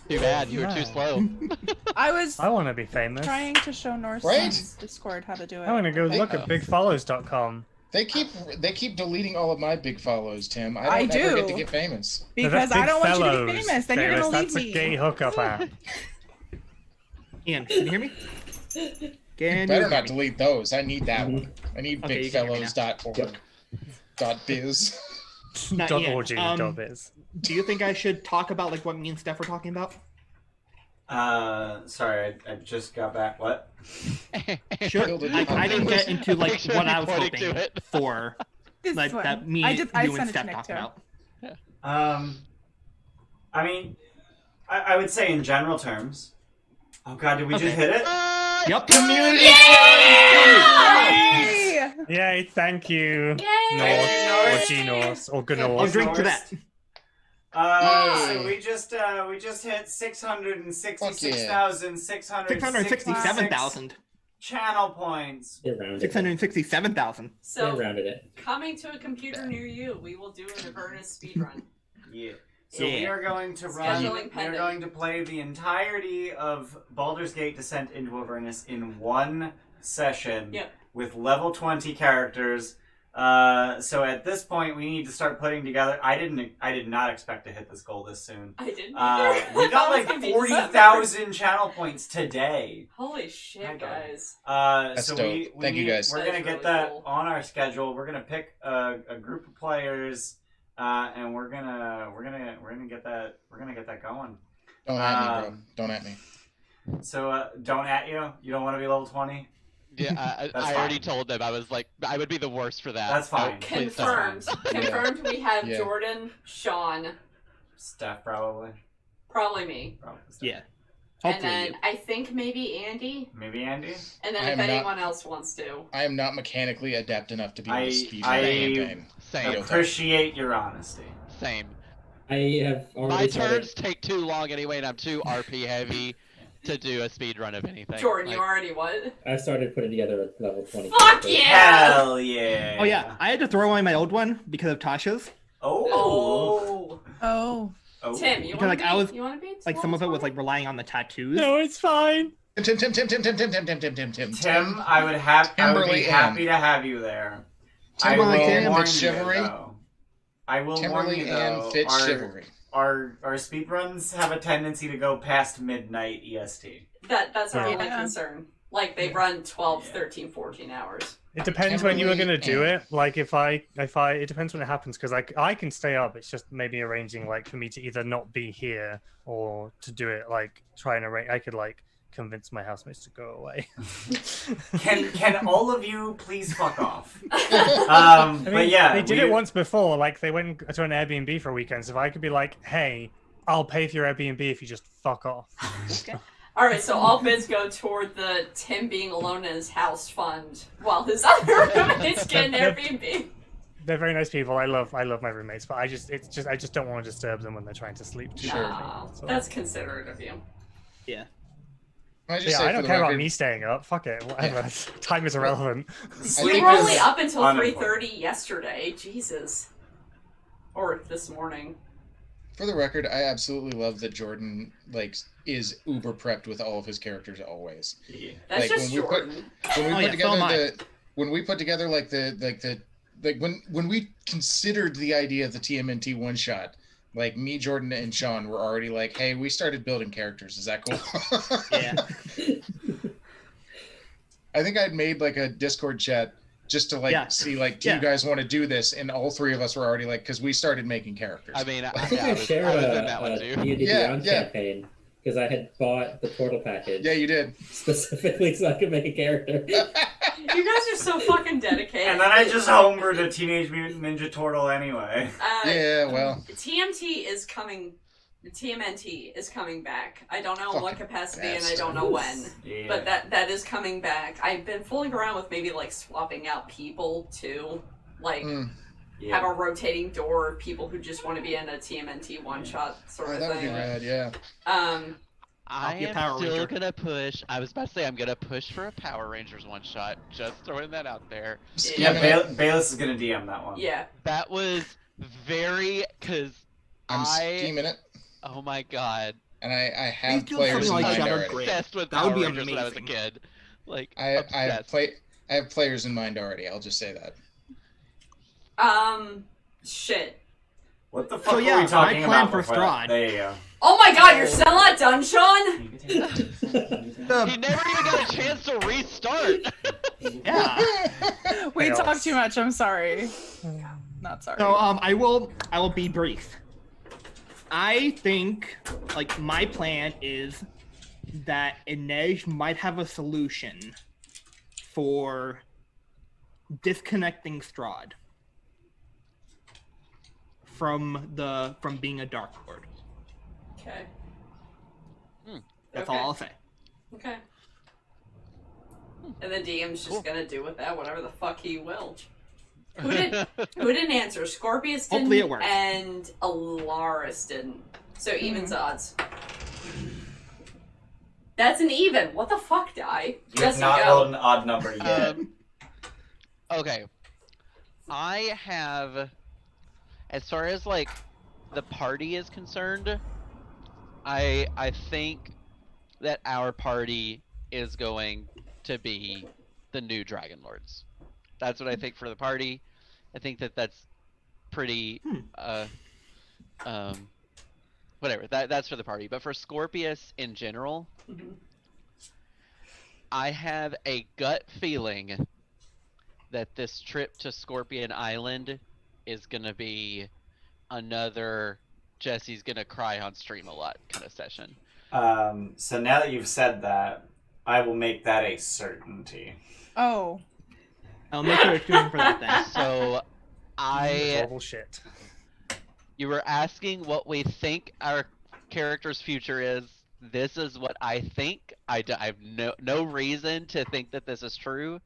Too bad, you were too slow. I was I want to be famous. trying to show Norse Right? on Discord how to do it. I want to go Okay. look at bigfollows.com. They keep deleting all of my big follows, Tim. I I don't ever get do. to get famous. No, Because that's I don't want you to be Bigfellows, famous. Then you're Davis. gonna leave That's a me. gay hookup app. Ian, can you hear me? Can Better you hear not me? delete those. I need that one. I need Okay, you can hear me bigfellows.org. Yep. .biz. Not yet. .org.biz. Do you think I should talk about like what me and Steph were talking about? Sorry, I just got back. What? Sure. Gilded I didn't get into like Make sure what you I was pointed to hoping it. for, This like one. that me, I you sent and it to Steph Nick talked too. about. I mean, I would say in general terms. Oh god, did we just hit it? Yep. Community! Yay! Yay, thank you. Yay! Thank you, Norse, Norse. or G-Norse, or I'll Gnorse. drink to that. So we just hit 666,667 667,000. channel points. They rounded it. 667,000. They So, rounded it. coming to a computer near you, we will do an Avernus speedrun. Yeah. So Yeah. we are going to Scheduling we are pending. going to play the entirety of Baldur's Gate Descent into Avernus in one session Yep. with level 20 characters. So at this point we need to start putting together. I did not expect to hit this goal this soon. I didn't We either. got That was like gonna be 40,000 channel points today. Holy shit, Hi, guys. guys. That's So dope. we Thank you, need- guys. We're That gonna is get really that cool. on our schedule. We're gonna pick a group of players, and we're gonna get that going. Don't at me, bro. Don't at me. So don't at you. You don't want to be level 20. Yeah, That's I already fine. told them I was like I would be the worst for that. That's fine. Please don't. Confirmed. Confirmed. We have Yeah. Jordan, Sean, Steph probably. probably me, Probably Steph. Yeah. and Hopefully then you. I think maybe Andy, Maybe Andy. and then I if am not- anyone else wants to. I am not mechanically adept enough to be able to speed I- run a campaign. Same. Appreciate your honesty. Same. I have already My started. turns take too long anyway, and I'm too RP heavy to do a speed run of anything. Jordan, you Like, already what? I started putting together a level 20. Fuck character. yeah! Hell yeah. Oh yeah, I had to throw away my old one because of Tasha's. Oh. Oh. Oh. Tim, you Because, want like, to be? I was- You want to be? Like some of it was like relying on the tattoos. No, it's fine. Tim. Tim, I would be Timberly happy to have you there. Timberly I will and warn Fitz you, Chivalry. though. I will warn Timberly you, and though, Fitz Chivalry. our speedruns have a tendency to go past midnight EST. That's our only Yeah. concern. Like, they run 12, 13, 14 hours. It depends when you were Timberly gonna do and- it. Like if I, it depends when it happens because I can stay up. It's just maybe arranging like for me to either not be here or to do it like try and arrange. I could like convince my housemates to go away. Can all of you please fuck off? I mean, but yeah, they did it once before. Like they went to an Airbnb for a weekend. So if I could be like, "Hey, I'll pay for your Airbnb if you just fuck off." Okay. All right, so all bids go toward the Tim being alone in his house fund, while his other roommates get an Airbnb. They're very nice people. I love my roommates, but I just don't want to disturb them when they're trying to sleep. Nah, that's considerate of you. Yeah. Can I just Yeah, say I for don't the care about record- me staying up. Fuck it, whatever. Time is irrelevant. We Sleep were is only up until unimportant. 3:30 yesterday. Jesus. Or this morning. For the record, I absolutely love that Jordan is uber prepped with all of his characters always. Yeah. That's Like, just when we put- Jordan. When we Oh, put yeah, so together am I. when we put together when we considered the idea of the TMNT one shot, like me, Jordan, and Sean were already like, "Hey, we started building characters. Is that cool?" Yeah. I think I'd made like a Discord chat just to see do you guys want to do this? And all three of us were already like, because we started making characters. I mean, I think I I was shared in that one a too. D&D Yeah, Beyond yeah. campaign because I had bought the Portal package Yeah, you did. specifically so I could make a character. You guys are so fucking dedicated. And then I just homebrewed a Teenage Mutant Ninja Turtle anyway. Yeah, well. TMT is coming. TMNT is coming back. I don't know in what Fucking capacity and I bastard. don't know when. Yeah. But that is coming back. I've been fooling around with maybe like swapping out people too. Like Yeah. have a rotating door of people who just want to be in a TMNT one shot sort Oh, of that would be thing. rad, yeah. I be a am Power still Ranger. gonna push. I was about to say I'm gonna push for a Power Rangers one shot. Just throwing that out there. Yeah, Scamming it. Bayless is gonna DM that one. Yeah. That was very I'm scheming it, Oh my god. and I have do players in something like mind Shattered already. Great. Obsessed with That would Power be Rangers when I was a amazing. kid. Like I obsessed. have players in mind already. I'll just say that. Shit. What the fuck So, yeah, were we talking my plan about for before that? Strahd. There you go. Oh my god, you're still not done, Sean? He never even got a chance to restart. Yeah. We Chaos. talk too much. I'm sorry. Not sorry. So I will be brief. I think my plan is that Inej might have a solution for disconnecting Strahd from being a Dark Lord. Okay. That's Okay. all I'll say. Okay. And the DM's just gonna do with that whatever the fuck he will. Who didn't answer? Scorpius didn't, Hopefully it works. and Alaris didn't. So evens odds. That's an even. What the fuck, Die? You have not rolled an odd number yet. Okay. I have, as far as the party is concerned, I think that our party is going to be the new Dragonlords. That's what I think for the party. I think that that's pretty whatever. That's for the party. But for Scorpius in general, I have a gut feeling that this trip to Scorpion Island is gonna be another Jesse's gonna cry on stream a lot kind of session. So now that you've said that, I will make that a certainty. Oh. I'll make sure to tune in for that then. So Horrible shit. you were asking what we think our character's future is. This is what I think. I have no reason to think that this is true.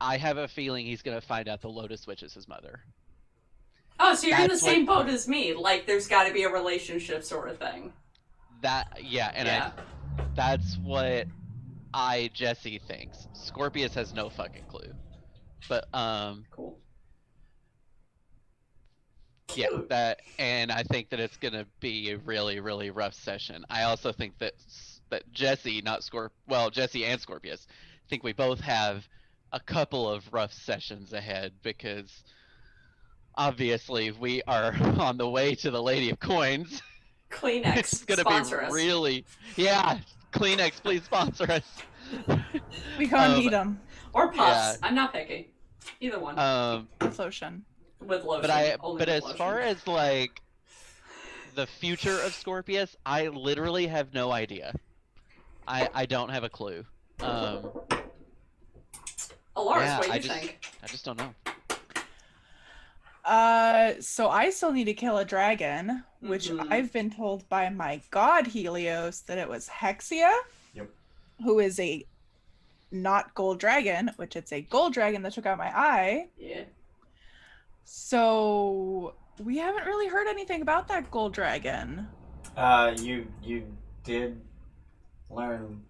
I have a feeling he's gonna find out the Lotus Witch is his mother. Oh, so you're in the That's same boat as me. Like, there's got to be a relationship sort of thing. That's what Jesse thinks. Scorpius has no fucking clue. But Cool. yeah, Cute. and I think that it's gonna be a really, really rough session. I also think that Jesse, Jesse and Scorpius, think we both have a couple of rough sessions ahead because obviously we are on the way to the Lady of Coins. Kleenex, It's gonna sponsor be us. really, Kleenex, please sponsor us. We can't beat them Or puffs. Yeah. I'm not picky. Either one. with lotion. With lotion. Only but with as lotion. far as the future of Scorpius, I literally have no idea. I don't have a clue. Alaris, Yeah, what do I you just think? I just don't know. So I still need to kill a dragon, which I've been told by my god Helios that it was Hexia. Yep. Who is a not gold dragon, which it's a gold dragon that took out my eye. Yeah. So we haven't really heard anything about that gold dragon. You did learn.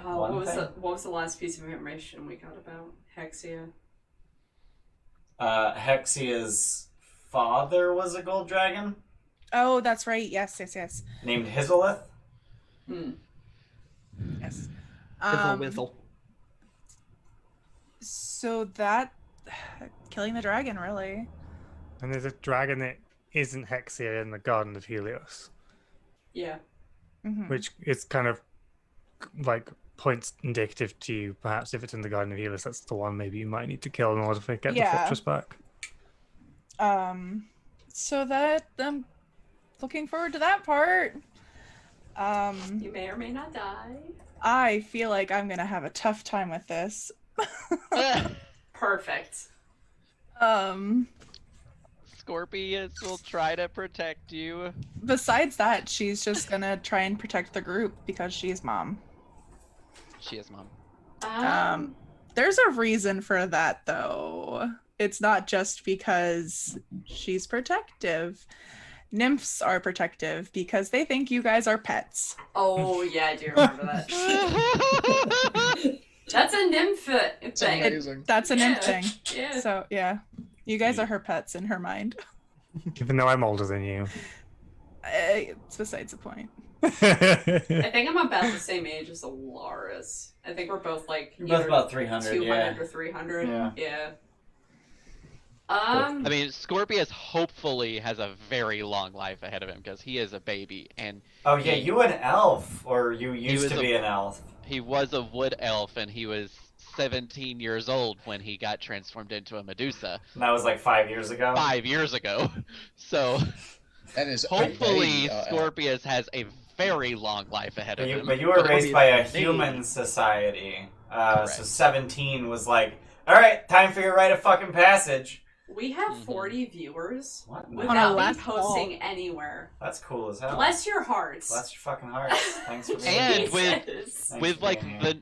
What was the last piece of information we got about Hexia? Hexia's father was a gold dragon. Oh, that's right. Yes. Named Hizelith. Yes. Whizzle. So that killing the dragon, really. And there's a dragon that isn't Hexia in the Garden of Helios, Yeah. which is kind of like points indicative to you. Perhaps if it's in the Garden of Helios, that's the one maybe you might need to kill in order to get the fortress back. So that I'm looking forward to that part. You may or may not die. I feel like I'm gonna have a tough time with this. Perfect. Scorpius will try to protect you. Besides that, she's just gonna try and protect the group because she's mom. She is mom. There's a reason for that, though. It's not just because she's protective. Nymphs are protective because they think you guys are pets. Oh, yeah, I do remember that. That's a nymph thing. That's a nymph thing. Yeah. So, yeah. You guys are her pets in her mind. Even though I'm older than you. It's besides the point. I think I'm about the same age as Alaris. I think we're both like You're both about 300, 200 or 300. Yeah. I mean, Scorpius hopefully has a very long life ahead of him because he is a baby. And oh yeah, you an elf, or you used to be an elf. He was a wood elf, and he was 17 years old when he got transformed into a Medusa. And that was like 5 years ago. 5 years ago. So that is hopefully Scorpius has a very long life ahead of him. But you were raised by a human society, so 17 was like, all right, time for your rite of fucking passage. We have 40 viewers on without me posting anywhere. That's cool as hell. Bless your hearts. Bless your fucking hearts. Thanks for being and here.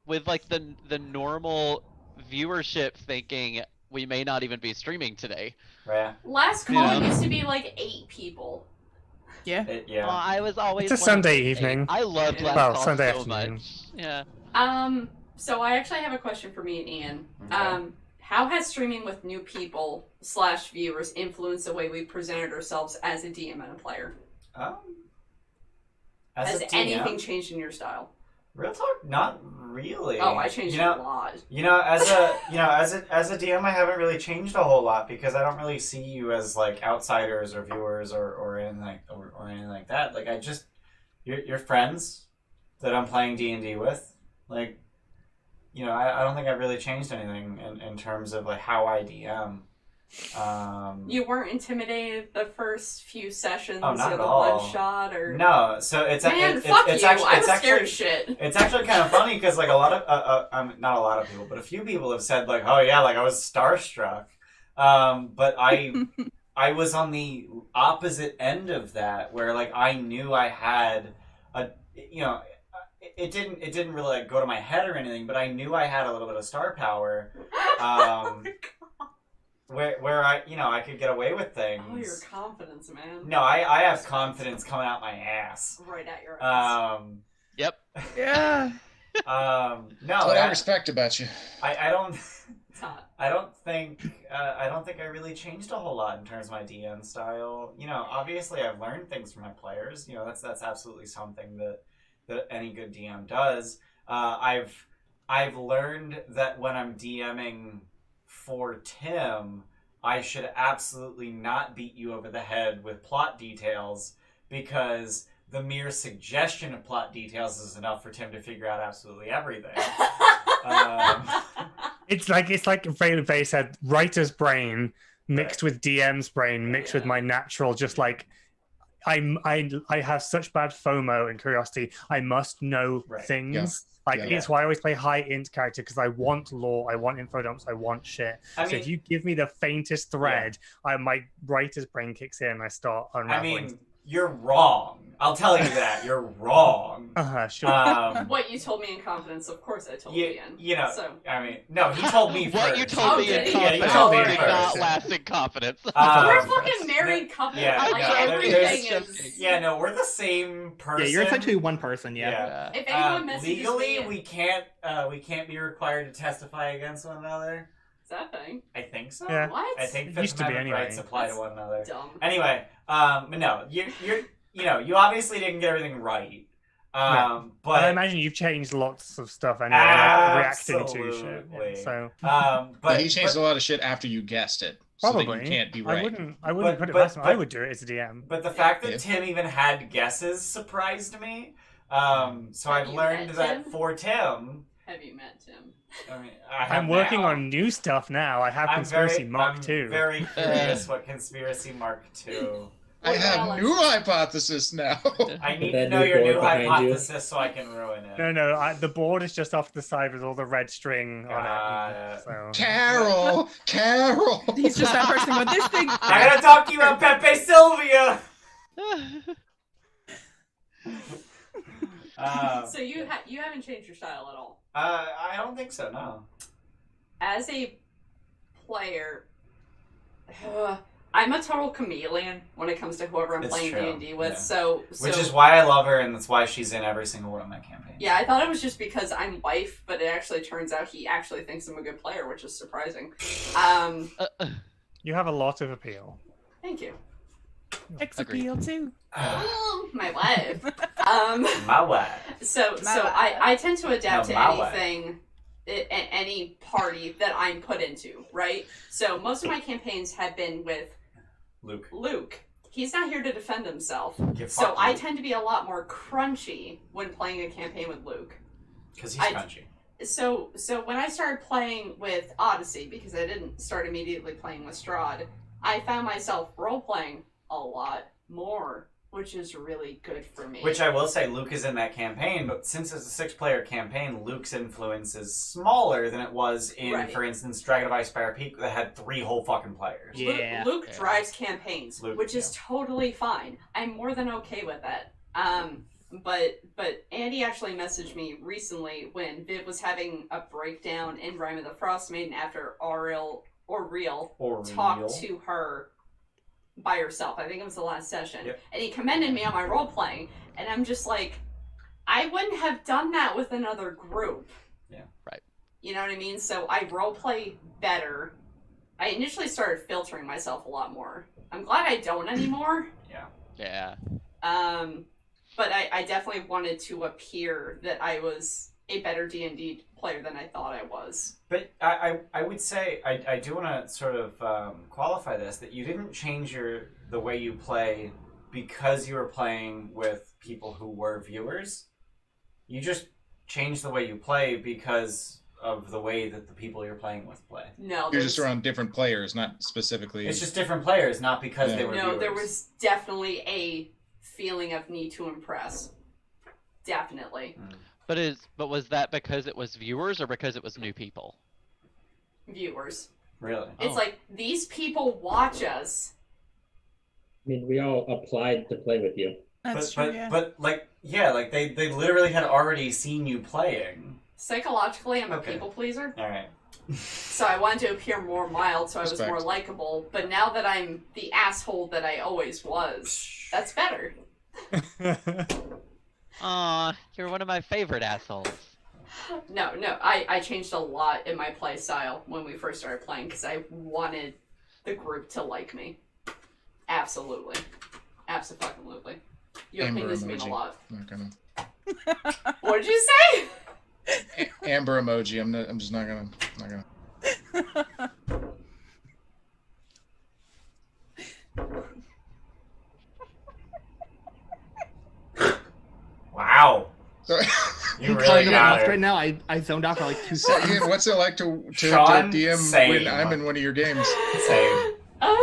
with the normal viewership thinking we may not even be streaming today. Yeah. Last call used to be like 8 people. Yeah. Yeah. I was always. It's a Sunday evening. I loved last call Sunday so afternoon. much. Yeah. So I actually have a question for me and Ian. Okay. How has streaming with new people / viewers influenced the way we presented ourselves as a DM and a player? Has anything changed in your style? Real talk, not really. Oh, I changed a lot. As a DM, I haven't really changed a whole lot because I don't really see you as like outsiders or viewers or anything like that. Like you're friends that I'm playing D&D with. Like, I don't think I've really changed anything in terms of like how I DM. You weren't intimidated the first few sessions not or at the all. one shot or no. So it's fuck it's you. Actually, I'm scared of shit. It's actually kind of funny because like a lot of not a lot of people, but a few people have said like, oh yeah, like I was starstruck. But I was on the opposite end of that where like I knew I had it didn't really like go to my head or anything, but I knew I had a little bit of star power. Where I could get away with things. Oh, your confidence, man. No, I have confidence coming out my ass. Right at your ass. Yep. Yeah. No, That's what I respect about you. I don't. It's hot. I don't think I really changed a whole lot in terms of my DM style. Obviously I've learned things from my players. That's absolutely something that any good DM does. I've learned that when I'm DMing for Tim, I should absolutely not beat you over the head with plot details because the mere suggestion of plot details is enough for Tim to figure out absolutely everything. It's like Vay said, writer's brain mixed with DM's brain, mixed with my natural just like I have such bad FOMO and curiosity. I must know Right. things. Yeah. It's why I always play high int character, because I want lore, I want info dumps, I want shit. I So mean, if you give me the faintest thread, my writer's brain kicks in and I start I unraveling. mean, you're wrong. I'll tell you that. You're wrong. Sure. What you told me in confidence, of course I told Ian. You know, So. I mean, no, he told me What first. you told me in did he? confidence Yeah, you told me did first. not last in confidence. We're a fucking married couple. Yeah, like no, everything there's- is. Yeah, no, we're the same person. Yeah, you're essentially one person. Yeah. Yeah. If anyone messages legally, me, we can't be required to testify against one another. is that thing? I think so. Yeah. What? I think It Fifth used to be Amendment anyway. rights apply That's to one another. Dumb. Anyway, but no, you obviously didn't get everything right. And I But imagine you've changed lots of stuff anyway, like reacting to shit. Absolutely. So but he changed a lot of shit after you guessed it. So probably that you can't be I right. wouldn't But- put it but- past him. I but- would do it as a DM. But the fact that Yeah. Tim even had guesses surprised me. So Have I've you learned met that Tim? for Tim, Have you met Tim? I mean, I have I'm working now. on new stuff now. I have I'm Conspiracy very, Mark I'm 2. very curious what Conspiracy Mark 2. I have Alex? new hypothesis now. I need That to know new your new board behind you. hypothesis so I can ruin it. No, the board is just off the side with all the red string Got on it. it. So Carol. He's just that person with this thing. I gotta talk to you about Pepe Sylvia! So you haven't changed your style at all. I don't think so, no. As a player, I'm a total chameleon when it comes to whoever I'm It's playing true, D&D with. yeah. So Which is why I love her, and that's why she's in every single one of my campaigns. yeah, I thought it was just because I'm wife, but it actually turns out he actually thinks I'm a good player, which is surprising. you have a lot of appeal. Thank you. X appeal too. My wife. My wife. So My wife. I tend to adapt No, to my wife. anything, any party that I'm put into, right? So most of my campaigns have been with Luke. He's not here to defend himself. Yeah, So fuck I you. tend to be a lot more crunchy when playing a campaign with Luke. Because he's I- crunchy. So when I started playing with Odyssey, because I didn't start immediately playing with Strahd, I found myself role-playing a lot more, which is really good for me. Which I will say, Luke is in that campaign, but since it's a 6-player campaign, Luke's influence is smaller than it was in, Right. for instance, Dragon of Ice Fire Peak that had 3 whole fucking players. Yeah. Luke Yeah. drives campaigns, Luke, which is totally fine. I'm more than okay with that. But Andy actually messaged me recently when Viv was having a breakdown in Rime of the Frostmaiden after Real talked to her by herself. I think it was the last session. Yep. And he commended me on my role playing, and I'm just like, I wouldn't have done that with another group. Yeah. Right. You know what I mean? So I role play better. I initially started filtering myself a lot more. I'm glad I don't anymore. Yeah. But I definitely wanted to appear that I was a better D&D player than I thought I was. But I would say, I do want to sort of qualify this, that you didn't change the way you play because you were playing with people who were viewers. You just changed the way you play because of the way that the people you're playing with play. No, You're just around different players, not specifically. It's just different players, not because Yeah. they were No, viewers. there was definitely a feeling of need to impress. Definitely. But was that because it was viewers or because it was new people? Viewers. Really? It's Oh. like, these people watch us. I mean, we all applied to play with you. That's but, true. Yeah. But like, yeah, like they literally had already seen you playing. Psychologically, I'm a Okay. people pleaser. All right. So I wanted to appear more mild so I was Respect. more likable. But now that I'm the asshole that I always was, that's better. Aw, you're one of my favorite assholes. No, I changed a lot in my play style when we first started playing because I wanted the group to like me. Absolutely. Absolutely. Your Amber opinions mean a emoji. lot. Not gonna. What did you say? Amber emoji. I'm just not gonna. Wow. So, You I'm really kind of got lost it. right now. I zoned out for like 2 so, seconds. Ian, what's it like to Sean, DM same. when I'm in one of your games? Same. Uh,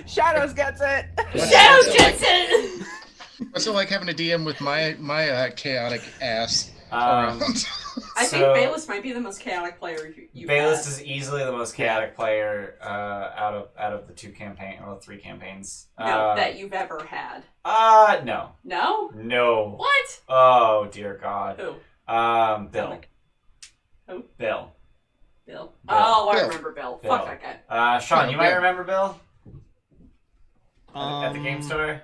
Shadows gets it. Shadow Jensen! What's it like having a DM with my chaotic ass Um, around? I think Bayless might be the most chaotic player you've Bayless had. is easily the most chaotic player out of the 2 campaigns or 3 campaigns. No, that you've ever had. No. No? No. What? Oh dear God. Who? Bill. Who? Bill. Bill. Oh, I Bill. remember Bill. Bill. Fuck that guy. Sean, No, you might Bill. remember Bill at the game store.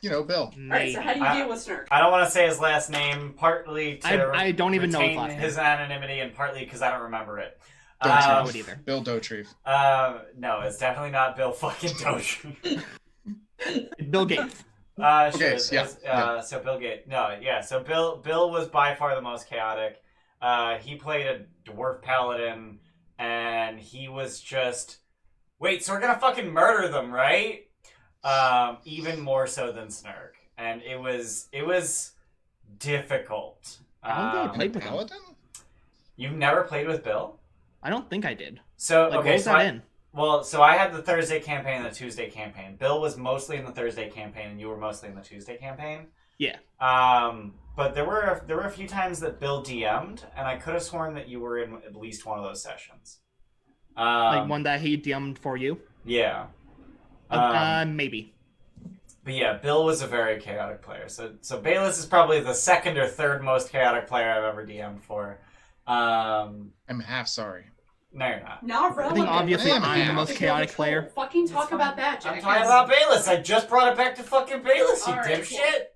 You know, Bill. Alright, so how do you deal with Snurk? I don't want to say his last name, partly to I don't even know his retain last name. his anonymity, and partly because I don't remember it. Don't know it either. Bill Dotrieve. No, it's definitely not Bill fucking Doge. Bill Gates. Okay, So Bill Gates. No, yeah. So Bill was by far the most chaotic. He played a dwarf paladin, and he was just wait. So we're gonna fucking murder them, right? Even more so than Snurk, and it was difficult. I don't think I played with him. Paladin? You've never played with Bill? I don't think I did. So Like, okay, what was so that in? Well, so I had the Thursday campaign and the Tuesday campaign. Bill was mostly in the Thursday campaign, and you were mostly in the Tuesday campaign. Yeah. But there were a few times that Bill DM'd, and I could have sworn that you were in at least one of those sessions. Like one that he DM'd for you? Yeah. Maybe. But yeah, Bill was a very chaotic player. So Bayless is probably the second or third most chaotic player I've ever DM'd for. I'm half sorry. No, you're not. Not I relevant. think obviously I'm I'm the out. most chaotic player. Fucking talk about that, I'm Jack. talking about Bayless. I just brought it back to fucking Bayless, you All right, dipshit.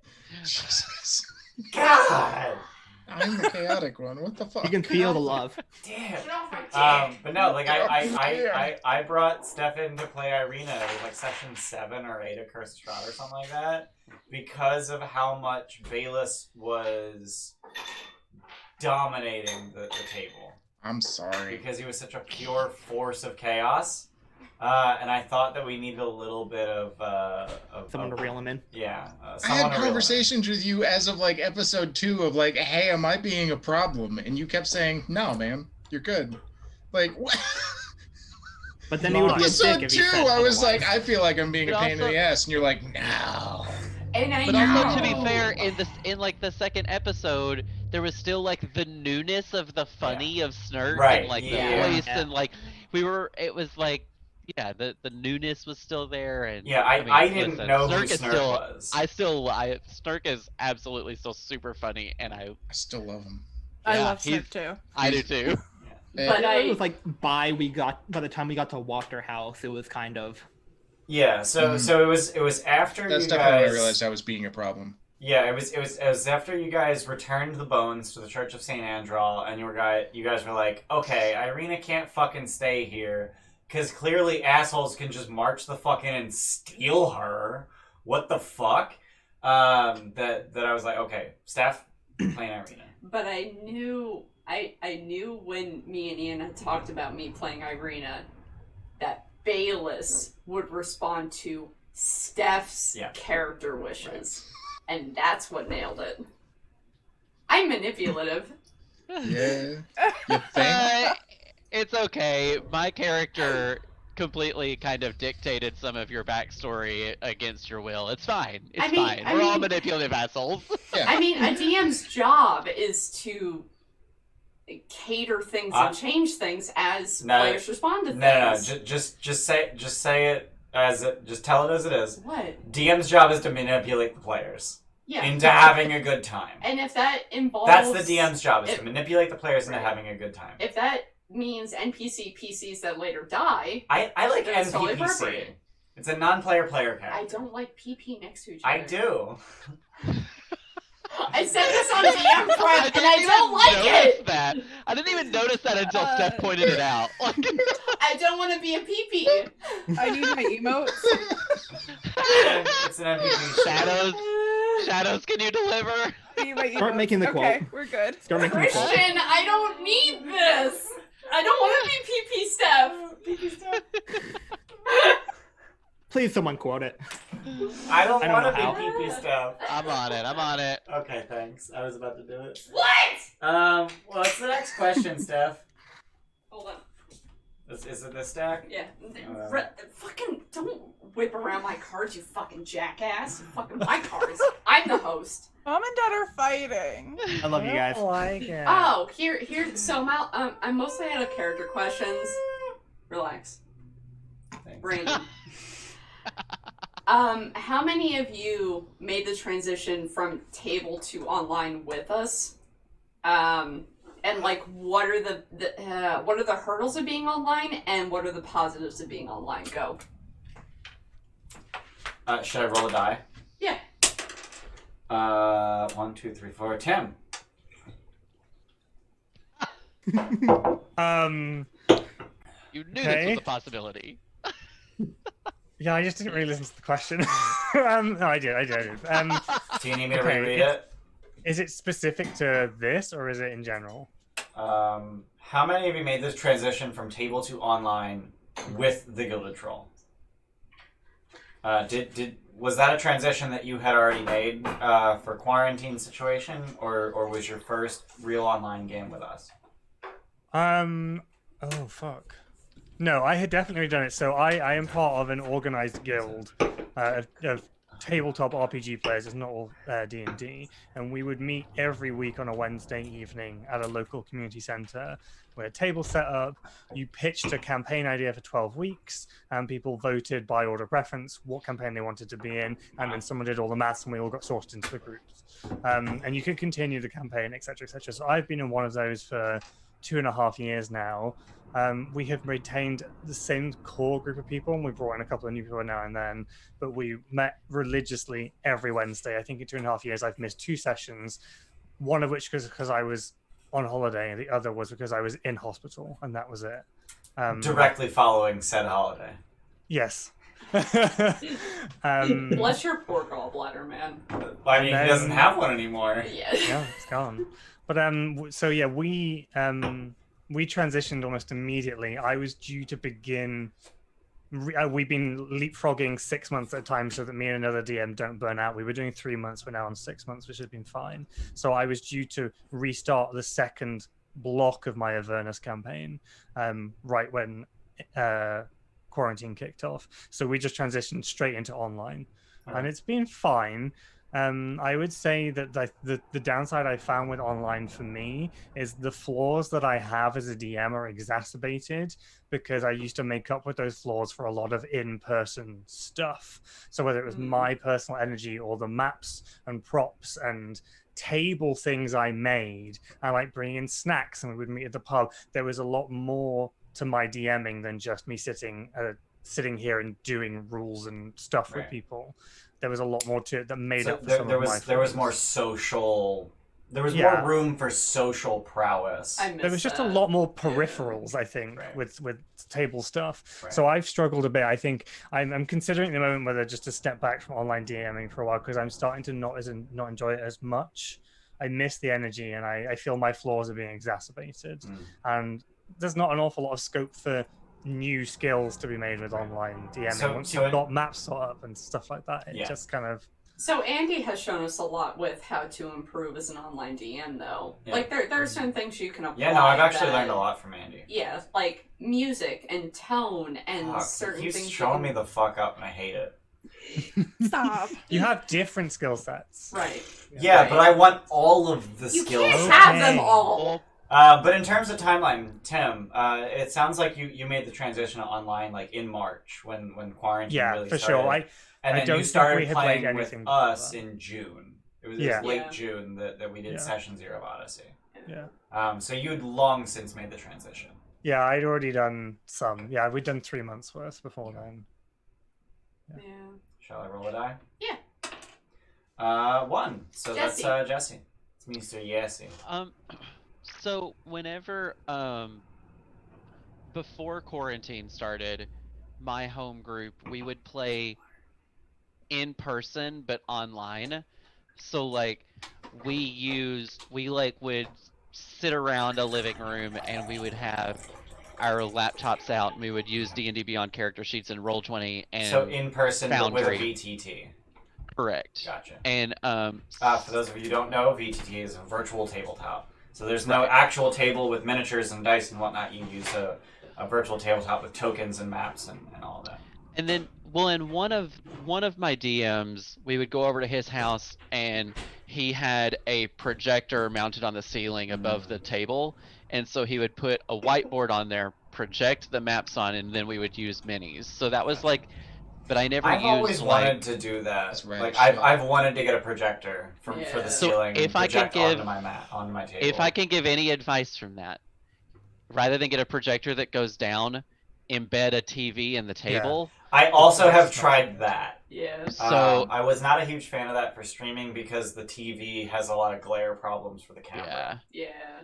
Jesus. God. I'm the chaotic one. What the fuck? You can feel the love. Damn. Get off my dick. But no, like I brought Stefan to play Irina with like session 7 or 8 of Curse of Strahd or something like that because of how much Bayless was dominating the table. I'm sorry. Because he was such a pure force of chaos. And I thought that we needed a little bit of Someone to reel him in. Yeah. I Someone had to reel him in. conversations with you as of like episode 2 of like, hey, am I being a problem? And you kept saying, no, man, you're good. Like, what? But then he would be a Episode dick if he 2, said I was otherwise. like, I feel like I'm being a But pain in also- the ass, and you're like, no. And I But know. also, to be fair, in like the second episode, there was still like the newness of the funny of Snurk Right, and like yeah. the voice Yeah. and like it was like yeah, the newness was still there and Yeah, I didn't know who Snurk was. Snurk is absolutely still super funny and I still love him. I Yeah, love he's- Snurk too. I do too. But it was like by the time we got to Walter House, it was kind of Yeah, so it was after That's you definitely when guys I realized I was being a problem. Yeah, it was after you guys returned the bones to the Church of St. Andral, and you guys were like, okay, Irina can't fucking stay here, because clearly assholes can just march the fuck in and steal her. What the fuck? That I was like, okay, staff, playing Irina. But I knew when me and Ian had talked about me playing Irina that Bayless would respond to Steph's character wishes. And that's what nailed it. I'm manipulative. Yeah. You think? It's okay. My character completely kind of dictated some of your backstory against your will. It's fine. It's fine. We're all manipulative assholes. Yeah. I mean, a DM's job is to cater things and change things as players respond to things. No. Just say it as it. Just tell it as it is. What? DM's job is to manipulate the players. Yeah. Into having a good time. And if that involves... That's the DM's job, is to manipulate the players into having a good time. If that means NPC PCs that later die... I like then it's totally NPPC. appropriate. It's a non-player character. I don't like PP next to each other. I do. I said this on DM Prep, and I don't like it! That. I didn't even notice that until Steph pointed it out. I don't want to be a PP. I need my emotes. It's an NPP. Shadows, can you deliver? I need my emotes. Start making the quote. Okay, we're good. Start making the quote. Christian, I don't need this! I don't want to be PP Steph! Please, someone quote it. I don't want to know how. be PP stuff. I'm on it. Okay, thanks. I was about to do it. What?! What's the next question, Steph? Hold on. Is it this stack? Yeah. Fucking don't whip around my cards, you fucking jackass. Fucking my cards. I'm the host. Mom and Dad are fighting. I love you guys. Like it. Oh, here. So Mal, I'm mostly out of character questions. Relax. Thanks. Brandon. How many of you made the transition from table to online with us? And like, what are the hurdles of being online, and what are the positives of being online? Go. Should I roll a die? Yeah. 1, 2, 3, 4. Tim. You knew Okay. this was a possibility. Yeah, I just didn't really listen to the question. No, I did. Do you need me to Okay, reread it? Is it specific to this, or is it in general? How many of you made this transition from table to online with the Gilded Troll? Was that a transition that you had already made for quarantine situation, or was your first real online game with us? Oh fuck. No, I had definitely done it. So I am part of an organized guild of tabletop RPG players. It's not all D&D, and we would meet every week on a Wednesday evening at a local community center. We had a table set up. You pitched a campaign idea for 12 weeks, and people voted by order of preference what campaign they wanted to be in, and then someone did all the maths, and we all got sorted into the groups. And you can continue the campaign, etc., etc. So I've been in one of those for 2.5 years now. We have retained the same core group of people, and we brought in a couple of new people now and then, but we met religiously every Wednesday. I think in 2.5 years I've missed 2 sessions, one of which because I was on holiday, and the other was because I was in hospital, and that was it. Directly following said holiday. Yes. Bless your poor gallbladder, man. I mean, he doesn't have one anymore. Yeah. Yeah, it's gone. But so yeah, we transitioned almost immediately. I was due to begin. We've been leapfrogging 6 months at a time so that me and another DM don't burn out. We were doing 3 months, we're now on 6 months, which has been fine. So I was due to restart the second block of my Avernus campaign right when quarantine kicked off. So we just transitioned straight into online, and it's been fine. I would say that the downside I found with online for me is the flaws that I have as a DM are exacerbated because I used to make up with those flaws for a lot of in-person stuff. So whether it was my personal energy or the maps and props and table things I made, I like bringing in snacks and we would meet at the pub. There was a lot more to my DMing than just me sitting here and doing rules and stuff with people. There was a lot more to it that made up for some of my flaws. There was more social. There was more room for social prowess. There was just a lot more peripherals, I think, with table stuff. Right. So I've struggled a bit. I think I'm considering at the moment whether just to step back from online DMing for a while because I'm starting to not enjoy it as much. I miss the energy, and I feel my flaws are being exacerbated. And there's not an awful lot of scope for new skills to be made with online DMing. Once you've got maps set up and stuff like that, it just kind of... So Andy has shown us a lot with how to improve as an online DM, though. Yeah. Like, there are certain things you can apply. Yeah, no, I've actually learned a lot from Andy. Yeah, like music and tone and certain things. He's showing me the fuck up, and I hate it. Stop. You have different skill sets. Right. Yeah, but I want all of the skills. You can't have them all. But in terms of timeline, Tim, it sounds like you made the transition to online like in March when quarantine really started. Yeah, for sure. And then you started playing with us in June. It was late June that we did Session 0 of Odyssey. Yeah. So you'd long since made the transition. Yeah, I'd already done some. Yeah, we'd done 3 months worth before then. Yeah. Shall I roll a die? Yeah. 1. So Jesse. That's Jesse. It's Mr. Yessie. So whenever before quarantine started, my home group, we would play in person but online. So like we would sit around a living room and we would have our laptops out and we would use D&D Beyond character sheets and Roll20 and so in person Foundry. But with a VTT. Correct. Gotcha. And for those of you who don't know, VTT is a virtual tabletop. So there's no actual table with miniatures and dice and whatnot. You use a a virtual tabletop with tokens and maps and all of that. And then, well, in one of my DMs, we would go over to his house, and he had a projector mounted on the ceiling above the table, and so he would put a whiteboard on there, project the maps on, and then we would use minis. So that was like, but I never I've used always wanted to do that. That's rad Like shit. I've wanted to get a projector for the So ceiling if and I can project give- onto my table. If I can give any advice from that, rather than get a projector that goes down, embed a TV in the table. I also have tried that. Yeah. So I was not a huge fan of that for streaming because the TV has a lot of glare problems for the camera. yeah. Yeah.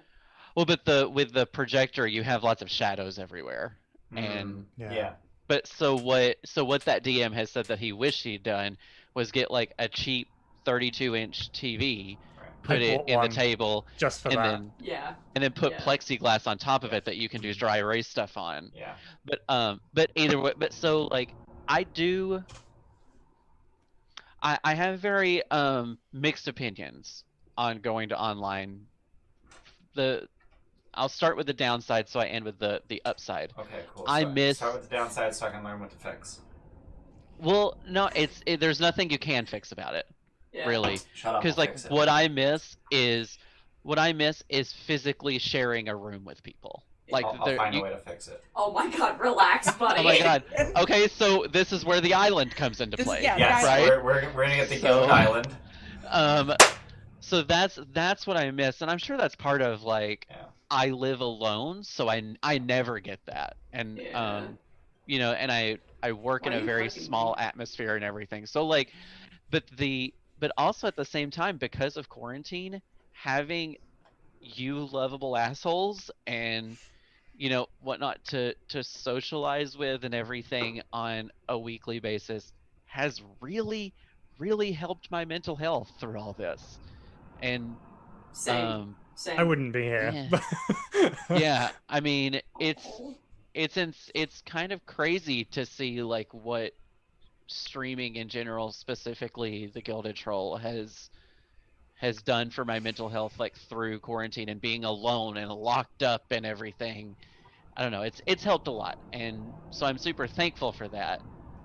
Well, but with the projector, you have lots of shadows everywhere, and Yeah. but so what that DM has said that he wished he'd done was get like a cheap 32-inch TV, put it bought in the one table, just for and that. then Yeah. put Yeah. plexiglass on top of it that you can do dry erase stuff on. Yeah. But either way, but so like I have very mixed opinions on going to online. I'll start with the downside, so I end with the upside. Okay, cool. Start with the downside so I can learn what to fix. Well, no, there's nothing you can fix about it, Yeah. really. Shut up. Because I'll like fix it. what I miss is physically sharing a room with people. Like I'll find a way to fix it. Oh my god, relax, buddy. Oh my god. Okay, so this is where the island comes into This- play. yeah, Yes, right? we're gonna get the So- Gilded Island. So that's what I miss, and I'm sure that's part of like Yeah. I live alone, so I never get that, and Yeah. you know, and I work Why in are a you very hugging small me? atmosphere and everything. So like, but also at the same time, because of quarantine, having you lovable assholes and you know whatnot to socialize with and everything on a weekly basis has really helped my mental health through all this. And Same. Same. I wouldn't be here. yeah, I mean it's Oh. it's kind of crazy to see like what streaming in general, specifically the Gilded Troll, has done for my mental health, like through quarantine and being alone and locked up and everything. I don't know, it's helped a lot, and so I'm super thankful for that.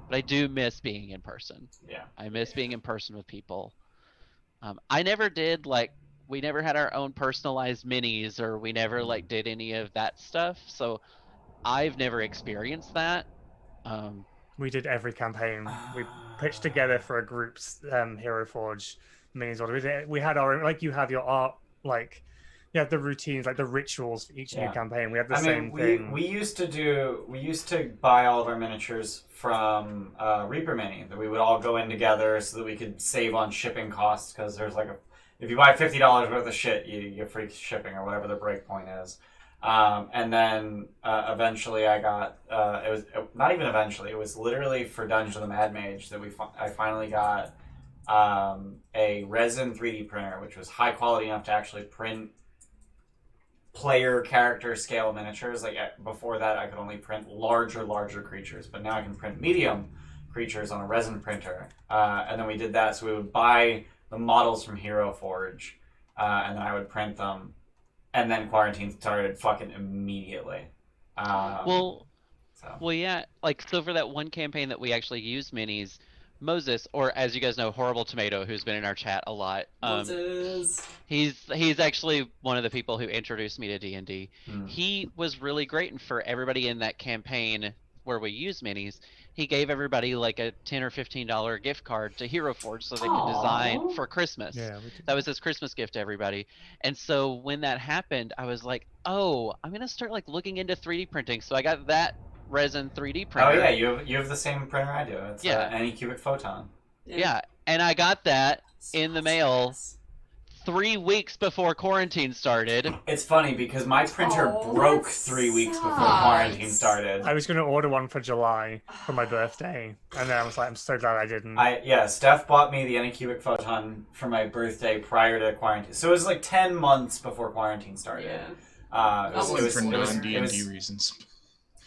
But I do miss being in person. Yeah. I miss being in person with people. I never did like we never had our own personalized minis, or we never like did any of that stuff. So I've never experienced that. We did every campaign. We pitched together for a group's Hero Forge minis order. We had our, like you have your art, like you have the routines, like the rituals for each new campaign. We had the same thing. We used to buy all of our miniatures from Reaper Mini, that we would all go in together so that we could save on shipping costs, because there's like if you buy $50 worth of shit, you get free shipping or whatever the break point is. And then eventually I got it was not even eventually, it was literally for Dungeon of the Mad Mage that I finally got a resin 3D printer, which was high quality enough to actually print player character scale miniatures. Like before that I could only print larger creatures, but now I can print medium creatures on a resin printer. And then we did that, so we would buy the models from Hero Forge, and then I would print them. And then quarantine started fucking immediately. Well, yeah. Like, so for that one campaign that we actually used minis, Moses, or as you guys know, Horrible Tomato, who's been in our chat a lot. Moses. He's actually one of the people who introduced me to D&D. He was really great, and for everybody in that campaign where we used minis, he gave everybody like a $10 or $15 gift card to Hero Forge so they could design for Christmas. Yeah, that was his Christmas gift to everybody. And so when that happened, I was like, oh, I'm gonna start like looking into 3D printing. So I got that resin 3D printer. Oh yeah, you have the same printer I do. It's Anycubic Photon. Yeah, and I got that in the mail 3 weeks before quarantine started. It's funny because my printer broke 3 weeks before quarantine started. I was going to order one for July for my birthday, and then I was like, I'm so glad I didn't. Steph bought me the Anycubic Photon for my birthday prior to quarantine, so it was like 10 months before quarantine started. I want one for non-D&D reasons.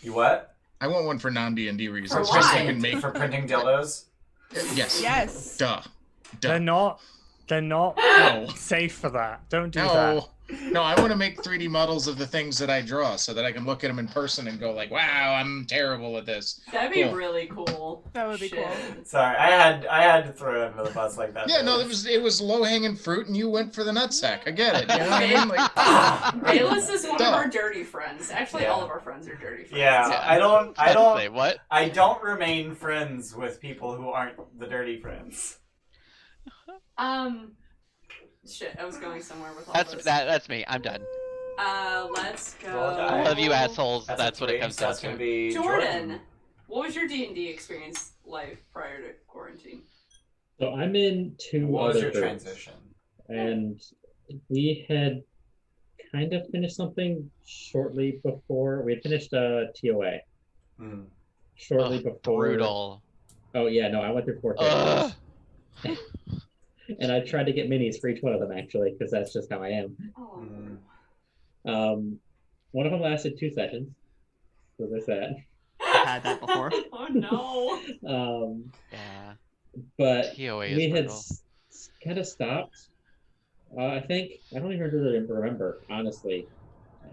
You what? I want one for non-D&D reasons. For Just so I why? can make For printing dildos? Yes. Yes. Duh. They're not No. safe for that. Don't do No. that. No, I want to make 3D models of the things that I draw so that I can look at them in person and go like, wow, I'm terrible at this. That'd be Cool. really cool. That would be Shit. cool. Sorry, I had to throw it under the bus like that. Yeah, no, it was low hanging fruit, and you went for the nutsack. I get it. You know what I mean? Like, Bayless is one Duh. of our dirty friends. Actually, Yeah. all of our friends are dirty friends. Yeah, I Say don't what? I don't remain friends with people who aren't the dirty friends. Shit, I was going somewhere with all That's this. that's me. I'm done. Let's go. Roll a I die. love you assholes. That's That's a what it three, comes so down that's gonna to. be Jordan, what was your D&D experience like prior to quarantine? So I'm in two What was other your groups, transition? and we had kind of finished something shortly before. We had finished TOA Hmm. shortly Ugh, before. brutal. Oh yeah, no, I went through 4 Ugh. characters, and I tried to get minis for each one of them actually, because that's just how I am. Oh. One of them lasted 2 sessions, so there's that. I've had that before. Oh no. Yeah. But TOA is we had brutal. kind of stopped. I don't even really remember, honestly.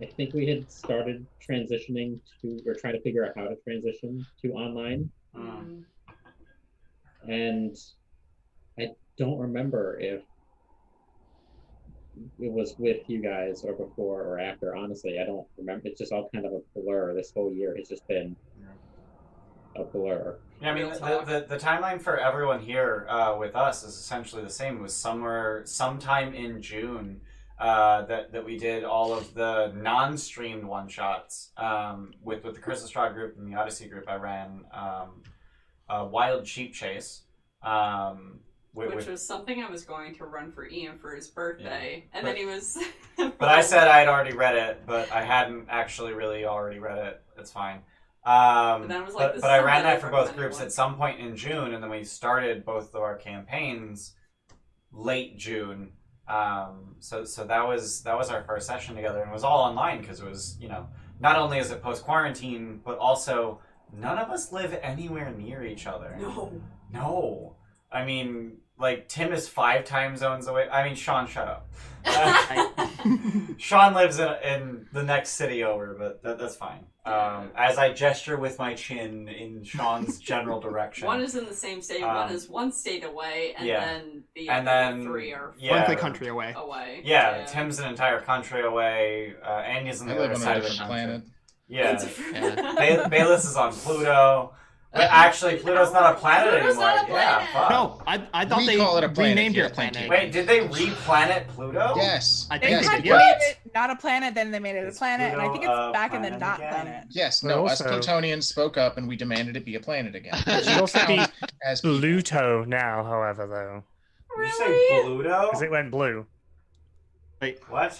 I think we had started transitioning to, or trying to figure out how to transition to online. And I don't remember if it was with you guys or before or after. Honestly, I don't remember. It's just all kind of a blur. This whole year has just been a blur. Yeah, I mean, the timeline for everyone here with us is essentially the same. It was sometime in June that we did all of the non-streamed one-shots with the Curse of Strahd group and the Odyssey group. I ran Wild Sheep Chase. Which was something I was going to run for Ian for his birthday, and then he was... But I said I had already read it, but I hadn't actually really already read it. It's fine. And then I was like, but I ran that for both groups at some point in June, and then we started both of our campaigns late June. So that was our first session together, and it was all online because it was, not only is it post quarantine, but also none of us live anywhere near each other. No. I mean, like, Tim is 5 time zones away. I mean, Sean, shut up. Sean lives in the next city over, but that's fine. As I gesture with my chin in Sean's general direction. One is in the same state, one is one state away, and then the and other then 3 are One's a country away. Yeah, Tim's an entire country away. Anya's on the other side of the planet. Yeah. Bayless is on Pluto. But actually, Pluto's not a planet anymore. Yeah, fuck. No, I thought they call it a planet, renamed yeah, it a planet. Wait, did they re-planet Pluto? Yes. I They think had they made did. it not a planet, then they made it a planet, and I think Pluto it's back in the planet not again? planet. Yes, But no, us also- Plutonians spoke up and we demanded it be a planet again. It should also be As people. Pluto now, however, though. Did you say Pluto? Because it went blue. What?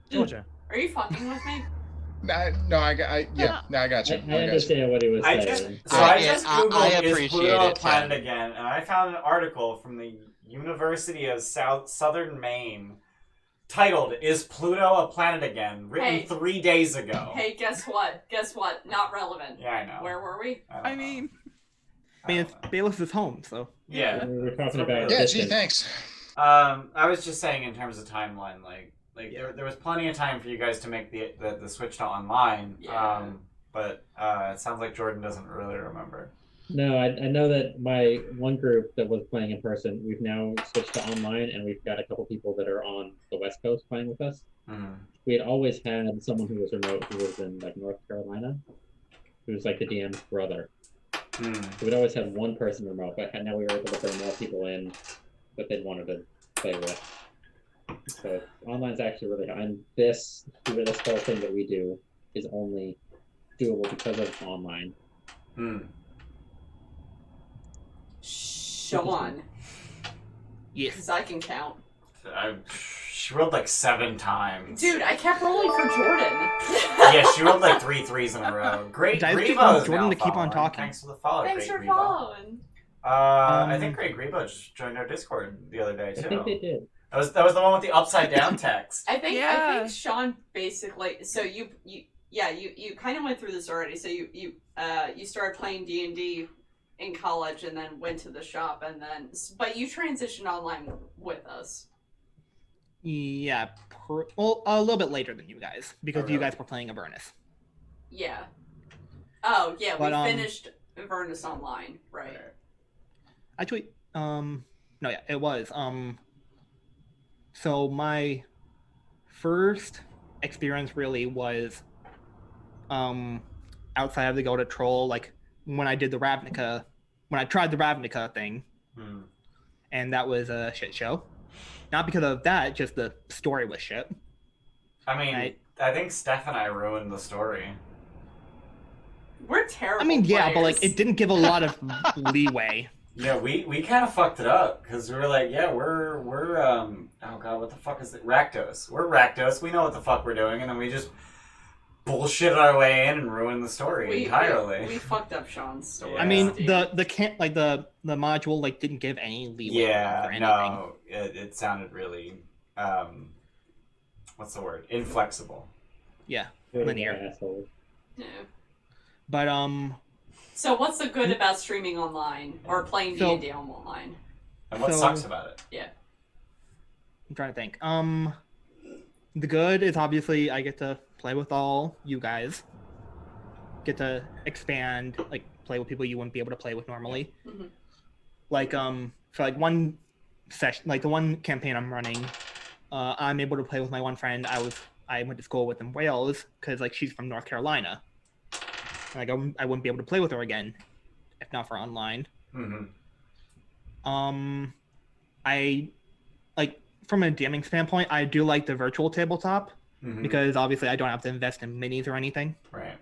Georgia. Are you fucking with me? I got you. I I got you. understand what he was I saying. just I googled is appreciate Pluto a it, planet Tim. again, and I found an article from the University of Southern Maine titled "Is Pluto a Planet Again?" written Hey. 3 days ago. Hey, guess what? Not relevant. Yeah, I know. Where were we? I mean, it's Bayless's home, so. Yeah. We were talking about Yeah, gee, distance. thanks. I was just saying in terms of timeline, like there was plenty of time for you guys to make the switch to online. Yeah. But it sounds like Jordan doesn't really remember. No, I know that my one group that was playing in person, we've now switched to online, and we've got a couple people that are on the West Coast playing with us. We had always had someone who was remote who was in like North Carolina, who was like the DM's brother. So we'd always had one person remote, but now we were able to bring more people in that they wanted to play with. So online's actually really hard. And this whole thing that we do is only doable because of online. Sean. Yes. Because I can count. She rolled like 7 times. Dude, I kept rolling for Jordan. Yeah, she rolled like 3 threes in a row. Great Guys, keep Grebo on is Jordan now to keep on following. talking. Thanks for the follow, Thanks Great for Grebo. following. I think Great Grebo just joined our Discord the other day I too. think they did. That was the one with the upside down text. I think Yeah. Sean basically. So you kind of went through this already. So you started playing D&D in college and then went to the shop but you transitioned online with us. Yeah, well, a little bit later than you guys because Oh, you really? guys were playing Avernus. Yeah. Oh, yeah, But, we finished Avernus Online, right? Actually, no, yeah, it was. So my first experience really was outside of the Gilded Troll, like when I did the Ravnica, when I tried the Ravnica thing, and that was a shit show. Not because of that, just the story was shit. I mean, I think Steph and I ruined the story. We're terrible. I mean, yeah, but like players. it didn't give a lot of leeway. Yeah, we kind of fucked it up because we were like, yeah, we're oh god, what the fuck is it? Rakdos. We're Rakdos. We know what the fuck we're doing, and then we just bullshit our way in and ruined the story entirely. We fucked up Sean's story. Yeah. I mean, the can't like the module like didn't give any leeway. Yeah, or anything. no, it sounded really what's the word? Inflexible. Yeah, Good linear. asshole. Yeah. But So what's the good about streaming online or playing So- D&D online? And what So- sucks about it? Yeah. I'm trying to think. The good is obviously I get to play with all you guys. Get to expand, like play with people you wouldn't be able to play with normally. Mhm. Like for like one session, like the one campaign I'm running, I'm able to play with my one friend I went to school with in Wales because like she's from North Carolina. Like I wouldn't be able to play with her again if not for online. I like from a DMing standpoint, I do like the virtual tabletop because obviously I don't have to invest in minis or anything. Right.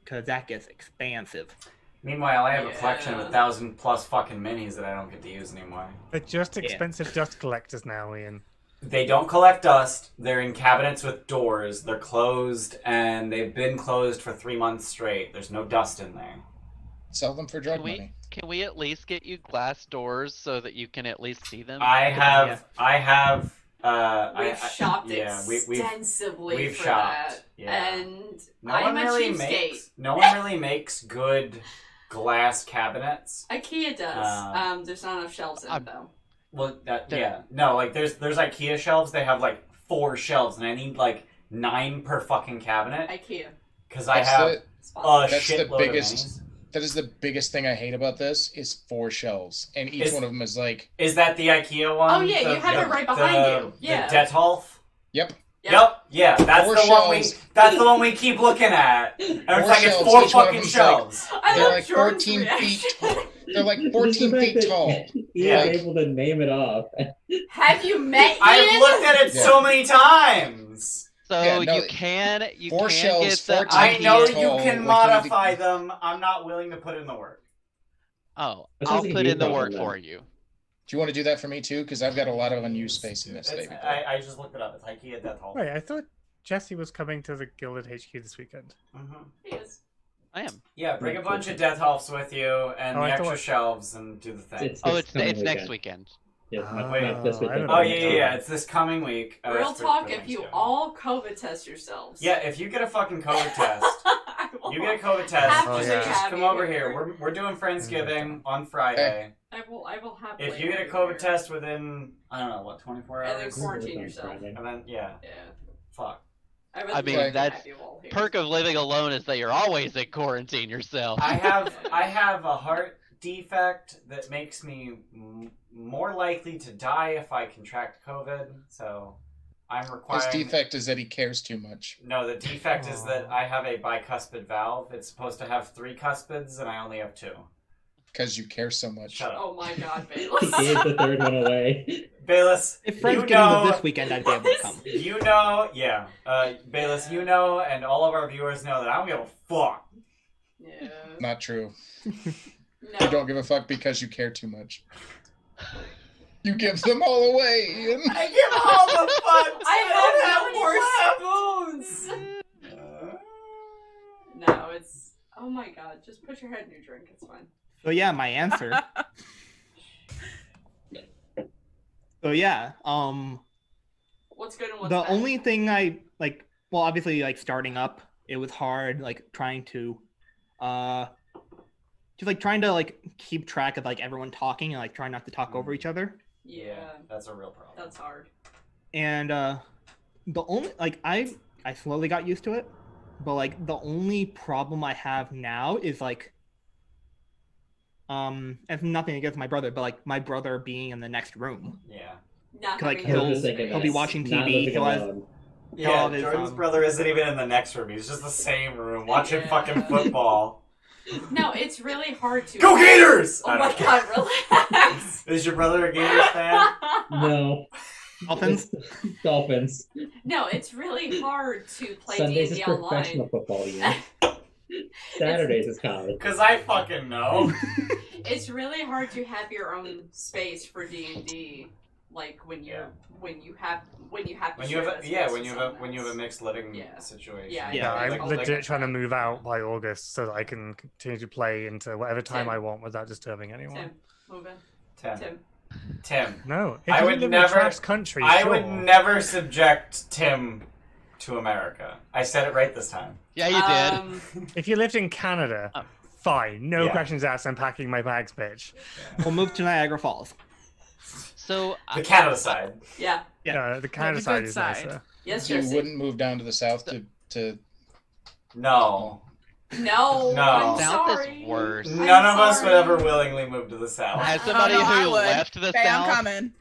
Because that gets expansive. Meanwhile, I have a collection of 1,000+ fucking minis that I don't get to use anymore. They're just expensive dust collectors now, Ian. They don't collect dust. They're in cabinets with doors. They're closed, and they've been closed for 3 months straight. There's no dust in there. Sell them for drug money. Can we at least get you glass doors so that you can at least see them? I have. We've shopped we've extensively for shopped. that. Yeah. And No I'm one a really cheapskate. No one really makes good glass cabinets. IKEA does. There's not enough shelves in it though. Well, no, like there's IKEA shelves. They have like 4 shelves, and I need like 9 per fucking cabinet. IKEA. Because I have a shitload of minis. That is the biggest thing I hate about this is 4 shelves, and each one of them is like. Is that the IKEA one? Oh yeah, you have it right behind you. Yeah. The Detolf. Yep. Yep. Yeah, that's 4 the one we. shelves. That's the one we keep looking at. And it's 4 like it's shelves, 4 each one of fucking them's shelves. They're like 14 feet. They're like 14 feet tall. He Yeah. was able to name it off. Have you met Ian? I've looked at it so many times. So Yeah, no, you can 4 can shelves, get the 14 I know feet you tall, can like, modify them. I'm not willing to put in the work. Oh, That's I'll something put you in the brought work them. for you. Do you want to do that for me too? Because I've got a lot of unused space in this baby. I just looked it up. It's IKEA Detolf. Wait, I thought Jesse was coming to the Gilded HQ this weekend. He is. I am. Yeah, bring a bunch of Detolfs with you and Oh, the I extra thought- shelves and do the thing. Oh, this it's coming next weekend. Yeah, Wait. not this weekend. Oh yeah. It's this coming week. Real for talk, if you Thanksgiving. all COVID test yourselves. Yeah, if you get a fucking COVID test, I will you get a COVID test. happily yeah. Just have come you over here. We're doing Friendsgiving on Friday. I will have If you get a COVID test within I don't know what 24 and then hours, quarantine yourself. and then yeah, fuck. I mean, love to that's have you all here. Perk of living alone is that you're always in quarantine yourself. I have a heart defect that makes me more likely to die if I contract COVID. So I'm requiring. His defect is that he cares too much. No, the defect is that I have a bicuspid valve. It's supposed to have 3 cuspids, and I only have 2. Because you care so much. Shut up. Oh my god, He Bayless. gave the third one away. Bayless, If you Friendsgiving know, was this weekend, I'd be able to come. you know, yeah. Bayless, you know, and all of our viewers know that I don't give a fuck. Yeah. Not true. No. You don't give a fuck because you care too much. You give them all away, Ian. I give all the fucks. I have no more spoons. No, it's. Oh my god, just put your head in your drink. It's fine. So yeah, my answer. So yeah, What's good and what's the bad? only thing I like, well, obviously like starting up, it was hard, like trying to, just like trying to like keep track of like everyone talking and like trying not to talk over each other. Yeah, that's a real problem. that's hard. And the only I slowly got used to it, but like the only problem I have now is like it's nothing against my brother, but like my brother being in the next room. Yeah. Not Like having he'll be watching Not TV. living He'll have alone. Yeah, his, Jordan's brother isn't even in the next room. He's just the same room watching fucking football. No, it's really hard to. Go Gators! Oh my god, relax. Is your brother a Gators fan? No. Dolphins. Dolphins. No, it's really hard to play Sundays D&D is online. professional football, you know. Saturdays is college. Because I fucking know. It's really hard to have your own space for D&D, like when you have a mixed living situation. Yeah, I'm legit trying to move out by August so that I can continue to play into whatever time I want without disturbing anyone. Tim, move in. Tim. No, if I you would live never. in a trash country, I sure. would never subject Tim to America. I said it right this time. Yeah, you did. If you lived in Canada, fine, no Yeah. questions asked. I'm packing my bags, bitch. We'll move to Niagara Falls. So The Canada side. Yeah. No, the Canada the side good is side. nicer. Yes, You Jesse. wouldn't move down to the south to No. No. No. I'm South sorry. is worse. None of us would ever willingly move to the south. As somebody no, I who would. left the Okay, I'm South, coming.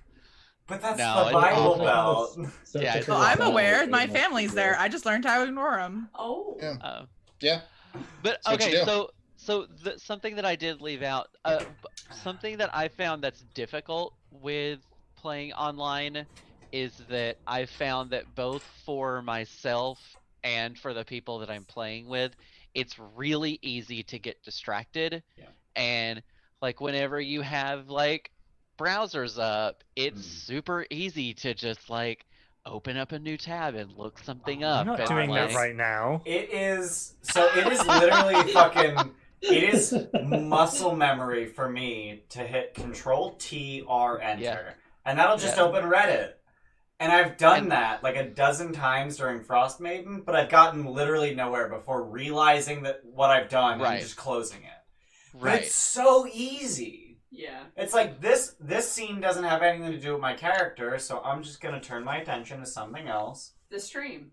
But that's No, the it's Bible awful. Belt. So Yeah, to it's the Oh, I'm south aware. is My much family's easier. there. I just learned how to ignore them. Oh. Yeah. but That's what you okay, do. so something that I did leave out, something that I found that's difficult with playing online is that I found that both for myself and for the people that I'm playing with, it's really easy to get distracted. Yeah. And like whenever you have like browsers up, it's super easy to just like open up a new tab and look something up. I'm not and, doing like, that right now. It is literally fucking. It is muscle memory for me to hit Control T R Enter, Yeah. and that'll just Yeah. open Reddit. And I've done that like a dozen times during Frostmaiden, but I've gotten literally nowhere before realizing that what I've done Right. and just closing it. But Right. it's so easy. Yeah. It's like this scene doesn't have anything to do with my character, so I'm just gonna turn my attention to something else. The stream.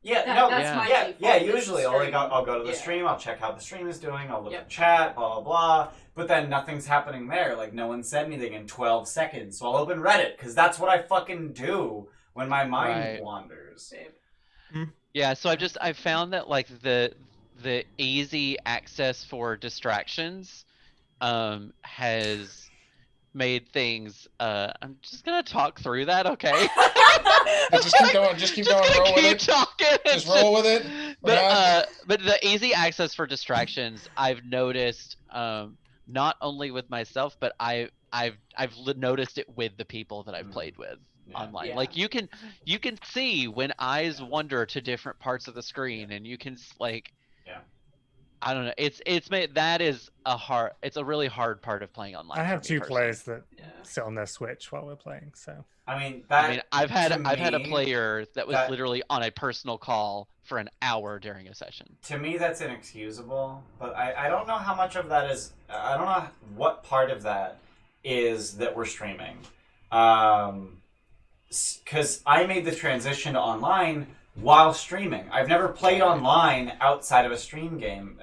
Yeah, That's my default. yeah. is the Usually, stream. I'll go to the Yeah. stream. I'll check how the stream is doing. I'll look Yep. at chat, blah blah blah. But then nothing's happening there. Like no one said anything in 12 seconds. So I'll open Reddit because that's what I fucking do when my mind Right. wanders. Babe. Yeah, so I've found that like the easy access for distractions has made things I'm just gonna talk through that, okay? Just keep going. Just keep going. Roll with keep it. talking. Just roll with it. But the easy access for distractions I've noticed not only with myself, but I've noticed it with the people that I've played with online. Yeah. Like you can see when eyes wander to different parts of the screen, and you can like I don't know. It's made that is it's a really hard part of playing online. I have for me two personally. players that sit on their Switch while we're playing, so. I mean, I've had a me, player that was that- literally on a personal call for an hour during a session. To me, that's inexcusable. But I don't know how much of that is. I don't know what part of that is that we're streaming. Because I made the transition to online while streaming. I've never played online outside of a stream game,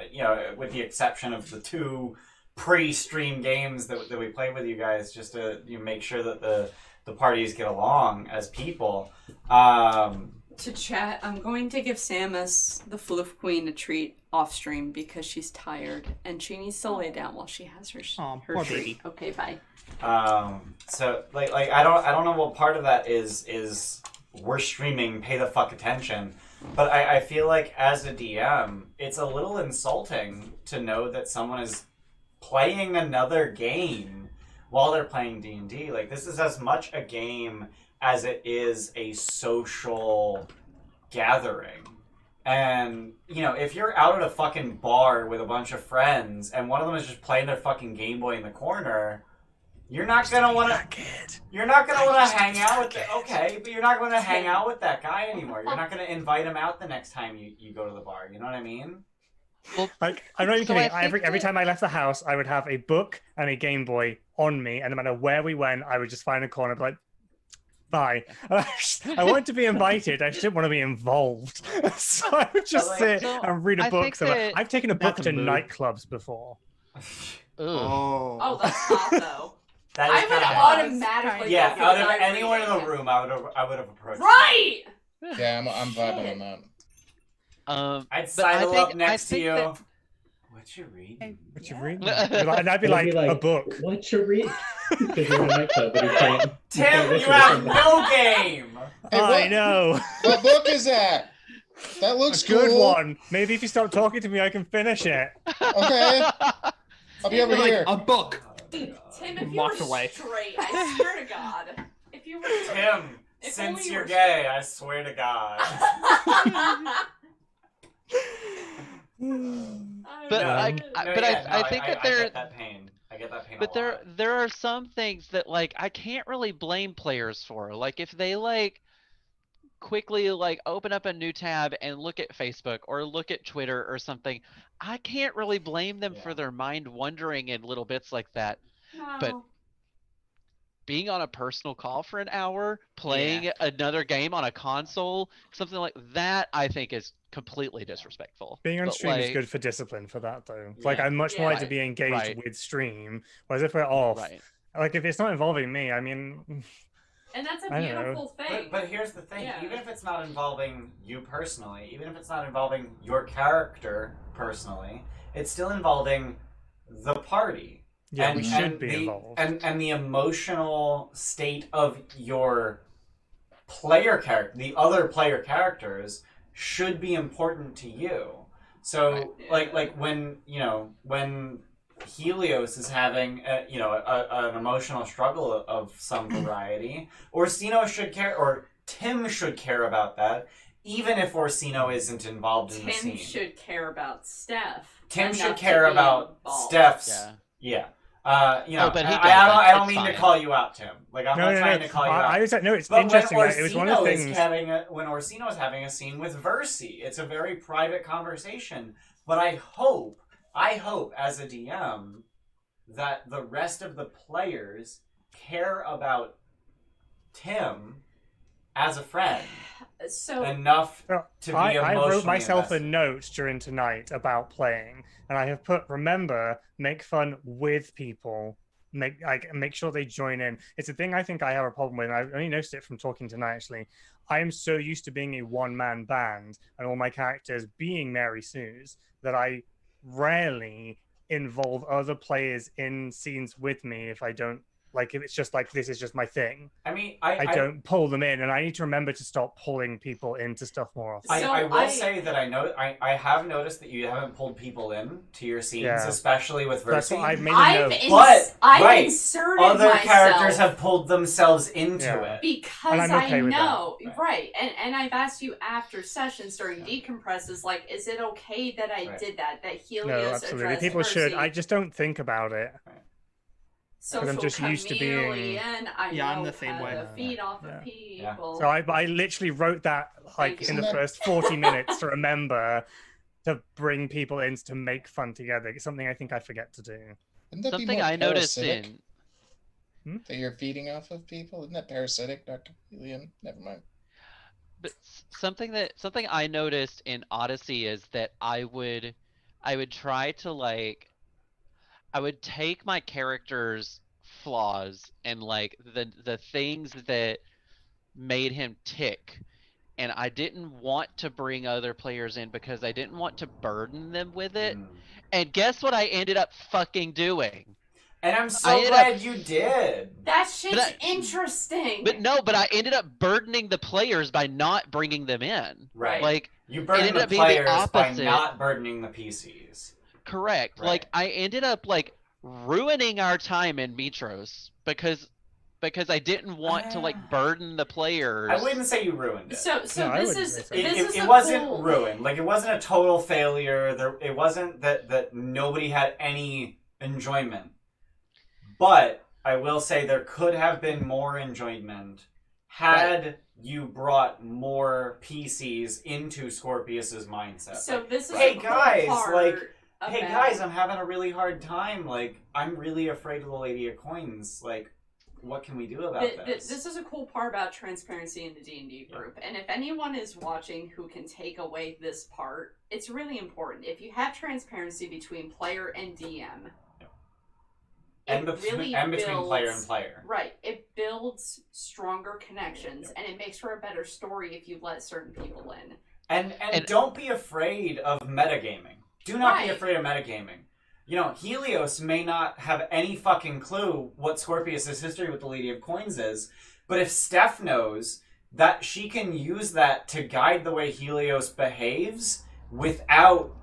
with the exception of the two pre-stream games that we play with you guys, just to make sure that the parties get along as people. To chat, I'm going to give Samus, the Floof Queen, a treat off stream because she's tired and she needs to lay down while she has her her poor treat. baby. Okay, bye. So like I don't know what part of that is we're streaming, pay the fuck attention. But I feel like as a DM, it's a little insulting to know that someone is playing another game while they're playing D&D. Like, this is as much a game as it is a social gathering. And, if you're out at a fucking bar with a bunch of friends and one of them is just playing their fucking Game Boy in the corner, you're not gonna want to hang out with but you're not gonna hang out with that guy anymore. You're not gonna invite him out the next time you go to the bar. You know what I mean? Well, Like, I'm not even so I kidding. think Every that- time I left the house, I would have a book and a Game Boy on me, and no matter where we went, I would just find a corner, be like, bye. I wanted to be invited. I just didn't want to be involved. So I would just Like, sit so and read a I book. think So that- I've taken a book That's a to mood. nightclubs before. Ugh. Oh, that's hot though. That I is would kind of hot. automatically. Yeah, go out for of night anyone in the reading. room, I would have approached. Right. Yeah, I'm vibing on that. I'd But I sidle think- up next I to think you. that- What you reading? What Yeah. you read? And I'd be like, a book. What you read? Because you're in a nightclub, but you can't. Tim, you have no game. Hey, I what- know. What book is that? That looks A good cool. one. Maybe if you stop talking to me, I can finish it. Okay, I'll be over Like, here. a book. Tim, if you Walked were away. straight, I swear to God, if you were Tim, If since only you you're were gay, I swear to God. But No, I, no, but yeah, I no, think that I there, get that pain. I get that pain. but a lot. there are some things that like I can't really blame players for. Like if they like quickly like open up a new tab and look at Facebook or look at Twitter or something, I can't really blame them for Yeah. their mind wandering in little bits like that. No. But being on a personal call for an hour, playing another game on a console, something like that, I think is completely disrespectful. Being on But, stream is like- good for discipline for that, though. Like, Yeah. I'm much more Yeah. like to be engaged Right. with stream, whereas if we're off, Right. like, if it's not involving me, I mean, and that's a I don't know. beautiful thing. But here's the thing: Yeah. even if it's not involving you personally, even if it's not involving your character personally, it's still involving the party. yeah, we should be the, involved. And the emotional state of your player character, the other player characters, should be important to you. So, Right. like when when Helios is having an emotional struggle of some variety, Orsino should care, or Tim should care about that, even if Orsino isn't involved in the Tim scene. should care about Steph. Tim enough should to care be about involved. Steph's. Yeah. Yeah. But he I doesn't. don't It's mean to fine. call you out, Tim. Like, I'm not trying to call you out. I was like, no, it's But interesting. when That it was one of the Orsino is things. when Orsino is having a scene with Versi, it's a very private conversation. But I hope as a DM that the rest of the players care about Tim as a friend So enough Well, to be I emotionally wrote myself invested. a note during tonight about playing, and I have put, remember, make fun with people. Make sure they join in. It's a thing I think I have a problem with, and I only noticed it from talking tonight, actually. I am so used to being a one-man band and all my characters being Mary Sue's that I rarely involve other players in scenes with me if I don't, like, if it's just like, this is just my thing. I mean, I don't pull them in, and I need to remember to stop pulling people into stuff more often. So I will I- say that I have noticed that you haven't pulled people in to your scenes, Yeah. especially with That's Versi. what I made a I've, note. But, I've right, inserted Other myself characters have pulled themselves into Yeah. it. because And I'm okay I with that. know, Right. right? And I've asked you after sessions during decompresses, like, is it okay that I Right. did that? That No, Helios absolutely. addressed People should. Mercy? I just don't think about it. Social I'm just used to being- chameleon, I Yeah, I'm know the same how way. to feed off Yeah. of people. So I literally wrote that like Thank in you. the first 40 minutes to remember to bring people in to make fun together. It's something I think I forget to do. Wouldn't that be Something more I noticed parasitic in that you're feeding off of people? Isn't that parasitic, Dr. Helium? Never mind. But something I noticed in Odyssey is that I would try to like I would take my character's flaws and like the things that made him tick, and I didn't want to bring other players in because I didn't want to burden them with it. Mm. And guess what I ended up fucking doing? And I'm I so ended glad you did. That shit's But interesting. But I ended up burdening the players by not bringing them in. Right. Like You burden ended the up being the players by opposite. not burdening the PCs. correct. Right. Like I ended up like ruining our time in Mitros because I didn't want to like burden the players. I wouldn't say you ruined it. So No, I this wouldn't is say so. this is It a wasn't cool... ruined. Like, it wasn't a total failure. It wasn't that nobody had any enjoyment. But I will say there could have been more enjoyment had you brought more PCs into Scorpius's mindset. So this is hey a cool guys, part like, about... hey guys, I'm having a really hard time. Like, I'm really afraid of the Lady of Coins. Like, what can we do about this? This is a cool part about transparency in the D&D group. And if anyone is watching who can take away this part, it's really important. If you have transparency between player and DM, and between player and player. Right. It builds stronger connections, and it makes for a better story if you let certain people in. And don't be afraid of metagaming. Do not be afraid of metagaming. You know, Helios may not have any fucking clue what Scorpius's history with the Lady of Coins is, but if Steph knows that she can use that to guide the way Helios behaves without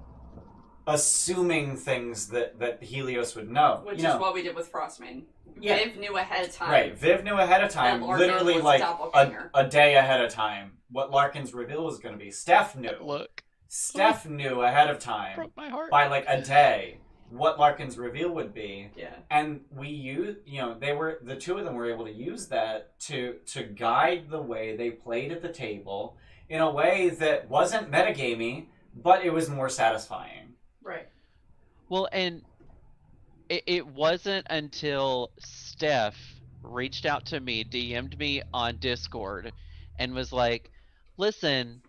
assuming things that Helios would know. Which is what we did with Frostmaiden. Yeah. Viv knew ahead of time. Right, Viv knew ahead of time, literally like a day ahead of time, what Larkin's reveal was going to be. Steph knew. Steph knew ahead of time, broke my heart. by like a day, what Larkin's reveal would be. Yeah. And we used, you know, the two of them were able to use that to guide the way they played at the table in a way that wasn't metagamey, but it was more satisfying. Right. Well, and it wasn't until Steph reached out to me, DM'd me on Discord, and was like, listen,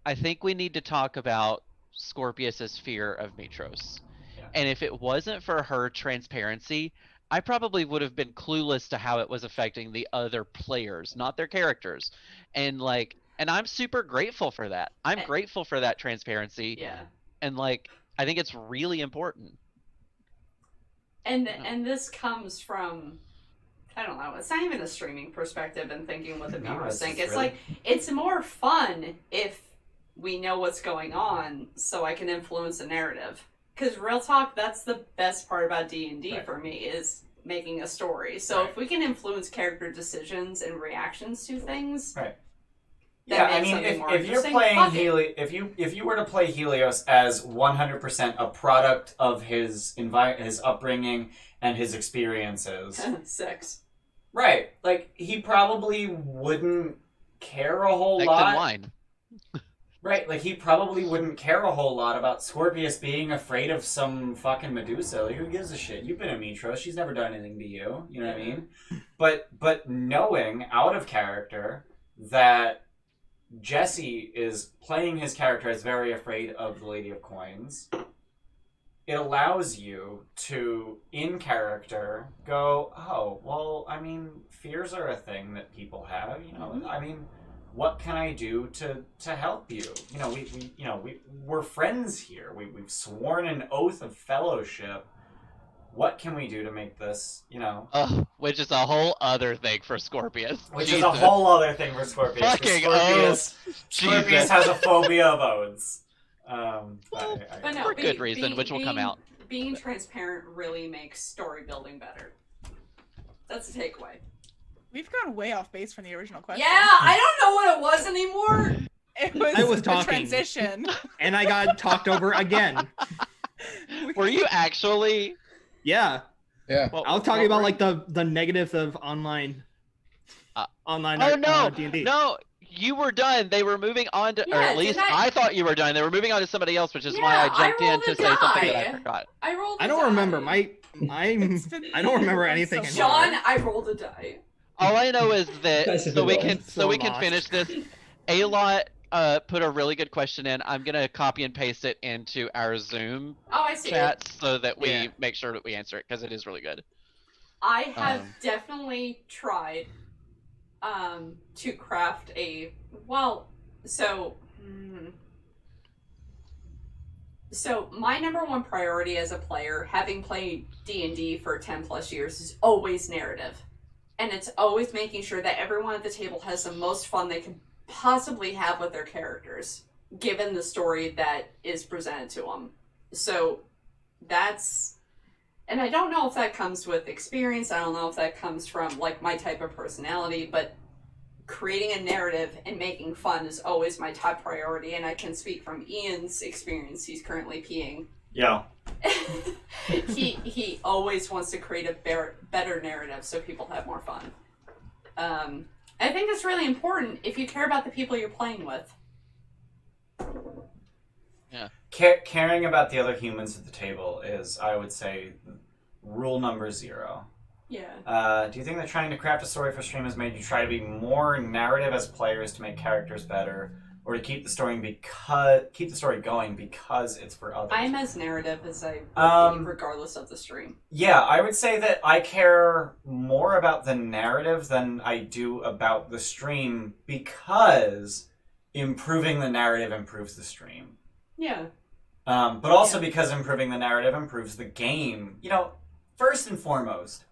I think we need to talk about Scorpius's fear of Mitros. Yeah. And if it wasn't for her transparency, I probably would have been clueless to how it was affecting the other players, not their characters. And I'm super grateful for that. I'm grateful for that transparency. Yeah. And I think it's really important. And this comes from, I don't know, it's not even a streaming perspective and thinking what the viewers think. It's really... it's more fun if we know what's going on so I can influence the narrative. Because real talk, that's the best part about D&D for me, is making a story. So if we can influence character decisions and reactions to things... Right. Yeah, I mean, if you're playing Helios, if you were to play Helios as 100% a product of his upbringing and his experiences, sex, right? Like he probably wouldn't care a whole lot. Wine. Right, like he probably wouldn't care a whole lot about Scorpius being afraid of some fucking Medusa. Like, who gives a shit? You've been a Mitros. She's never done anything to you. You know what I mean? But knowing out of character that Jesse is playing his character as very afraid of the Lady of Coins, it allows you to, in character, go, oh, well, I mean, fears are a thing that people have, you know, I mean, what can I do to help you? You know, we're friends here. We've sworn an oath of fellowship. What can we do to make this, you know? Which is a whole other thing for Scorpius. Which is a whole other thing for Scorpius. Fucking Scorpius has a phobia of oaths. But no, for good reason, which will come out. Being transparent really makes story building better. That's a takeaway. We've gone way off base from the original question. Yeah, I don't know what it was anymore. I was talking. Transition. And I got talked over again. Were you actually? Yeah. Yeah. I was talking about the negatives of online D&D. No, you were done. They were moving on to, or at least I thought you were done. They were moving on to somebody else, which is why I jumped in to say something that I forgot. I don't remember. I don't remember anything. Sean, I rolled a die. All I know is that so we can finish this. A-Lot put a really good question in. I'm gonna copy and paste it into our Zoom chats so that we make sure that we answer it, because it is really good. I have definitely tried to craft a so my number one priority as a player, having played D&D for 10 plus years, is always narrative. And it's always making sure that everyone at the table has the most fun they can possibly have with their characters, given the story that is presented to them. So that's, and I don't know if that comes with experience, I don't know if that comes from my type of personality, but creating a narrative and making fun is always my top priority. And I can speak from Ian's experience. He's currently peeing. Yeah. he always wants to create a better narrative so people have more fun. I think it's really important if you care about the people you're playing with. Yeah. Caring about the other humans at the table is, I would say, rule number 0. Yeah. Do you think that trying to craft a story for stream has made you try to be more narrative as players to make characters better, or to keep the story going because it's for others? I'm as narrative as I would be, regardless of the stream. Yeah, I would say that I care more about the narrative than I do about the stream, because improving the narrative improves the stream. Yeah. But also because improving the narrative improves the game. You know, first and foremost,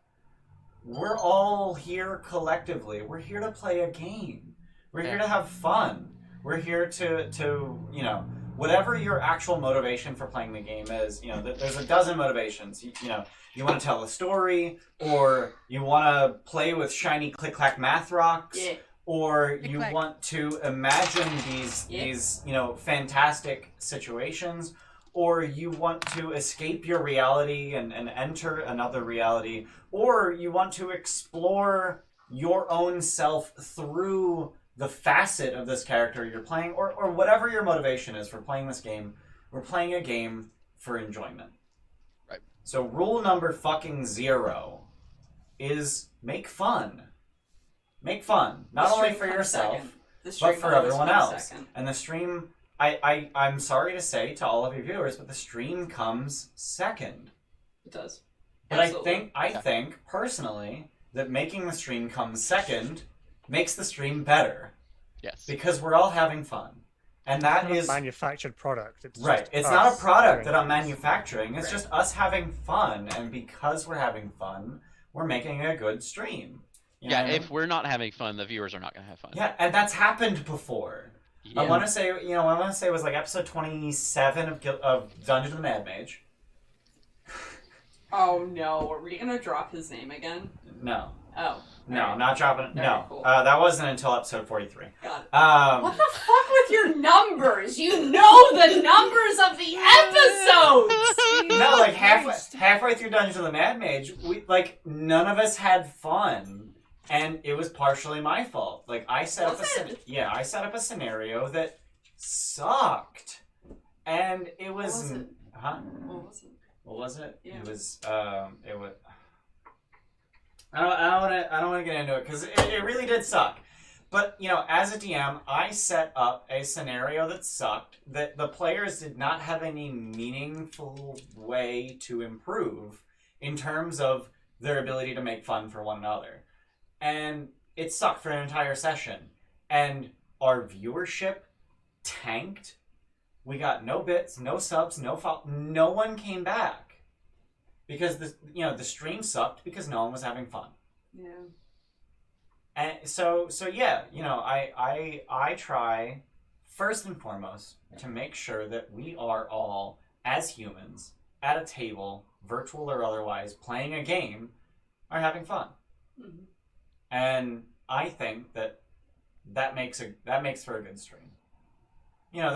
we're all here collectively. We're here to play a game. We're here to have fun. We're here to you know, whatever your actual motivation for playing the game is. You know, there's a dozen motivations. You know, you want to tell a story, or you want to play with shiny click-clack math rocks, or you want to imagine these you know, fantastic situations, or you want to escape your reality and enter another reality, or you want to explore your own self through the facet of this character you're playing, or whatever your motivation is for playing this game. We're playing a game for enjoyment. Right. So rule number fucking 0 is make fun. Make fun. Not only for yourself, but for everyone else. And the stream, I'm sorry to say to all of your viewers, but the stream comes second. It does. But I think personally that making the stream come second makes the stream better. Yes. Because we're all having fun. And that is a manufactured product. It's right. It's not a product that I'm manufacturing. It's just us having fun, and because we're having fun, we're making a good stream. You know what I mean? If we're not having fun, the viewers are not going to have fun. Yeah, and that's happened before. Yeah. I want to say, you know, it was like episode 27 of Dungeon of the Mad Mage. Oh no, are we gonna drop his name again? No. Oh. No, I'm not dropping it. No. Cool. That wasn't until episode 43. Got it. What the fuck with your numbers? You know the numbers of the episodes! No, like halfway through Dungeons of the Mad Mage, none of us had fun, and it was partially my fault. Like I set up a scenario that sucked, and it was What was it? Yeah. It was. I don't want to get into it because it really did suck. But, you know, as a DM, I set up a scenario that sucked, that the players did not have any meaningful way to improve in terms of their ability to make fun for one another. And it sucked for an entire session. And our viewership tanked. We got no bits, no subs, no one came back. Because the stream sucked because no one was having fun. Yeah. And so yeah, you know, I try first and foremost to make sure that we are all, as humans, at a table, virtual or otherwise, playing a game, are having fun. Mm-hmm. And I think that makes for a good stream. You know,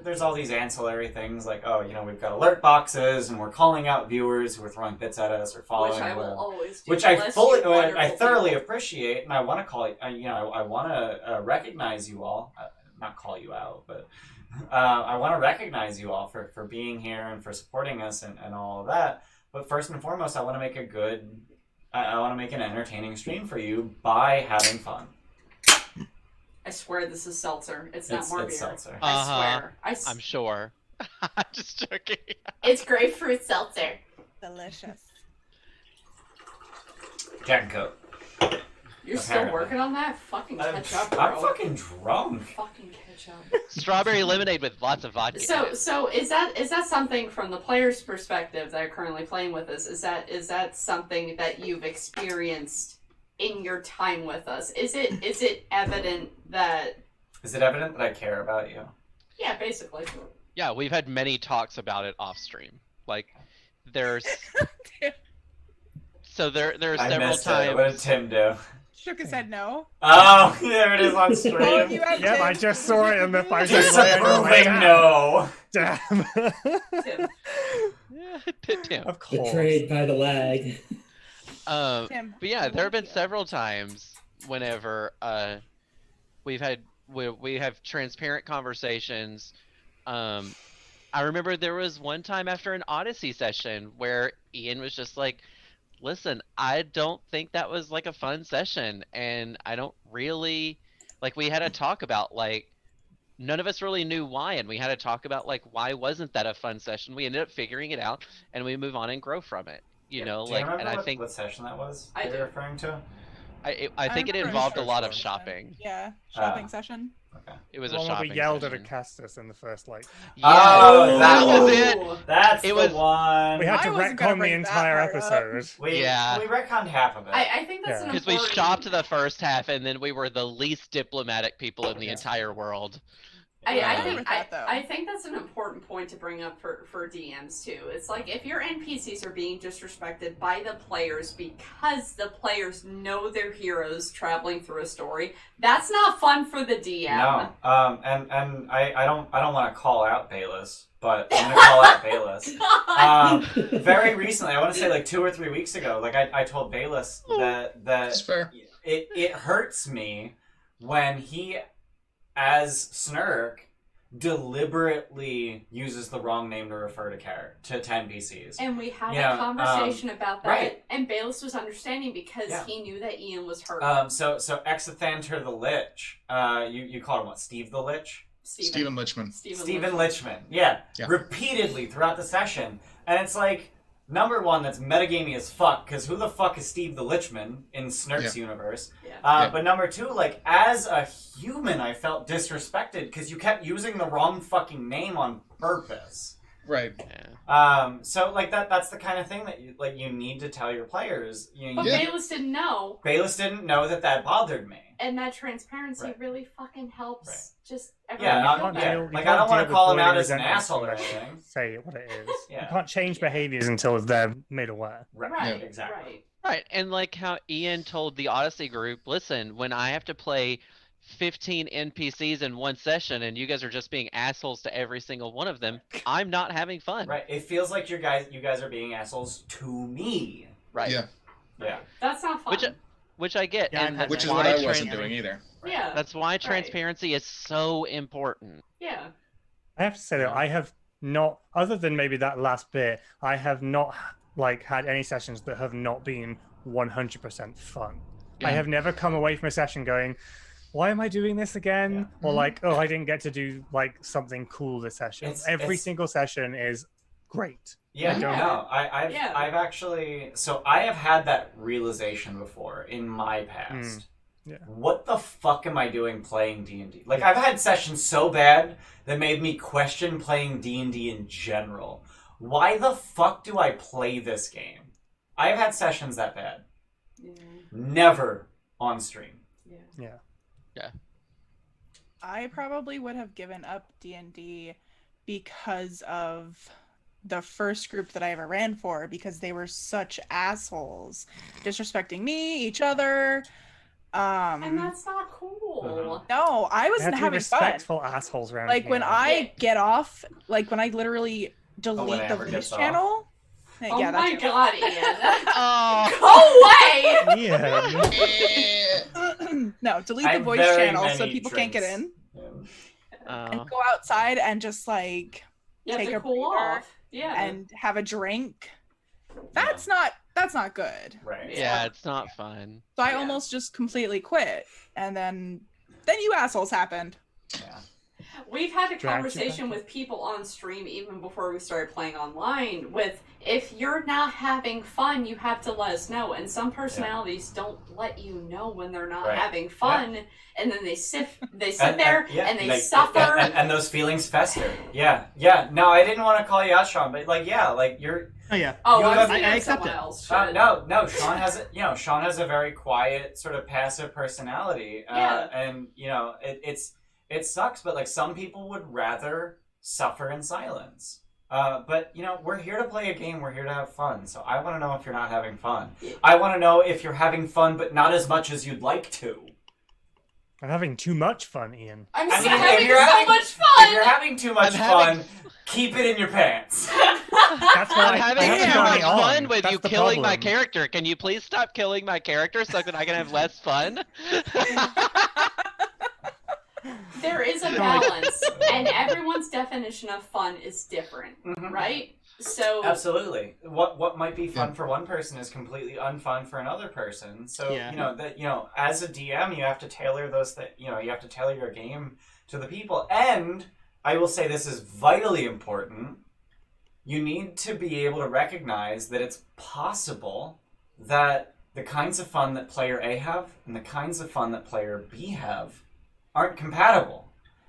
there's all these ancillary things like, oh, you know, we've got alert boxes and we're calling out viewers who are throwing bits at us or following. Which I will always do. Which I thoroughly appreciate, and I want to call it. You know, I want to recognize you all. Not call you out, but I want to recognize you all for being here and for supporting us and all of that. But first and foremost, I want to make I want to make an entertaining stream for you by having fun. I swear this is seltzer. It's not more beer. It's seltzer. I swear. I'm sure. I'm just joking. It's grapefruit seltzer. Delicious. Jack and Coke. You're still working on that? Fucking catch up, bro. I'm fucking drunk. Fucking catch up. Strawberry lemonade with lots of vodka. So is that something from the player's perspective that are currently playing with us? Is that something that you've experienced in your time with us? Is it evident that... Is it evident that I care about you? Yeah, basically. Yeah, we've had many talks about it off stream. Like, there's... So there are several times... What did Tim do? Shook his head no. Oh, there it is on stream. Yep, I just saw it in the phone. Disapproving no. Damn. Tim. Yeah, Tim. Of course. Betrayed by the lag. But yeah, there have been several times whenever we have transparent conversations. I remember there was one time after an Odyssey session where Ian was just like, listen, I don't think that was like a fun session, and I don't really like, we had a talk about like, none of us really knew why, and we had to talk about like, why wasn't that a fun session? We ended up figuring it out, and we move on and grow from it, you know. Do you like, remember and I think what session that was? I You're do. referring to? I think it remember involved a lot of session. shopping. Yeah, shopping session. Okay. It was The a one where shopping we yelled session. at Acastus in the first like. Yeah, Oh, that that was one. it. That's It the was- one. We had to I wasn't gonna retcon the bring that entire part up. episode. We Yeah. we retconned half of it. I think that's an Yeah. Because we important... shopped the first half, and then we were the least diplomatic people in the entire world. I I think with that, though. I think that's an important point to bring up for DMs too. It's like if your NPCs are being disrespected by the players because the players know their heroes traveling through a story, that's not fun for the DM. No. And I don't want to call out Bayless, but I'm gonna call out Bayless. Very recently, I want to say like 2 or 3 weeks ago, like I told Bayless that That's fair. it hurts me when he, as Snurk, deliberately uses the wrong name to refer to to NPCs. And we had Yeah, a conversation about that, right. and Bayless was understanding because Yeah. he knew that Ian was hurt. So Exathanter the Lich, you call him what? Steve the Lich? Stephen Lichman. Stephen Lichman, yeah. Repeatedly throughout the session. And it's like, number one, that's metagamey as fuck, because who the fuck is Steve the Lichman in Snurk's universe? Yeah. But number two, like, as a human, I felt disrespected, because you kept using the wrong fucking name on purpose. Right. So, like, that's the kind of thing that you need to tell your players. But Bayless didn't know. Bayless didn't know that bothered me. And that transparency Right. really fucking helps. Right. Just Yeah, everyone not- feel yeah. better. Like, I don't wanna deal with call him bullying out as an resentment asshole or unless you anything. Say what it is. Yeah. You can't change behaviors until they're made aware. Right, exactly. right. Right, and like how Ian told the Odyssey group, listen, when I have to play 15 NPCs in one session and you guys are just being assholes to every single one of them, I'm not having fun. Right. It feels like you guys are being assholes to me. Right. Yeah. Yeah. That's not fun. Which I get. Yeah, and that's Which is why what I wasn't trans- doing either. Yeah. That's why transparency is so important. Yeah. I have to say that I have not, other than maybe that last bit, I have not like had any sessions that have not been 100% fun. I have never come away from a session going, why am I doing this again? Or like, oh, I didn't get to do like something cool this session. Every single session is great. Yeah, I don't no, I've actually, so I have had that realization before in my past. Yeah. What the fuck am I doing playing D&D? Like, I've had sessions so bad that made me question playing D&D in general. Why the fuck do I play this game? I've had sessions that bad. Yeah. Never on stream. Yeah. I probably would have given up D&D because of the first group that I ever ran for, because they were such assholes, disrespecting me, each other. And that's not cool. No, I They wasn't have to be having fun. respectful assholes around Like here. when I get off, like when I literally when delete the Amber voice gets off. channel. Oh Yeah, my that's god, Ian. Oh, Go away! Yeah. no, delete I the have voice very channel so many people can't get drinks. in. oh. And go outside and just like You have take to a cool breather off. Yeah. and have a drink. That's not good. Right. Yeah, it's not fun. So I Yeah. almost just completely quit. And then you assholes happened. Yeah. We've had a Drag you conversation back. with people on stream even before we started playing online with, if you're not having fun, you have to let us know. And some personalities don't let you know when they're not Right. having fun, and then they sit And there yeah, and they like, suffer. and those feelings fester. Yeah. No, I didn't want to call you out, Sean, but like, yeah, like you're. Oh yeah. Oh, You I was have- thinking I of accept someone it. else. Shit. No. Sean has a very quiet, sort of passive personality, Yeah. and it sucks. But like, some people would rather suffer in silence. But we're here to play a game. We're here to have fun. So I want to know if you're not having fun. Yeah. I want to know if you're having fun, but not as much as you'd like to. I'm having too much fun, Ian. I'm I so mean, if having you're so having- much If you're fun! having too much I'm having- fun, keep it in your pants. That's why I'm having I haven't too got much any on. fun with That's you the killing my problem. character. Can you please stop killing my character so that I can have less fun? There is a balance, and everyone's definition of fun is different, right? So absolutely, what might be fun for one person is completely unfun for another person. So as a DM, you have to tailor those you have to tailor your game to the people. And I will say this is vitally important. You need to be able to recognize that it's possible that the kinds of fun that player A have and the kinds of fun that player B have aren't compatible.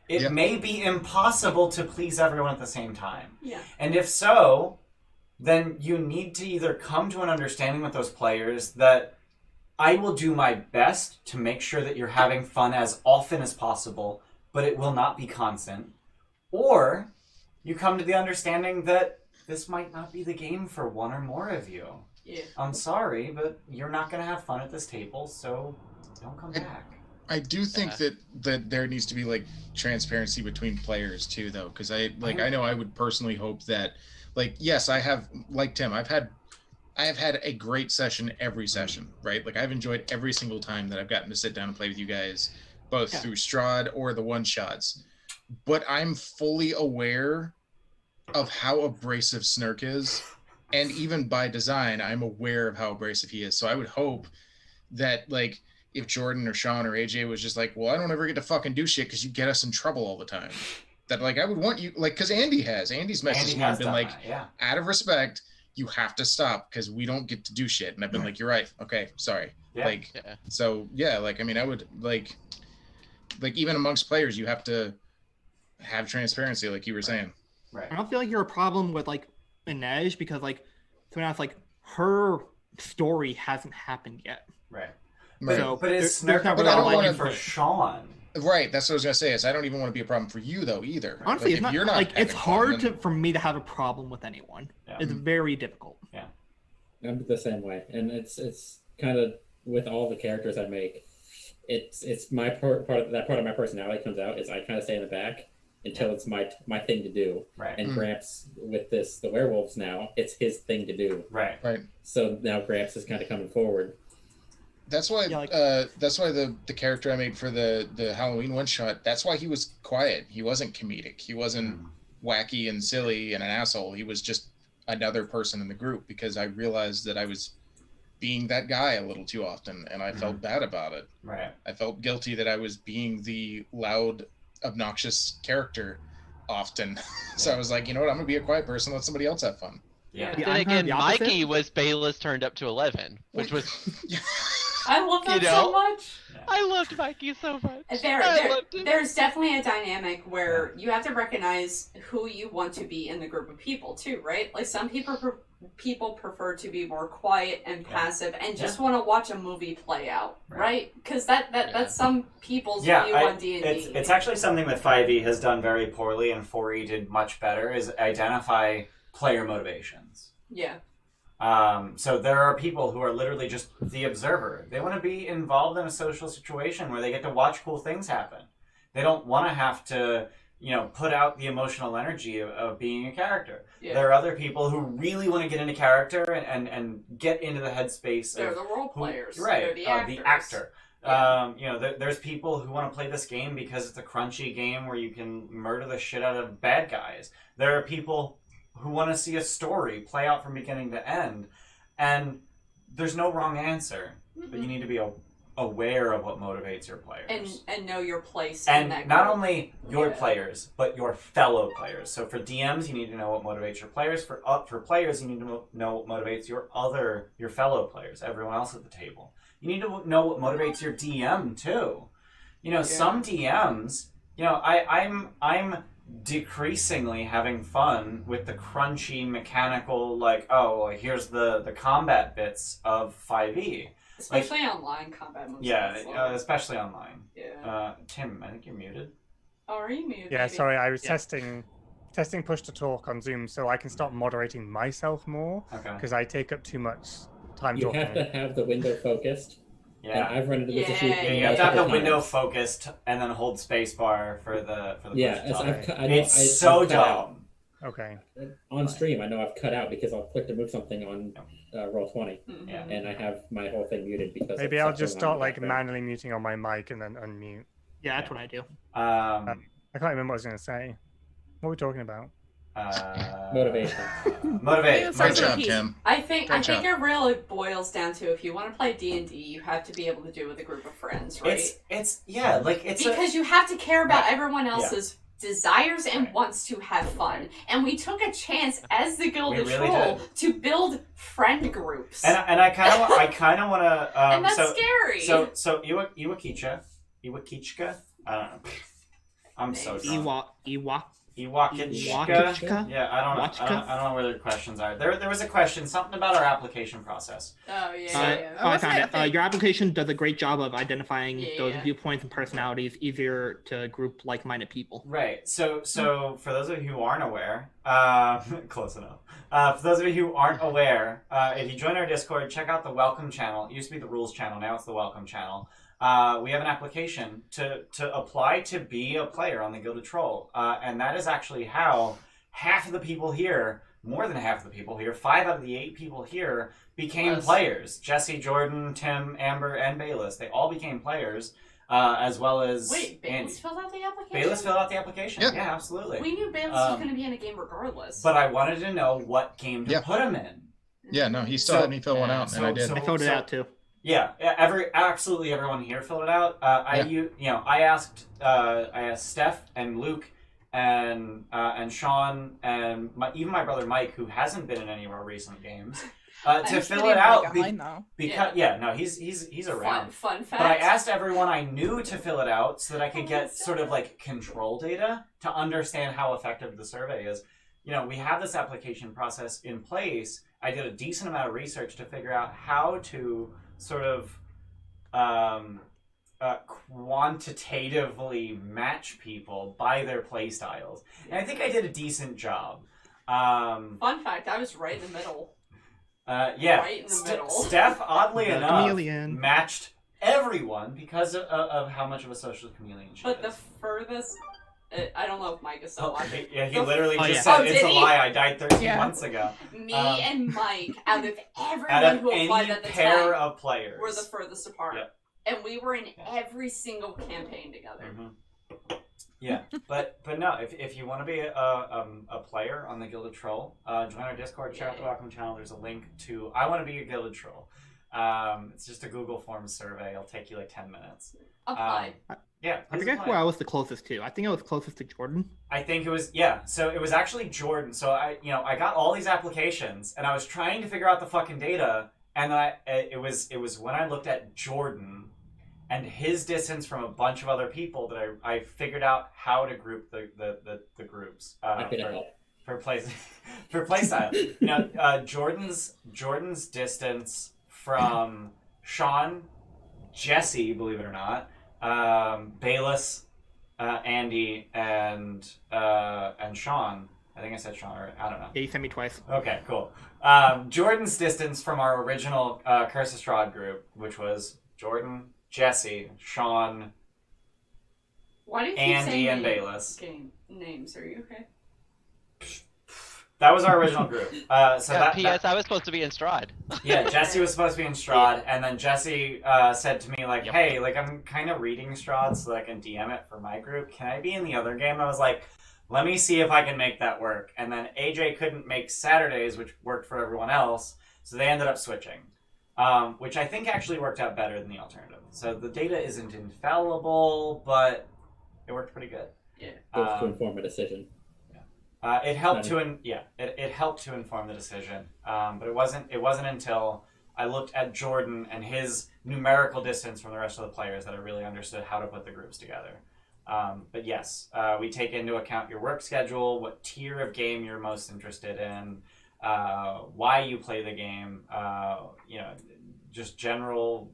It may be impossible to please everyone at the same time. Yeah. And if so, then you need to either come to an understanding with those players that I will do my best to make sure that you're having fun as often as possible, but it will not be constant. Or you come to the understanding that this might not be the game for one or more of you. Yeah. I'm sorry, but you're not going to have fun at this table, so don't come back. I do think that there needs to be like transparency between players too, though, because I know I would personally hope that, like, yes, I have, like Tim, I have had a great session every session, right? Like, I've enjoyed every single time that I've gotten to sit down and play with you guys, both through Strahd or the one shots. But I'm fully aware of how abrasive Snurk is, and even by design, I'm aware of how abrasive he is. So I would hope that, like, if Jordan or Sean or AJ was just like, well, I don't ever get to fucking do shit because you get us in trouble all the time. That, like, I would want you, like, because Andy's messaged me and been like, out of respect, you have to stop because we don't get to do shit. And I've been like, you're right. Okay, sorry. So, like, I mean, I would, like even amongst players, you have to have transparency, like you were saying. Right. I don't feel like you're a problem with, like, Inej because, like, to be honest, like, her story hasn't happened yet. Right. Right. But is Snurk a problem for Sean? Right, that's what I was gonna say. Is I don't even want to be a problem for you though either. Honestly, like, it's if not like it's hard fun, for me to have a problem with anyone. Yeah. It's very difficult. Yeah, I'm the same way, and it's kind of with all the characters I make. It's my part of my personality comes out is I kind of stay in the back until it's my thing to do. Right. And Gramps with the werewolves now, it's his thing to do. Right. So now Gramps is kind of coming forward. That's why that's why the character I made for the Halloween one shot, that's why he was quiet. He wasn't comedic. He wasn't wacky and silly and an asshole. He was just another person in the group because I realized that I was being that guy a little too often and I felt bad about it. Right. I felt guilty that I was being the loud, obnoxious character often. So I was like, you know what, I'm gonna be a quiet person, let somebody else have fun. Yeah. Then again, Mikey was Bayless turned up to 11, which was I love that so much. I loved Mikey so much. There's definitely a dynamic where you have to recognize who you want to be in the group of people too, right? Like some people prefer to be more quiet and passive and just want to watch a movie play out, right? Because that's some people's view on D&D. It's actually something that 5e has done very poorly and 4e did much better is identify player motivations. Yeah. So there are people who are literally just the observer. They want to be involved in a social situation where they get to watch cool things happen. They don't want to have to, put out the emotional energy of being a character. Yeah. There are other people who really want to get into character and get into the headspace. They're the role players. Right. They're the actor. Yeah. There's people who want to play this game because it's a crunchy game where you can murder the shit out of bad guys. There are people who want to see a story play out from beginning to end. And there's no wrong answer, but you need to be aware of what motivates your players. And know your place and in that group. not only your players, but your fellow players. So for DMs, you need to know what motivates your players. For players, you need to know what motivates your fellow players, everyone else at the table. You need to know what motivates your DM, too. Some DMs, I'm decreasingly having fun with the crunchy mechanical, like, here's the combat bits of 5e. Especially online combat moves. Yeah, especially online. Yeah. Tim, I think you're muted. Oh, are you muted? Yeah, sorry, I was testing push to talk on Zoom so I can start moderating myself more. Okay. Because I take up too much time You talking. have to have the window focused. Yeah, I've run into this issue. Yeah, you have to have the window focused and then hold spacebar for the. Yeah, push to talk. it's so dumb. Okay. On stream, I know I've cut out because I'll click to move something on Roll20, Yeah. and I have my whole thing muted because Maybe of I'll stuff just going on in start the like background. manually muting on my mic and then unmute. Yeah, that's what I do. I can't remember what I was going to say. What are we talking about? Motivation. Motivate. Great job, Tim. I think Great job. it really boils down to if you want to play D&D, you have to be able to do it with a group of friends, right? It's because you have to care about everyone else's desires and Right. wants to have fun. And we took a chance as the Gilded We really Troll did. to build friend groups. and I kind of want to and that's scary. So Iwakichka, I don't know. I'm so drunk. Iwakichka. Yeah, I don't know where their questions are. There was a question, something about our application process. Oh yeah. I found it. Your application does a great job of identifying those Yeah. viewpoints and personalities easier to group like-minded people. Right. So for those of you who aren't aware, close enough. For those of you who aren't aware, if you join our Discord, check out the Welcome channel. It used to be the Rules channel. Now it's the Welcome channel. We have an application to apply to be a player on the Gilded Troll, and that is actually how half of the people here, more than half of the people here, 5 out of the 8 people here became players. Jesse, Jordan, Tim, Amber, and Bayless. They all became players, as well as Wait, Andy. Bayless filled out the application? Bayless filled out the application. Yeah, absolutely. We knew Bayless was going to be in a game regardless. But I wanted to know what game to put him in. Yeah, no, he still had me fill one out, and I did. I filled it out too. Yeah, absolutely everyone here filled it out. I asked Steph and Luke and Sean and even my brother Mike, who hasn't been in any of our recent games, to fill it out because he's around. Fun fact. But I asked everyone I knew to fill it out so that I could get sort of like control data to understand how effective the survey is. You know, we have this application process in place. I did a decent amount of research to figure out how to sort of quantitatively match people by their play styles. And I think I did a decent job. Fun fact, I was right in the middle. Right in the middle. Steph, oddly enough, chameleon. matched everyone because of how much of a social chameleon she But is. the furthest... I don't know if Mike is still watching. He literally just said, it's a lie, I died 13 months ago. Me and Mike, out of everyone Out of who applied any at the pair time, of players. were the furthest apart. Yep. And we were in every single campaign together. Mm-hmm. Yeah, but no, if you want to be a player on the Gilded Troll, join our Discord, check out the Welcome channel. There's a link to I Want to Be a Gilded Troll. It's just a Google Forms survey. It'll take you like 10 minutes. Apply. Yeah, I forget who I was the closest to. I think I was closest to Jordan. I think it was so it was actually Jordan. So I got all these applications and I was trying to figure out the fucking data, and it was when I looked at Jordan and his distance from a bunch of other people that I figured out how to group the groups for play style. Jordan's distance from Sean, Jesse, believe it or not, Bayless, Andy, and Sean. I think I said Sean, or I don't know. Yeah, you sent me twice. Okay, cool. Jordan's distance from our original Curse of Strahd group, which was Jordan, Jesse, Sean, Why do you keep Andy, saying and Bayless. game names? Are you okay? That was our original group. P.S. I was supposed to be in Strahd. Yeah, Jesse was supposed to be in Strahd, and then Jesse said to me, like, hey, like, I'm kind of reading Strahd so that I can DM it for my group. Can I be in the other game? I was like, let me see if I can make that work. And then AJ couldn't make Saturdays, which worked for everyone else, so they ended up switching, which I think actually worked out better than the alternative. So the data isn't infallible, but it worked pretty good. Yeah. To inform a decision. It helped it helped to inform the decision, but it wasn't until I looked at Jordan and his numerical distance from the rest of the players that I really understood how to put the groups together. But yes, we take into account your work schedule, what tier of game you're most interested in, why you play the game, just general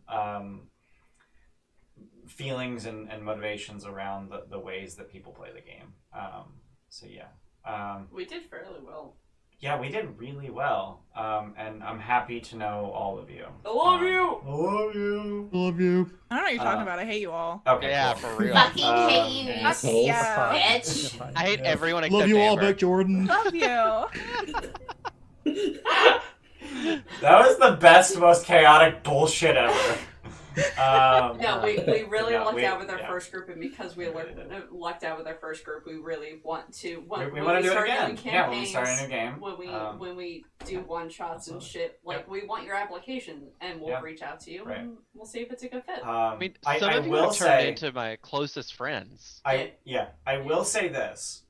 feelings and motivations around the ways that people play the game. So yeah. We did fairly well. Yeah, we did really well, and I'm happy to know all of you. I love you! I love you! Love you. I don't know what you're talking about. I hate you all. Okay, Yeah, cool. for real. Fucking hate you. Assholes. Yeah. Bitch. I hate everyone except Love you all, Amber. Beck Jordan. Love you. That was the best, most chaotic bullshit ever. No, we really Yeah, lucked we- out with our yeah. first group, and because we lucked out with our first group, we really want to. We want to do it start again. doing Yeah, when we start a campaigns, new game. when we do one shots and shit, like we want your application, and we'll Yeah. reach out to you, Right. and we'll see if it's a good fit. I mean, some I of you will have turned say, into my closest friends. I will say this: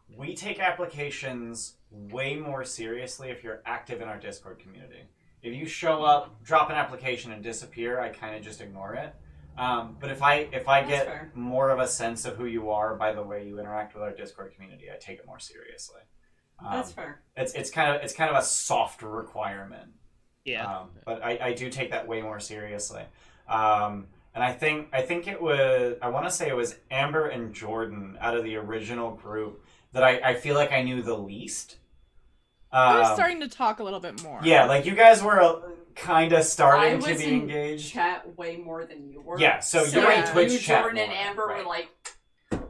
we take applications way more seriously if you're active in our Discord community. If you show up, drop an application, and disappear, I kind of just ignore it. But if I That's get fair. more of a sense of who you are by the way you interact with our Discord community, I take it more seriously. That's fair. It's kind of a soft requirement. Yeah. But I do take that way more seriously. And I think it was, I want to say it was Amber and Jordan out of the original group that I feel like I knew the least. We're starting to talk a little bit more. Yeah, like you guys were kind of I starting was to be in engaged. chat way more than you were. Yeah, so you're in Twitch you, chat Jordan, and more, Amber right. were like,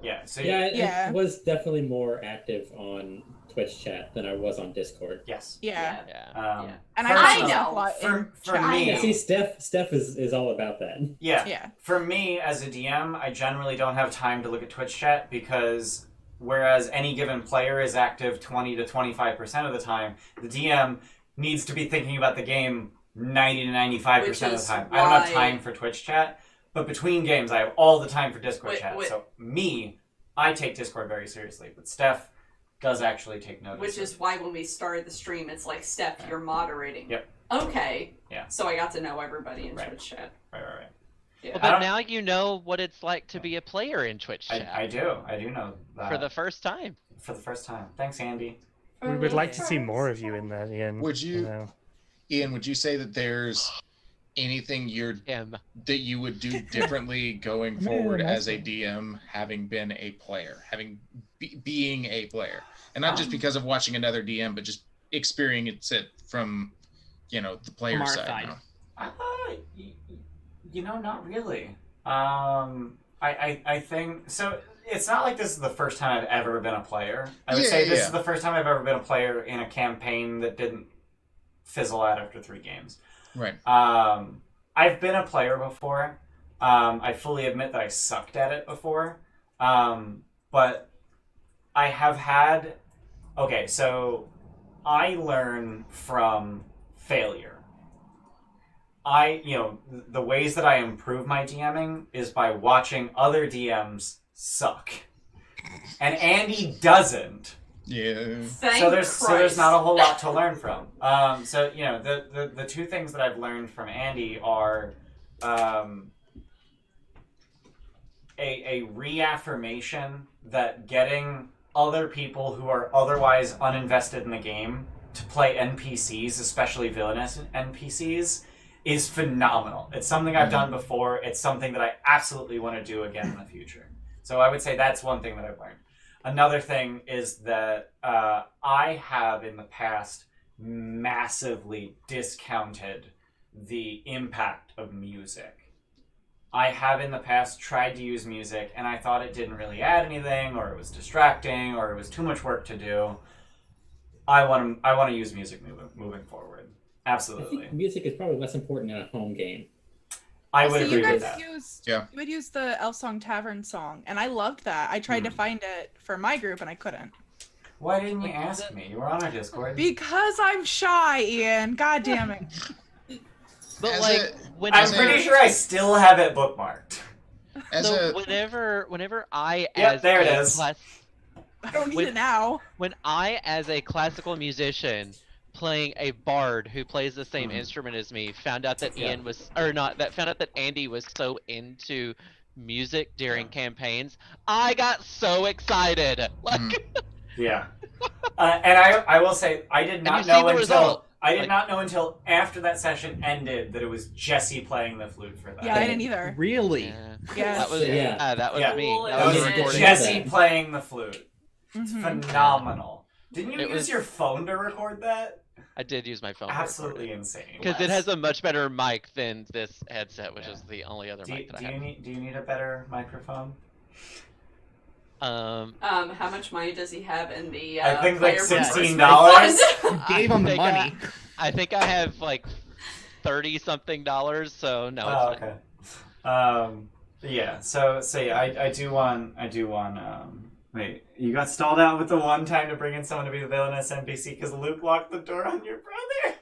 Yeah, so Yeah, I Yeah. was definitely more active on Twitch chat than I was on Discord. yes. Yeah. Yeah. yeah. And for- I I know know. a lot For in me, chat. Yeah, see, Steph is all about that. Yeah. For me, as a DM, I generally don't have time to look at Twitch chat because whereas any given player is active 20 to 25% of the time, the DM needs to be thinking about the game 90 to 95% Which of the is time. I don't have why- time for Twitch chat, but between games, I have all the time for Discord Wait, chat. wait. So I take Discord very seriously, but Steph does actually take notice. Which is why when we started the stream, it's like, Steph, you're moderating. Yep. Okay. Yeah. So I got to know everybody in Right. Twitch chat. Right. Yeah. Well, I but don't- now you know what it's like to be a player in Twitch chat I do know that for the first time. for the first time. Thanks, Andy. We would like to see more of you in there, Ian. Would you- know. Ian, would you say that there's anything Him. that you would do differently going Man, forward that's as a DM, having been a player, being a player, and not just because of watching another DM, but just experiencing it from, the player From our side. side. Not really. I think so. It's not like this is the first time I've ever been a player. I would say this is the first time I've ever been a player in a campaign that didn't fizzle out after 3 games. Right. I've been a player before. I fully admit that I sucked at it before. But I have had... Okay, so I learn from failure. The ways that I improve my DMing is by watching other DMs suck. And Andy doesn't. Yeah. So there's not a whole lot to learn from. The 2 things that I've learned from Andy are a reaffirmation that getting other people who are otherwise uninvested in the game to play NPCs, especially villainous NPCs, is phenomenal. It's something I've done before. It's something that I absolutely want to do again in the future. So I would say that's one thing that I've learned. Another thing is that I have in the past massively discounted the impact of music. I have in the past tried to use music and I thought it didn't really add anything, or it was distracting, or it was too much work to do. I want to use music moving forward. I Absolutely. think music is probably less important in a home game. I would See, agree you with guys that. you would use the Elf Song Tavern song, and I loved that. I tried to find it for my group, and I couldn't. Why didn't you ask me? You were on our Discord. Because I'm shy, Ian. God damn it. But As like, a- when I'm pretty sure I still have it bookmarked. whenever I Yep, as there it a is. I don't need it now. when I as a classical musician playing a bard who plays the same instrument as me found out that Yeah. found out that Andy was so into music during campaigns, I got so excited. Like Yeah. And I will say, I did not you see know the until result. I did Like- not know until after that session ended that it was Jesse playing the flute for that. Yeah, I didn't either. Really? yeah. Yes. That was Yeah. that was Yeah. me. Cool That That was was a Yeah. recording. Jesse playing the flute. It's Mhm. phenomenal. Didn't you It use was- your phone to record that? I did use my phone. Absolutely insane. Because it has a much better mic than this headset, which is the only other mic that I have. Do you need a better microphone? How much money does he have in the? I think like player $16. Gave him the money. I think I have like $30-something. So no. It's okay. Yeah. So yeah, I do want. Wait, you got stalled out with the one time to bring in someone to be the villainous NPC because Luke locked the door on your brother.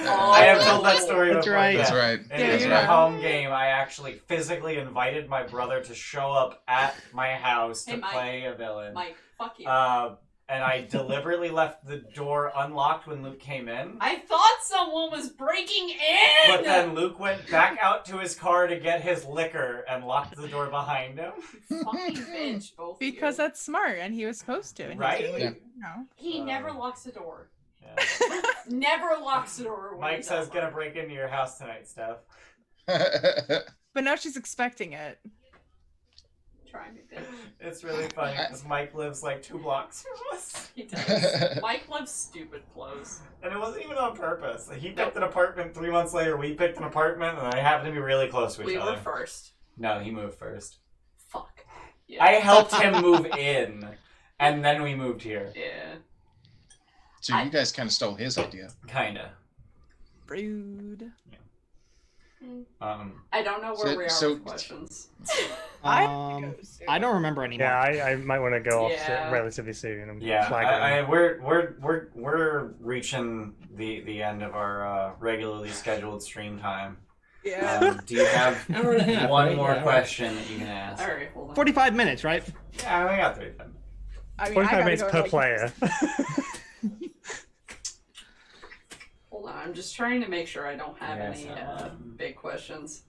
I have told that story before. That's right. In the home game, I actually physically invited my brother to show up at my house to play a villain. Mike, fuck you. And I deliberately left the door unlocked when Luke came in. I thought someone was breaking in! But then Luke went back out to his car to get his liquor and locked the door behind him. Fucking bitch, both Because that's smart, and he was supposed to. And right? He never locks the door. Yeah. Never locks the door. Mike says gonna break into your house tonight, Steph. But now she's expecting it. Try me, bitch. It's really funny because Mike lives like 2 blocks from us. He does. Mike loves stupid clothes. And it wasn't even on purpose. He picked an apartment 3 months later. We picked an apartment, and I happened to be really close to each other. We were first. No, he moved first. Fuck. Yeah. I helped him move in, and then we moved here. Yeah. So you guys kind of stole his idea. Kinda. Rude. Yeah. I don't know where we are with questions. I don't remember anymore. Yeah, I might want to go off relatively soon. We're reaching the end of our regularly scheduled stream time. Yeah. Do you have one more right? question that you can ask? All right, hold on. 45 minutes, right? Yeah, we got 35 minutes. I mean, 45 minutes per player. Hold on, I'm just trying to make sure I don't have any big questions.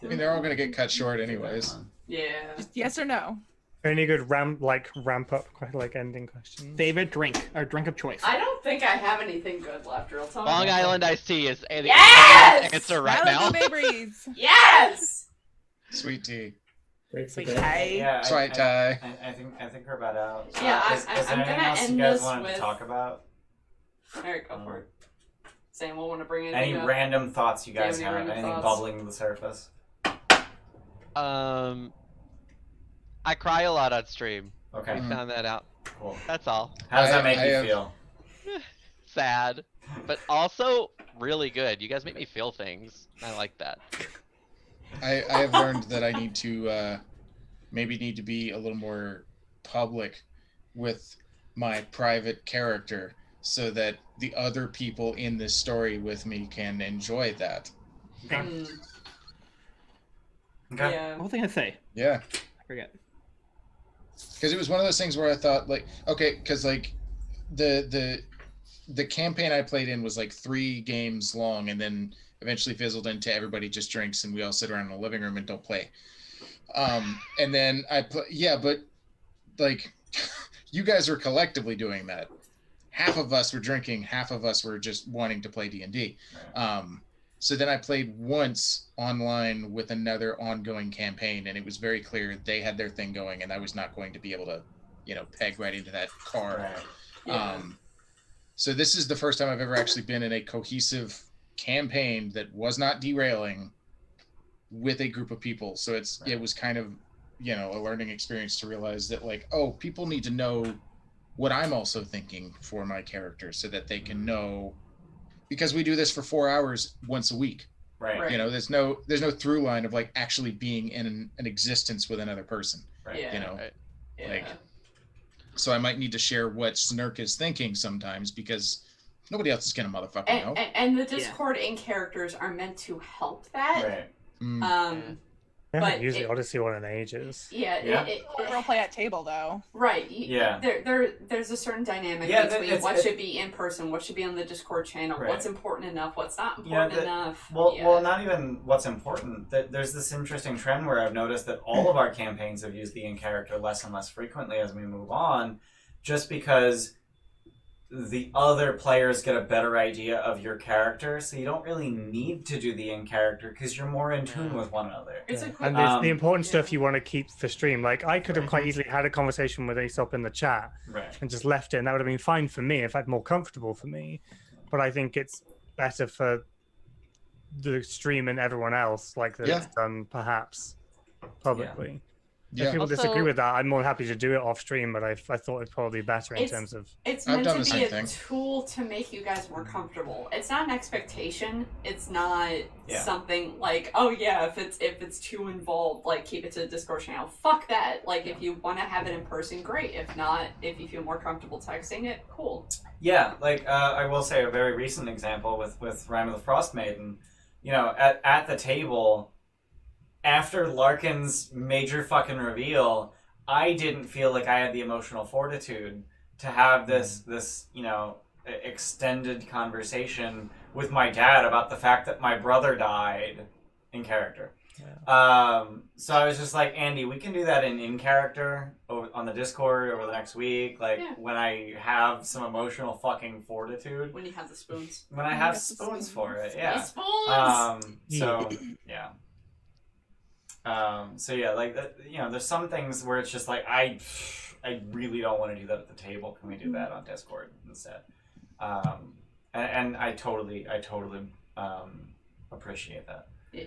I mean, they're all going to get cut short anyways. Yeah. Just yes or no. Any good ramp up ending questions? Favorite drink or drink of choice? I don't think I have anything good left. Real talk. Long Island iced tea is the answer right now. Yes. Sweet tea. Sweet tea. Yeah, Sweet tea. I think we're about out. Yeah, is I'm there anything gonna else end you guys this wanted with... to talk about? Alright, go for it. Sam, we'll want to bring any random thoughts you guys have? Anything thoughts? bubbling to the surface? I cry a lot on stream. Okay. We found that out. Cool. That's all. How does that make you feel? Sad, but also really good. You guys make me feel things. I like that. I have learned that I need to maybe need to be a little more public with my private character so that the other people in this story with me can enjoy that. Okay. Yeah. What was I gonna say? Yeah. I forget. Because it was one of those things where I thought, like, okay, because like the campaign I played in was like 3 games long, and then eventually fizzled into everybody just drinks and we all sit around in the living room and don't play. And then I put but like you guys are collectively doing that. Half of us were drinking, half of us were just wanting to play D&D. So then I played once online with another ongoing campaign, and it was very clear they had their thing going, and I was not going to be able to, peg right into that car. Right. Yeah. So this is the first time I've ever actually been in a cohesive campaign that was not derailing with a group of people. So it was kind of, a learning experience to realize that, like, oh, people need to know what I'm also thinking for my character so that they can know, because we do this for 4 hours once a week. Right. There's no through line of like actually being in an existence with another person. Right. Yeah. Yeah. Like, so I might need to share what Snurk is thinking sometimes because nobody else is gonna motherfucking know. And the Discord in characters are meant to help that. Right. I But haven't used the Odyssey one in ages. Yeah. Role play at table though. Right. Yeah. There's a certain dynamic between what should be in person, what should be on the Discord channel, Right. what's important enough, what's not important enough. Well, not even what's important. There's this interesting trend where I've noticed that all of our campaigns have used the in-character less and less frequently as we move on, just because the other players get a better idea of your character, so you don't really need to do the in-character because you're more in tune with one another. It's a Yeah. quick And there's the important yeah. stuff you want to keep for stream. Like I could have quite easily had a conversation with Aesop in the chat Right. and just left it, and that would have been fine for me, in fact more comfortable for me. But I think it's better for the stream and everyone else, like that it's done perhaps publicly. Yeah. If people Also- disagree with that, I'm more happy to do it off stream, but I thought it's probably better in terms of It's I've meant done to the be same a thing. tool to make you guys more comfortable. It's not an expectation. It's not something like, oh yeah, if it's too involved, like keep it to the Discord channel. Fuck that. Like if you want to have it in person, great. If not, if you feel more comfortable texting it, cool. Yeah, like I will say a very recent example with Rime of the Frostmaiden. You know, at the table, after Larkin's major fucking reveal, I didn't feel like I had the emotional fortitude to have this you know, extended conversation with my dad about the fact that my brother died in character. Yeah. So I was just like, Andy, we can do that in character on the Discord over the next week. Like when I have some emotional fucking fortitude. When you have the spoons. When I have spoons for it, yeah. Spoons! So yeah. So yeah, like that. You know, there's some things where it's just like I really don't want to do that at the table. Can we do that on Discord instead? And I totally appreciate that. Yeah.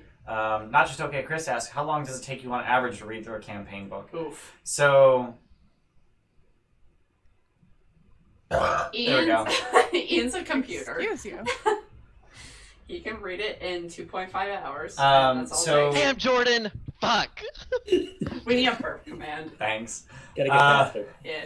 Not just okay. Chris asks, how long does it take you on average to read through a campaign book? Oof. So there we go. Ian's a computer. Excuse you. He can read it in 2.5 hours. Um, and that's all so- it takes. Damn, Jordan! Fuck! We need a burp command. Thanks. Gotta get faster. Yeah.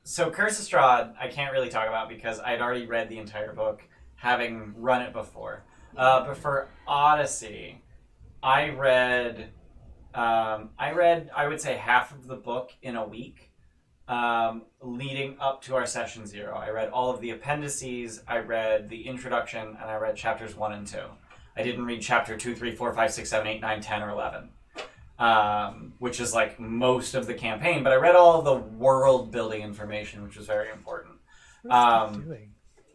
So Curse of Strahd, I can't really talk about because I'd already read the entire book, having run it before. But for Odyssey, I read I would say half of the book in a week, leading up to our session 0. I read all of the appendices, I read the introduction, and I read chapters 1 and 2. I didn't read chapter 2, 3, 4, 5, 6, 7, 8, 9, 10, or 11. Which is like most of the campaign, but I read all of the world building information, which was very important. what's he doing?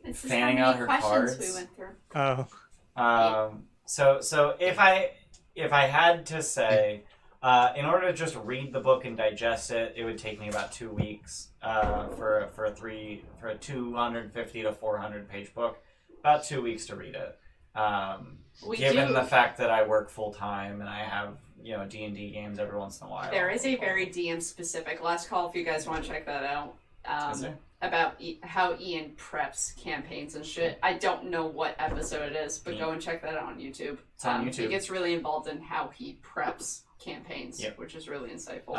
This is Fanning how out many her questions cards. we went through. Oh, So if I had to say, in order to just read the book and digest it, it would take me about 2 weeks for a 250 to 400 page book. About 2 weeks to read it. Given the fact that I work full time and I have D&D games every once in a while. There is a very DM specific last call if you guys want to check that out. Is there? About how Ian preps campaigns and shit. I don't know what episode it is, but go and check that out on YouTube. It's on YouTube. He gets really involved in how he preps campaigns, Yep. which is really insightful.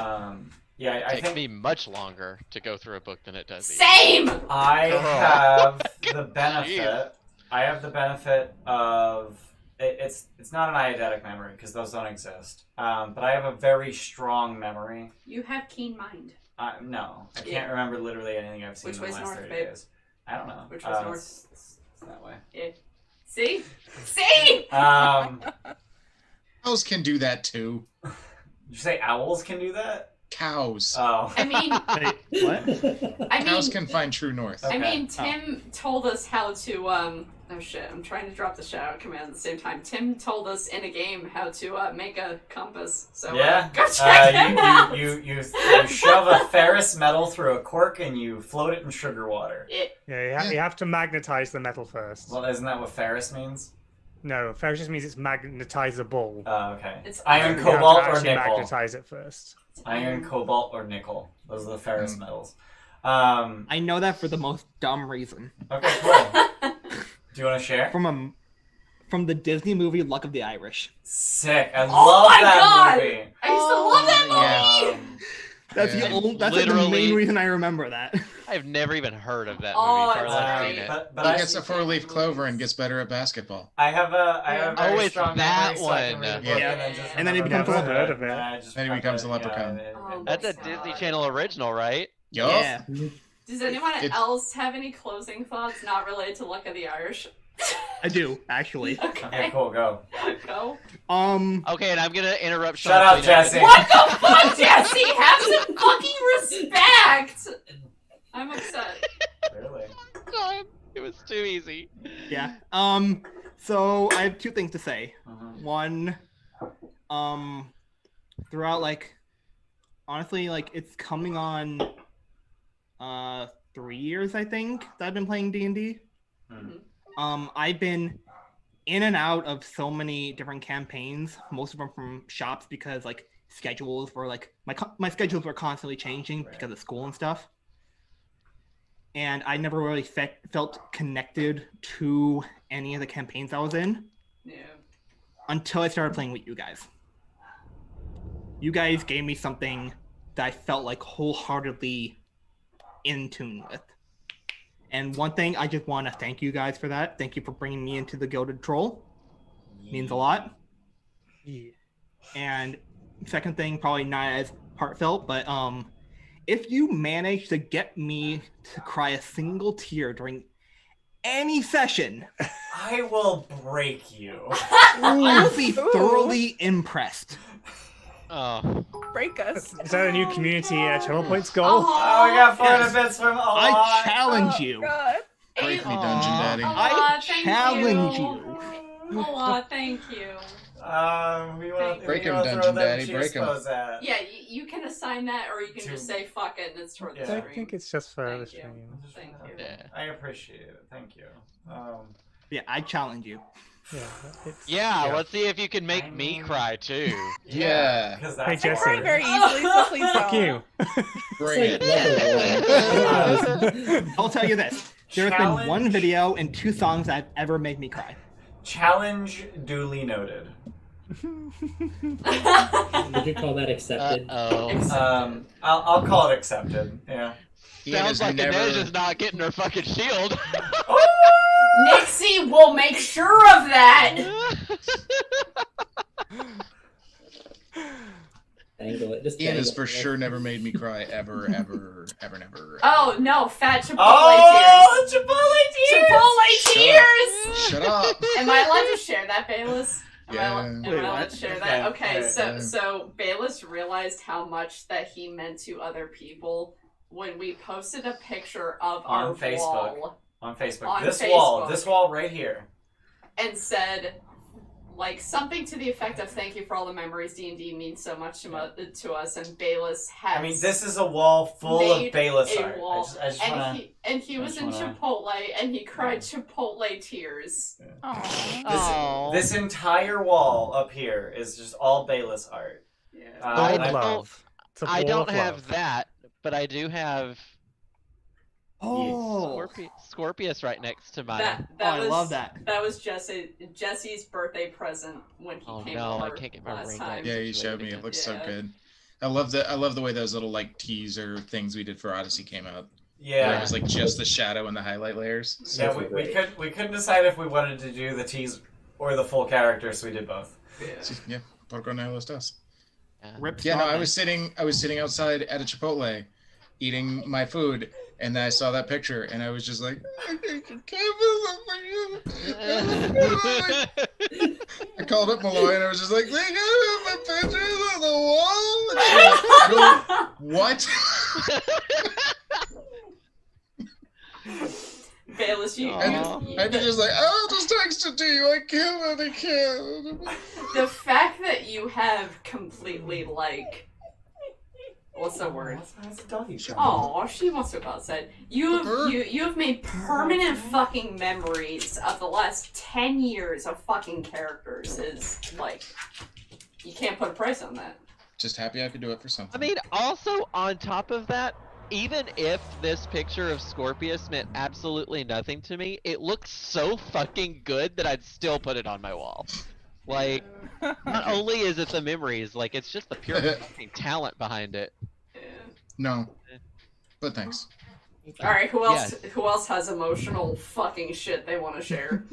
Yeah, It I takes think me much longer to go through a book than it does. Same! I have the Jeez. benefit. I have the benefit of it's not an eidetic memory because those don't exist. But I have a very strong memory. You have keen mind. No, I can't Yeah. remember literally anything I've seen Which in the way's last north, 30 babe? days. I don't know. Which way's north? It's that way. Yeah. See? See? Cows can do that too. Did you say owls can do that? Cows. Oh. I mean, Wait, what? I Cows mean, can find true north. Okay. I mean, Tim told us how to, oh shit, I'm trying to drop the shout out command at the same time. Tim told us in a game how to make a compass. So Yeah. go check him out. You shove a ferrous metal through a cork and you float it in sugar water. yeah. You have to magnetize the metal first. Well, isn't that what ferrous means? No, ferrous just means it's magnetizable. Oh, okay. It's Iron, You cobalt, have to or actually nickel. magnetize it first. Iron, cobalt, or nickel. Those are the ferrous metals. I know that for the most dumb reason. Okay, cool. Do you want to share? From the Disney movie Luck of the Irish. Sick. I Oh love my that God! movie. I used to love that movie! That's Yeah. that's like the Literally- main reason I remember that. I've never even heard of that movie, Oh, far it's less great. seen it. But He I, gets a 4-leaf clover and gets better at basketball. I have a Oh, very it's strong that memory, so I can one. read a book Yeah. and then just And then he remember becomes the a rest leprechaun. of it, and I just Then he becomes a leprechaun. Oh, That's a God. Disney Channel original, right? Yup. Yeah. Does anyone It's- else have any closing thoughts not related to Luck of the Irish? I do actually. Okay, cool, go. Go. Okay, and I'm gonna interrupt. Shut Sean up, so you know- Jesse. What the fuck, Jesse? Have some fucking respect. I'm upset. Really? God, it was too easy. Yeah. So I have two things to say. Mhm. One, throughout honestly, it's coming on 3 years, I think, that I've been playing D&D. I've been in and out of so many different campaigns, most of them from shops, because schedules were my schedules were constantly changing because of school and stuff. And I never really felt connected to any of the campaigns I was in. Yeah. Until I started playing with you guys. You guys gave me something that I felt wholeheartedly in tune with. And one thing, I just want to thank you guys for that. Thank you for bringing me into the Gilded Troll. Means a lot. Yeah. And second thing, probably not as heartfelt, but if you manage to get me to cry a single tear during any session, I will break you. I will be thoroughly impressed. Oh. Break us. Is that a new community channel points goal? Oh, we got 400 Yes. bits from I challenge you. God. Break me, Dungeon Daddy. I thank challenge you. Aw, thank you. We want Break we him, wanna Dungeon throw them Daddy, cheese break him. pose at. Yeah, you can assign that, or you can To- just say fuck it and it's toward the Yeah. I stream. think it's just for the Thank you. stream. Thank you. Yeah. I appreciate it. Thank you. Yeah, I challenge you. Yeah. It's, Yeah, let's see if you can make me cry too. Yeah. because Hey, that's Jesse. I cry very easily, so please Fuck don't. you. Bring It's it. like level 1. I'll tell you this. There's been Challenge. one video and 2 songs that ever made me cry. challenge duly noted. Would you call that accepted? Oh. I'll call it accepted. Yeah. Ian Sounds has like never- Inez not getting her fucking shield. Nixie will make sure of that. Angle it. Just Ian has dangle for it. sure never made me cry ever, never. Oh no, fat Chipotle Oh, tears. Chipotle tears! Chipotle tears. Shut up. Am I allowed to share that, Bayless? Yeah. Am Wait, I allowed what? to share that? Okay, Okay, so Bayless realized how much that he meant to other people when we posted a picture of On our Facebook. wall On Facebook. On this Facebook. wall right here. and said something to the effect of "Thank you for all the memories. D&D means so much to us." And Bayless has I mean, this is a wall full made of Bayless a art. wall, I just wanna... and he was in Chipotle and he cried Chipotle tears. Aw. This entire wall up here is just all Bayless art. Yeah. I Gold don't- love. It's a I ball don't of have love. that, but I do have Oh, Scorpius right next to mine. That I was, love that. That was Jesse's birthday present when he Oh, came no, I over can't get my last ring time. up. Yeah, you showed me. It looks so Yeah. good. I love the way those little teaser things we did for Odyssey came out. Where it Yeah. was just the shadow and the highlight layers. Yeah, we couldn't decide if we wanted to do the tease or the full character, so we did both. Yeah, Porco no los dos. Rip Yeah, no, Starman. I was sitting outside at a Chipotle eating my food, and then I saw that picture, and I was just like, I called up Malloy, and I was just like, they got my pictures on the wall. And she's like, I don't, what? Bayless, you I'd be just like, oh, I'll just text it to you. I can't. the fact that you have completely what's the word? That's a doggy show. Oh, she wants to go outside. You have made permanent fucking memories of the last 10 years of fucking characters. Is you can't put a price on that. Just happy I could do it for something. I mean, also on top of that, even if this picture of Scorpius meant absolutely nothing to me, it looks so fucking good that I'd still put it on my wall. Not only is it the memories, it's just the pure fucking talent behind it. No, but thanks. All right, who else? Yes. Who else has emotional fucking shit they want to share?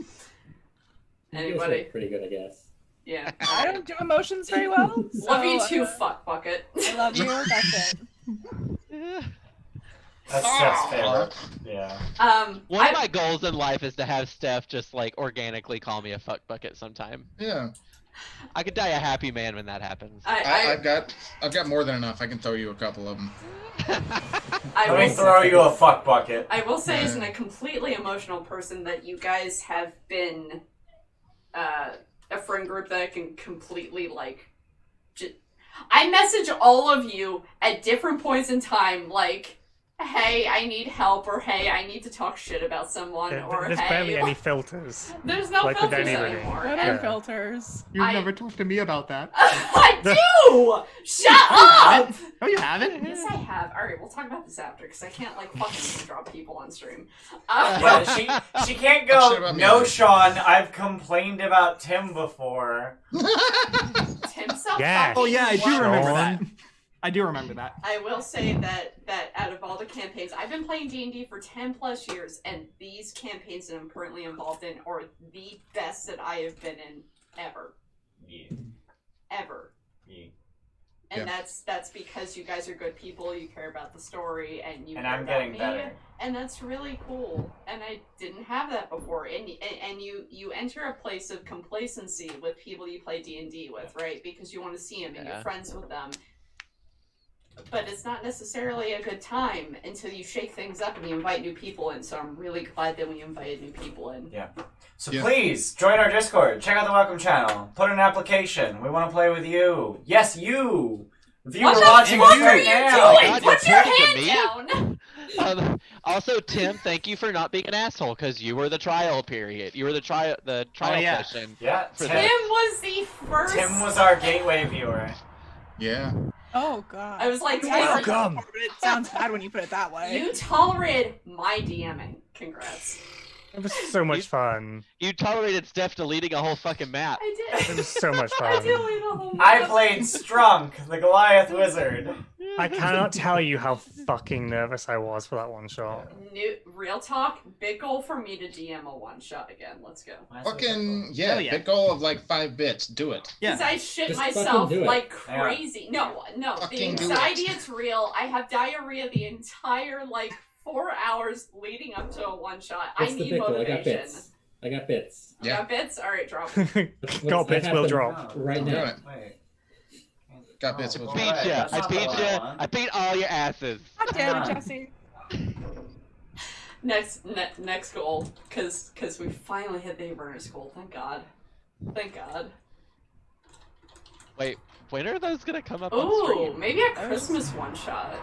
Anybody? Pretty good, I guess. Yeah. I don't do emotions very well. Love you so, too, fuck bucket. I love you. That's it. That's Steph's favorite. Yeah. One of my goals in life is to have Steph just like organically call me a fuck bucket sometime. Yeah. I could die a happy man when that happens. I've got more than enough. I can throw you a couple of them. Let me throw you a fuck bucket. I will say, as a completely emotional person, that you guys have been a friend group that I can completely like. I message all of you at different points in time, like, hey, I need help, or hey, I need to talk shit about someone, or there's hey. barely any filters. There's no like with filters anybody. anymore. What And are filters? You've never talked to me about that. I do! Shut up! Oh, you haven't? Yes, I have. Alright, we'll talk about this after, because I can't, like, fucking drop people on stream. Yeah, she can't go, no, Sean, I've complained about Tim before. Tim's so Yeah. Oh, yeah, I do fucking remember Sean. that. I do remember that. I will say that out of all the campaigns, I've been playing D&D for 10 plus years, and these campaigns that I'm currently involved in are the best that I have been in ever. Yeah. Ever. Yeah. And that's because you guys are good people, you care about the story, and you And care I'm about getting me, better. and that's really cool. And I didn't have that before. And you enter a place of complacency with people you play D&D with, right? Because you want to see them and you're friends with them. But it's not necessarily a good time until you shake things up and you invite new people in. So I'm really glad that we invited new people in. Yeah. So please join our Discord. Check out the welcome channel. Put in an application. We want to play with you. Yes, you. If you What were the watching fuck this are right you now. doing? Put your hand down. Also, Tim, thank you for not being an asshole because you were the trial period. You were the trial session. Yeah. For Tim was the first. Tim was our gateway viewer. Yeah. Oh god. I was like, Welcome. It sounds bad when you put it that way. You tolerated my DMing. Congrats. It was so much fun. You tolerated Steph deleting a whole fucking map. I did. It was so much I fun. deleted the whole I map. played Strunk, the Goliath Wizard. I cannot tell you how fucking nervous I was for that one shot. Real talk, big goal for me to DM a one shot again. Let's go. Fucking yeah, yeah. big goal of like 5 bits. Do it. Because I shit Just myself fucking do it. like crazy. No, the Fucking do anxiety, it. it's real. I have diarrhea the entire, 4 hours leading up to a one shot. What's I the need big goal? motivation. I got bits. You got bits? Alright, drop it. Got bits will happened drop. right Do now. it. Wait. Got bits. Will Beat drop. ya. That's I not beat what ya. want. I beat all your asses. God damn it, Jesse. Next goal, because we finally hit the Avernus goal. Thank God. Thank God. Wait, when are those gonna come up on Ooh, stream? maybe a Christmas one shot.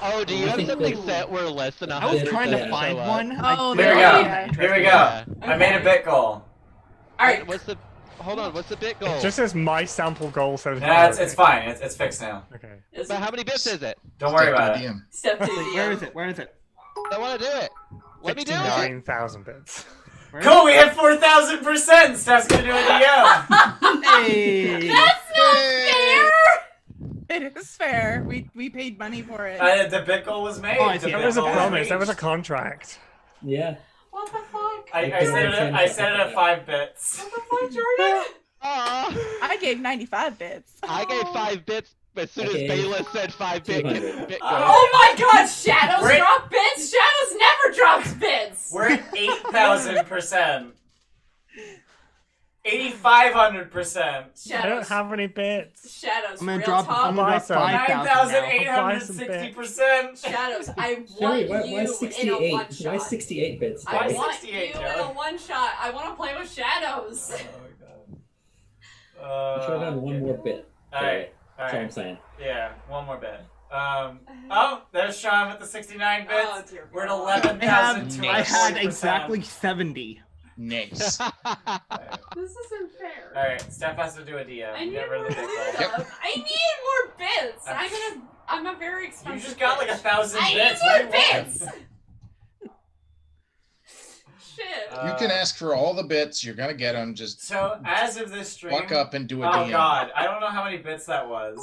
Oh, do you I have think something so. set where less than I was 100 trying to doesn't find show up? one. Oh, Here we go. yeah. Here we go. Yeah. I made a bit goal. Alright, What's the? Hold on. What's the bit goal? It just says my sample goal, so No, it's fine. It's fixed now. Okay. But how many bits is it? Don't worry Step about in it. the DM. step to Wait, where is it? Where is it? I want to do it. Let me do it. 69,000 bits. Where is Cool, we hit 4,000%! Steph's gonna do a DM! it? Hey! That's not fair! It is fair. We paid money for it. The bit goal was made. Oh, I see. The That bit was a goal promise. That was a reached. contract. Yeah. What the fuck? I set it at 5 bits. What the fuck, Jordan? Aw. I gave 95 bits. I gave 5 bits as soon as Okay. Bayless said 5 bit 200. goal. Oh my god, Shadows We're- drop bits? Shadows never drops bits! We're at 8,000%. 8,500%. I don't Shadows. have any bits. Shadows, I'm gonna real drop. talk. I'm gonna drop Buy some. 5,000 now. 9,860%. Shadows, I Joey, want why you in a 68? one Why shot. 68 bits? I Why want 68, you in Joey? a one shot. I want to play with Shadows. Oh my I should have done one more bit. Alright, That's all I'm alright. saying. Yeah, one more bit. Oh, there's Sean with the 69 bits. Oh, dear We're at God. 11,240%. I had exactly 70. Nice. This isn't fair. Alright, Steph has to do a DM. I need Get more rid of the bit goal. bits. I need more bits. I'm a very expensive. You just got like bitch. 1,000 I bits. need What more do you want? bits. Shit. You can ask for all the bits. You're gonna get them. Just So, as of this stream... walk up and do a Oh DM. god, I don't know how many bits that was.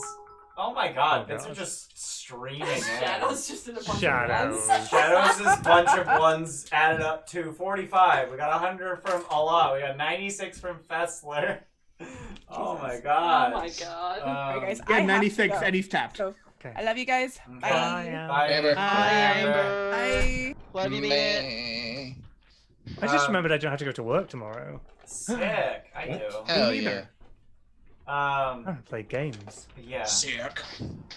Oh my god, Oh, bits are gosh. just streaming in. Shadows just in a bunch Shadows. of ones. Shadows' bunch of ones added up to 45. We got 100 from Allah. We got 96 from Fessler. Oh my god. Oh my god. Alright, guys, Yeah, I have to 96, go. and he's tapped. So Okay. I love you guys. Okay. Bye. Bye. Amber. Amber. Bye. Love you, man. Meh. I just remembered I don't have to go to work tomorrow. Sick. I do. Hell Me yeah. neither. I play games. Yeah. Sick.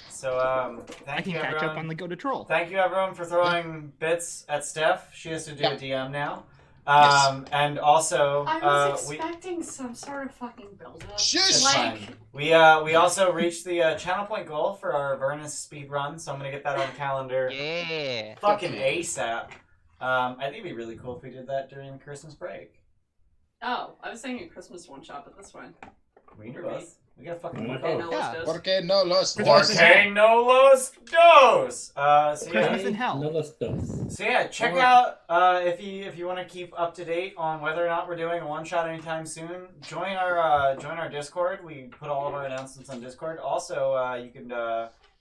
So I thank can you catch everyone. up on the Gilded Troll. Thank you everyone for throwing bits at Steph. She has to do Yeah. a DM now. Yes. And also I was we expecting some sort of fucking build-up. Shush! it's Like, fine. We also reached the channel point goal for our Avernus speed run, so I'm gonna get that on the calendar Yeah. fucking ASAP. I think it'd be really cool if we did that during Christmas break. oh, I was thinking Christmas one shot, but that's fine. We can do For me. both. We got fucking Okay, no, Yeah. let's Porque no los Porque no los dos. So Christmas yeah. in hell. No los dos. So yeah, check Or- out if you want to keep up to date on whether or not we're doing a one shot anytime soon. Join our Discord. We put all of our announcements on Discord. Also, you can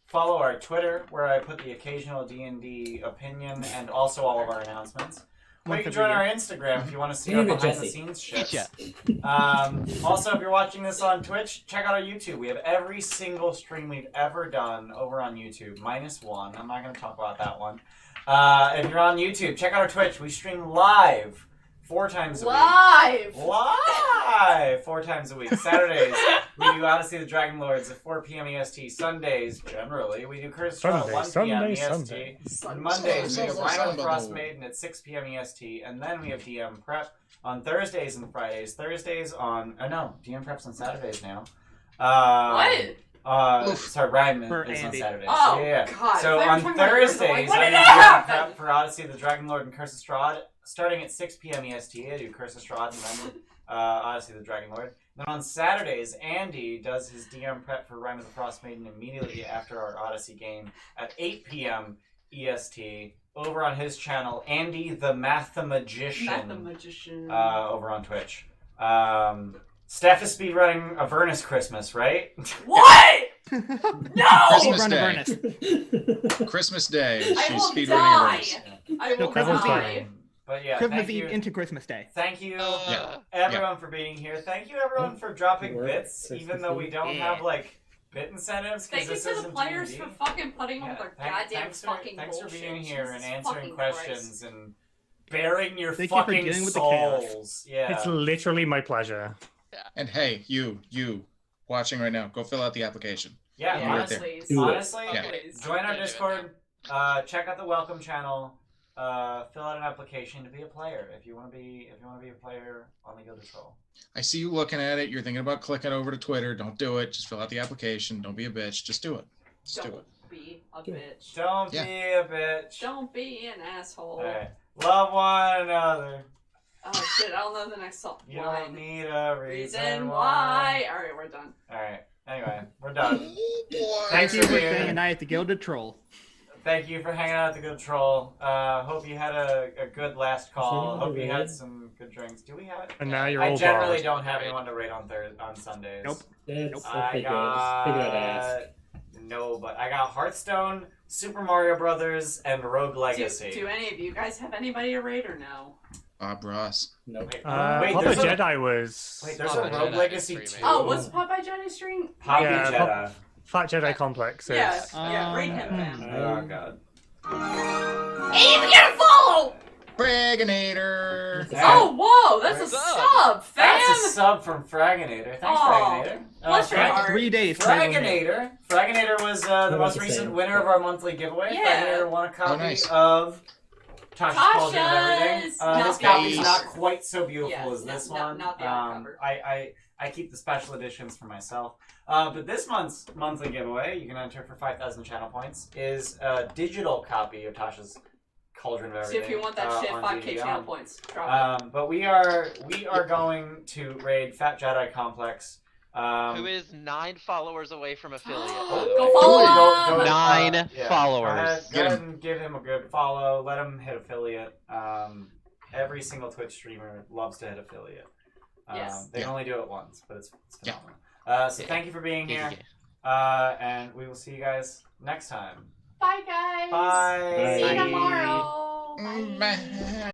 follow our Twitter where I put the occasional D&D opinion and also all of our announcements. Or you can join our Instagram if you want to see our Damn it, behind the Jesse. scenes shit. Getcha. Also, if you're watching this on Twitch, check out our YouTube. We have every single stream we've ever done over on YouTube, minus one. I'm not going to talk about that one. If you're on YouTube, check out our Twitch. We stream live 4 times a week. Live! Live 4 times a week. Saturdays, we do Odyssey of the Dragonlords at 4 p.m. EST. Sundays, generally, we do Curse of Strahd at 1 p.m. EST. On Mondays, we do Rime and Frostmaiden at 6 p.m. EST. And then we have DM Prep on Thursdays and Fridays. Thursdays on... Oh, no. DM Prep's on Saturdays now. What? Sorry, Rime For is on Andy. Saturdays. Oh, yeah. God. So I thought on you were talking about yours. I'm Thursdays, like, I when do did DM that Prep happen? for Odyssey of the Dragonlord and Curse of Strahd. Starting at 6 p.m. EST, I do Curse of Strahd and then Odyssey of the Dragonlord. Then on Saturdays, Andy does his DM prep for Rime of the Frostmaiden immediately after our Odyssey game at 8 p.m. EST over on his channel, Andy the Mathemagician. Mathemagician. Over on Twitch. Steph is speedrunning Avernus Christmas, right? What? No! Christmas Run Day. Avernus. Christmas Day. I She's will speedrunning die. Avernus. I will Christmas die. But yeah, Christmas thank you. Eve into Christmas Day. Thank you, Yeah. everyone, for being here. Thank you, everyone, for dropping Work, bits, Christmas even though we Eve. don't Yeah. have like bit incentives. 'cause Thank you this to the isn't players D&D. for fucking putting up with their goddamn fucking thanks bullshit. for being here and Jesus answering fucking questions Christ. and bearing your Thank you for fucking dealing with the chaos. souls. Yeah. It's literally my pleasure. And hey, you watching right now, go fill out the application. Yeah, Yeah. honestly, Please. Do it. honestly, Yeah. Please. join our Yeah, do it Discord. Check out the welcome channel. Fill out an application to be a player if you want to be a player on the Gilded Troll. I see you looking at it. You're thinking about clicking over to Twitter. Don't do it. Just fill out the application. Don't be a bitch. Just do it. Just do Don't it. be a bitch. Don't Yeah. be a bitch. Don't be an asshole. Alright. Love one another. Oh shit, I don't know the next song. You don't need a Reason why. Alright, we're done. Alright. Anyway, we're done. Oh, boy. Thanks Thank for you for being staying here. a night at the Gilded Troll. Thank you for hanging out at the Good Troll. Hope you had a good last call. Is Hope you anyone had raid? some good drinks. Do we have it? And now you're I all generally barred. don't have anyone to raid on Sundays. Nope. It's I figured I'd ask. got no, but I got Hearthstone, Super Mario Brothers, and Rogue Legacy. Do any of you guys have anybody to raid or no? Bob Ross. Nope. Wait, Papa there's a- Jedi was. Wait, there's Papa a Rogue Jedi Legacy is too. streaming. Oh, what's Popeye Johnny stream? Poppy Yeah, Jedi. Fat Jedi Complex. Is... Yeah, raid him, fam. Oh god. Hey, we gotta follow! Braganator. Oh, whoa, that's a What's sub, fam! That's a sub from Fraginator. Thanks, Oh, Fraginator. bless your heart. 3 days. Fraginator. Fraginator was the What most was the recent same? winner of our monthly giveaway. Yeah. Fraginator won a copy nice. of Tasha's Cauldron of Everything. Tasha's! This Not copy's bad. not quite so beautiful Yeah, as this not- one. not the art cover. I keep the special editions for myself. But this month's monthly giveaway, you can enter for 5,000 channel points, is a digital copy of Tasha's Cauldron of See Everything. if you want that shit, on 5k DDR. channel points. Drop it. But we are going to raid Fat Jedi Complex. Who is 9 followers away from affiliate? by the Go way. follow him! 9 followers. Go Get ahead and give him a good follow. Let him hit affiliate. Every single Twitch streamer loves to hit affiliate. Yes. They Yeah. only do it once, but it's Yeah. phenomenal. So Yeah. thank you for being here. Yeah. And we will see you guys next time. Bye, guys! Bye. See you Bye. tomorrow! Bye. Bye.